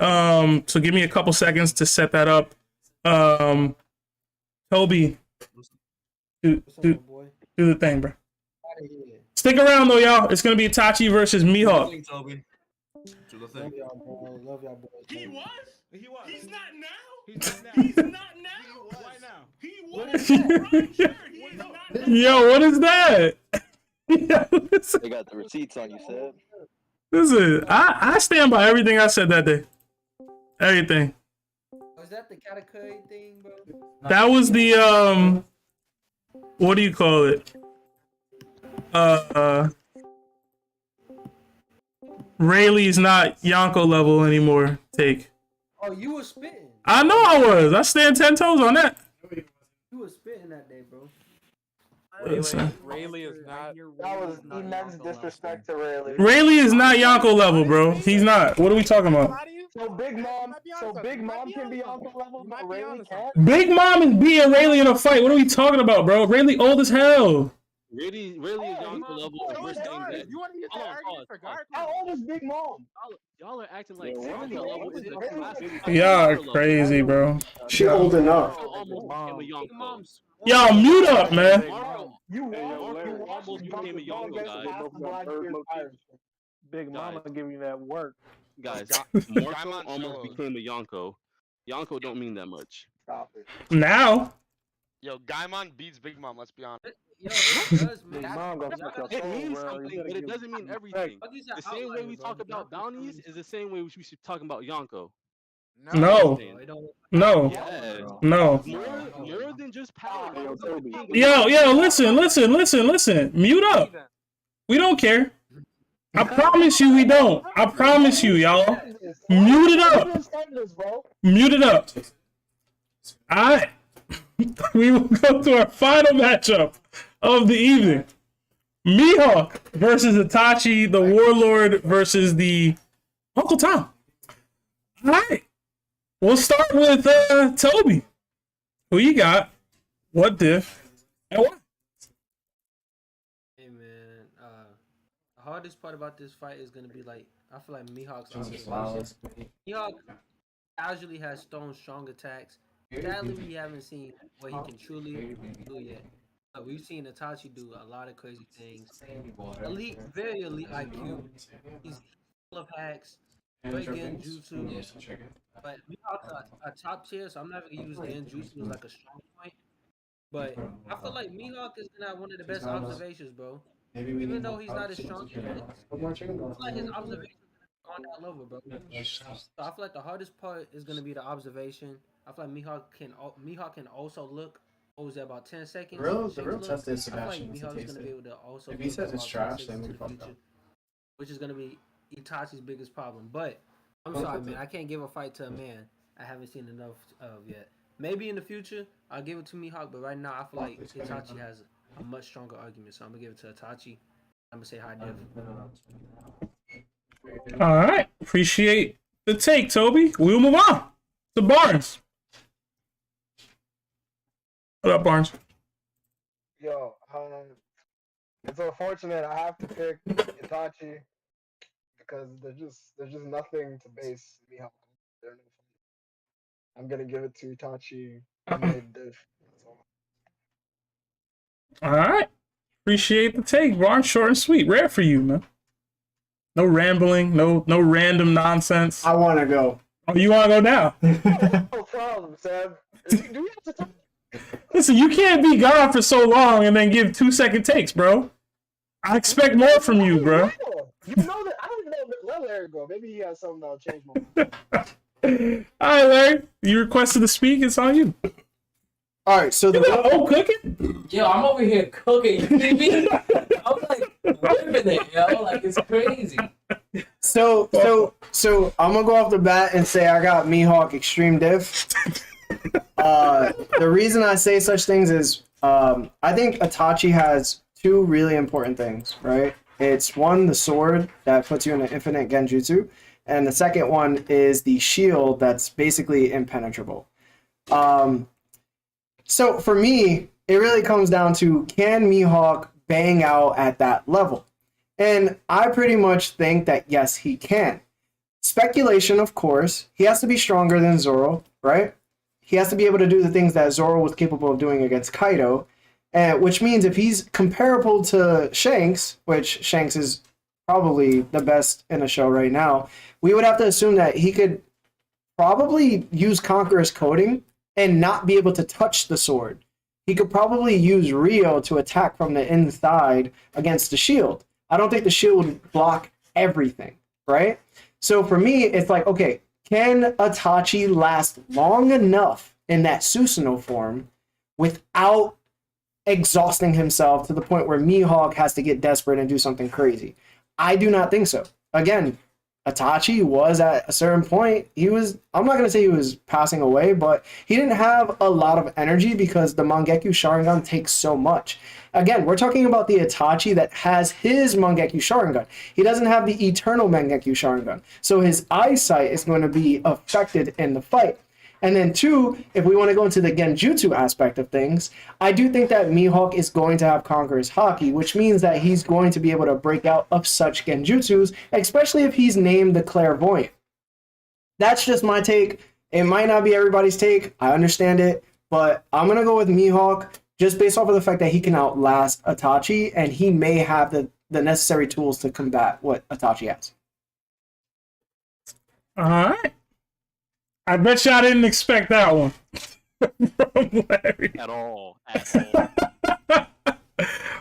So give me a couple seconds to set that up. Toby, do the thing, bro. Stick around though, y'all. It's gonna be Itachi versus Mihawk. Love y'all, bro. Love y'all, boys. He was? He was. He's not now? He's not now. He's not now? Why now? He was. Right, sure. He is not now. Yo, what is that? They got the receipts on you, Seb. Listen, I stand by everything I said that day. Everything. Was that the 𝗏𝐻𝐾 thing, bro? That was the what do you call it? Rayleigh's not Yonko level anymore. Take. Oh, you was spitting. I know I was. I stand 10 toes on that. You was spitting that day, bro. Listen. Rayleigh is not. That was immense disrespect to Rayleigh. Rayleigh is not Yonko level, bro. He's not. What are we talking about? So Big Mom can be Yonko level, but Rayleigh can't. Big Mom is beating Rayleigh in a fight. What are we talking about, bro? Rayleigh old as hell. Rayleigh is Yonko level. We're saying that. You want to get the argument for guard? How old is Big Mom? Y'all are acting like Yonko level is a classic. Y'all are crazy, bro. She old enough. Y'all mute up, man. Almost became a Yonko, guys. Big Mama giving you that work. Guys, Marco almost became a Yonko. Yonko don't mean that much. Stop it. Now. Yo, Gaimon beats Big Mom, let's be honest. Yo, it does, man. It means something, but it doesn't mean everything. The same way we talk about bounties is the same way we should talk about Yonko. No. No. Yeah. No. More than just power. Yo, listen. Mute up. We don't care. I promise you we don't. I promise you, y'all. Mute it up. Mute it up. Alright. We will go to our final matchup of the evening. Mihawk versus Itachi, the Warlord versus the Uncle Tom. Alright. We'll start with Toby. Who you got? What diff? And why? Hey man, the hardest part about this fight is gonna be like I feel like Mihawk's observation. Mihawk casually has thrown strong attacks. Sadly, we haven't seen what he can truly do yet. But we've seen Itachi do a lot of crazy things. Elite, very elite IQ. He's full of hacks. Great genjutsu. But Mihawk's a top tier, so I'm not gonna use genjutsu as like a strong point. But I feel like Mihawk is gonna have one of the best observations, bro. Even though he's not as strong, I feel like his observations on that level, bro. So I feel like the hardest part is gonna be the observation. I feel like Mihawk can also look. What was that, about 10 seconds? The real test is I feel like Sebastian to Mihawk's taste gonna be it. able to also. If he says it's trash, then we fucked up. Which is gonna be Itachi's biggest problem. But I'm sorry, man. I can't give a fight to a man I haven't seen enough of yet. Maybe in the future I'll give it to Mihawk, but right now I feel like Itachi has a much stronger argument. So I'm gonna give it to Itachi. I'm gonna say high diff. All right. Appreciate the take, Toby. We'll move on to Barnes. What up, Barnes? Yo, it's unfortunate I have to pick Itachi because there's just nothing to base Mihawk on. I'm gonna give it to Itachi. All right. Appreciate the take, Barnes. Short and sweet. Rare for you, man. No rambling. No random nonsense. I want to go. Oh, you want to go now? No problem, Sam. Do you have to talk? Listen, you can't be gone for so long and then give 2-second takes, bro. I expect more from you, bro. You know that I don't know. Let Larry go. Maybe he has something that'll change more. All right, Larry. You requested to speak. It's on you. All right. So you got old cooking? Yo, I'm over here cooking. You see me? I'm like whipping it, yo. Like it's crazy. So I'm gonna go off the bat and say I got Mihawk Extreme Diff. The reason I say such things is I think Itachi has two really important things, right? It's one, the sword that puts you in an infinite genjutsu, and the second one is the shield that's basically impenetrable. So for me, it really comes down to, can Mihawk bang out at that level? And I pretty much think that yes, he can. Speculation, of course. He has to be stronger than Zoro, right? He has to be able to do the things that Zoro was capable of doing against Kaido, which means if he's comparable to Shanks, which Shanks is probably the best in the show right now, we would have to assume that he could probably use Conqueror's coding and not be able to touch the sword. He could probably use Rio to attack from the inside against the shield. I don't think the shield would block everything, right? So for me, it's like, okay, can Itachi last long enough in that Susanoo form without exhausting himself to the point where Mihawk has to get desperate and do something crazy? I do not think so. Again, Itachi was at a certain point, I'm not going to say he was passing away, but he didn't have a lot of energy because the Mangekyo Sharingan takes so much. Again, we're talking about the Itachi that has his Mangekyo Sharingan. He doesn't have the eternal Mangekyo Sharingan. So his eyesight is going to be affected in the fight. And then two, if we want to go into the Genjutsu aspect of things, I do think that Mihawk is going to have Conqueror's Haki, which means that he's going to be able to break out of such Genjutsus, especially if he's named the Clairvoyant. That's just my take. It might not be everybody's take. I understand it. But I'm going to go with Mihawk just based off of the fact that he can outlast Itachi, and he may have the necessary tools to combat what Itachi has. All right. I bet y'all didn't expect that one from Larry. At all.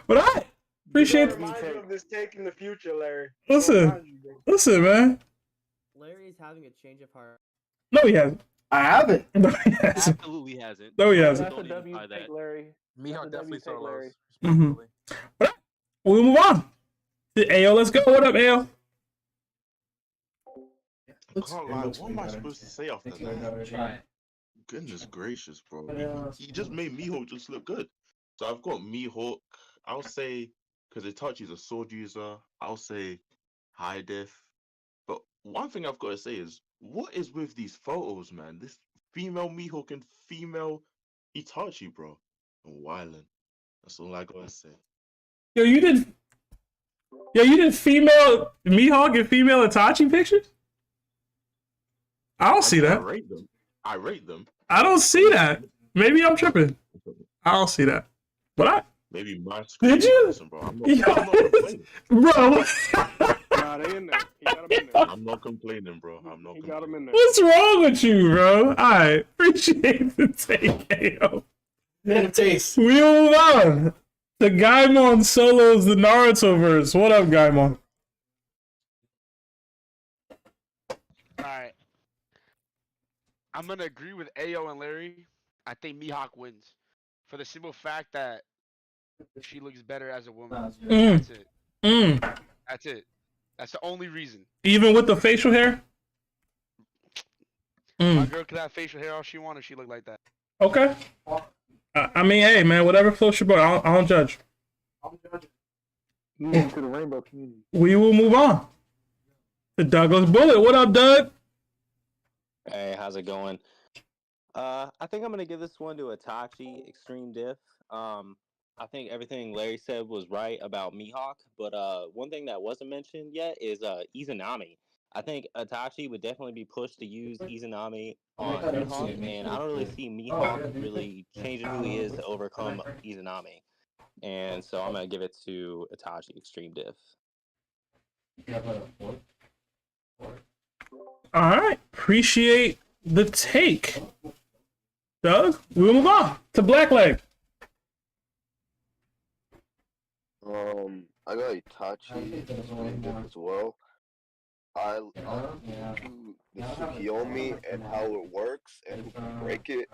But I appreciate it. Remind you of this take in the future, Larry. Listen, man. Larry is having a change of heart. No, he hasn't. I haven't. No, he hasn't. Absolutely hasn't. No, he hasn't. That's a W take, Larry. Mihawk definitely saw Larry. Mm-hmm. But we'll move on to Ayo. Let's go. What up, Ayo? I can't lie, what am I supposed to say after that? Goodness gracious, bro. He just made Mihawk just look good. So I've got Mihawk. I'll say, because Itachi's a sword user, I'll say high def. But one thing I've got to say is, what is with these photos, man? This female Mihawk and female Itachi, bro. I'm wildin'. That's all I gotta say. Yo, you did female Mihawk and female Itachi pictures? I don't see that. I rate them. I don't see that. Maybe I'm tripping. I don't see that. But maybe my screen. Did you? Listen, bro. I'm not complaining. Bro. Nah, they in there. He got him in there. I'm not complaining, bro. I'm not. He got him in there. What's wrong with you, bro? Alright. Appreciate the take, Ayo. Taste. We'll move on to Gaimon solos the Naruto verse. What up, Gaimon? Alright. I'm gonna agree with Ayo and Larry. I think Mihawk wins. For the simple fact that she looks better as a woman. That's it. That's it. That's the only reason. Even with the facial hair? My girl could have facial hair all she wanted, she looked like that. Okay. I mean, hey, man, whatever floats your boat. I don't judge. To the rainbow community. We will move on to Douglas Bullet. What up, Doug? Hey, how's it going? I think I'm gonna give this one to Itachi Extreme Diff. I think everything Larry said was right about Mihawk, but one thing that wasn't mentioned yet is Izanami. I think Itachi would definitely be pushed to use Izanami on Mihawk, and I don't really see Mihawk really changing who he is to overcome Izanami. And so I'm gonna give it to Itachi Extreme Diff. All right. Appreciate the take. Doug, we'll move on to Blackleg. I got Itachi as well. I do the Tsukiyomi and how it works and who can break it.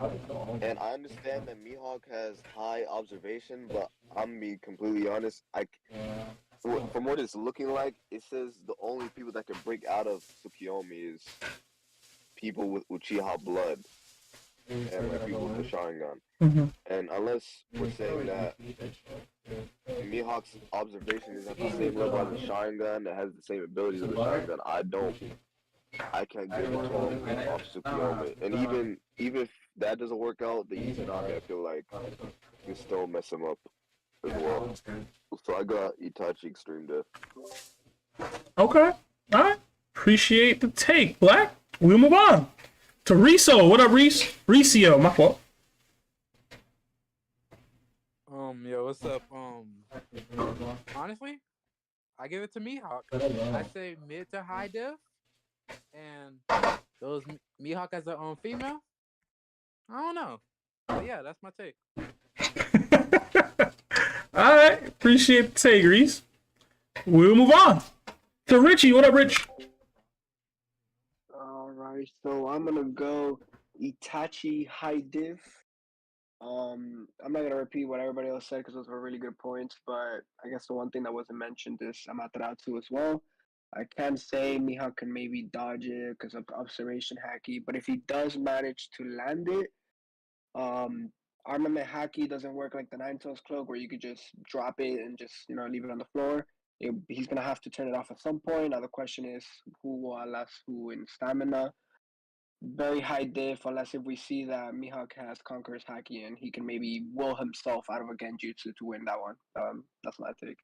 And I understand that Mihawk has high observation, but I'm being completely honest. From what it's looking like, it says the only people that can break out of Tsukiyomi is people with Uchiha blood and like people with the Sharingan. And unless we're saying that Mihawk's observation is at the same level as the Sharingan, that has the same abilities as the Sharingan, I can't give it to him off Tsukiyomi. And even if that doesn't work out, the Izanami, I feel like can still mess him up as well. So I got Itachi Extreme Death. Okay. All right. Appreciate the take, Black. We'll move on to Riso. What up, Reese? Ricio, my fault. Yo, what's up? Honestly, I give it to Mihawk. I say mid to high diff, and those Mihawk as their own female. I don't know, but yeah, that's my take. All right. Appreciate the take, Reese. We'll move on to Richie. What up, Rich? Alright, so I'm gonna go Itachi High Div. I'm not gonna repeat what everybody else said because those were really good points, but I guess the one thing that wasn't mentioned is Amaterasu as well. I can say Mihawk can maybe dodge it because of observation haki, but if he does manage to land it, armament haki doesn't work like the Nine Tails cloak where you could just drop it and just leave it on the floor. He's gonna have to turn it off at some point. Now the question is who will outlast who in stamina. Very high diff unless if we see that Mihawk has Conqueror's haki and he can maybe will himself out of a genjutsu to win that one. That's my take.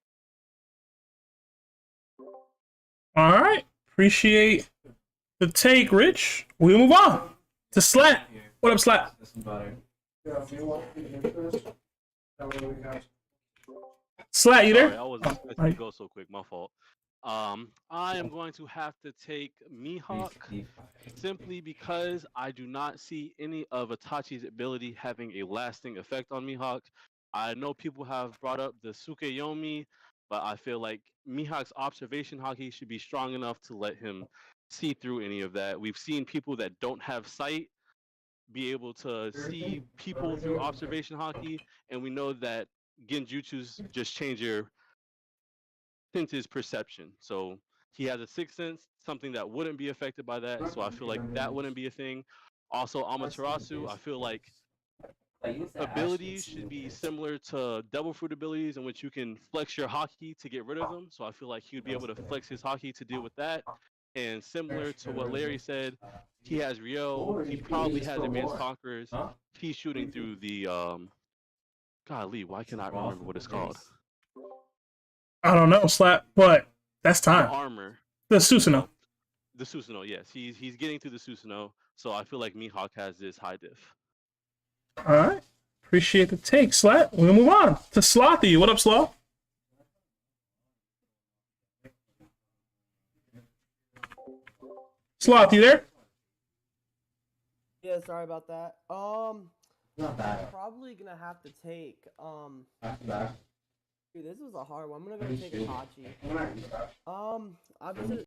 All right. Appreciate the take, Rich. We'll move on to Slat. What up, Slat? Slat, you there? Sorry, I wasn't expecting to go so quick. My fault. I am going to have to take Mihawk simply because I do not see any of Itachi's ability having a lasting effect on Mihawk. I know people have brought up the Tsukuyomi, but I feel like Mihawk's observation haki should be strong enough to let him see through any of that. We've seen people that don't have sight be able to see people through observation haki, and we know that genjutsus just change your senses perception. So he has a sixth sense, something that wouldn't be affected by that. So I feel like that wouldn't be a thing. Also, Amaterasu, I feel like abilities should be similar to Devil Fruit abilities in which you can flex your haki to get rid of them. So I feel like he would be able to flex his haki to deal with that. And similar to what Larry said, he has Ryo. He probably has Advanced Conquerors. He's shooting through the golly, why can't I remember what it's called? I don't know, Slap, but that's time. The armor. The Susanoo. The Susanoo, yes. He's getting through the Susanoo, so I feel like Mihawk has this high diff. All right. Appreciate the take, Slap. We'll move on to Slothy. What up, Sloth? Sloth, you there? Yeah, sorry about that. Not bad. Probably gonna have to take Dude, this was a hard one. I'm gonna take Itachi. Obviously,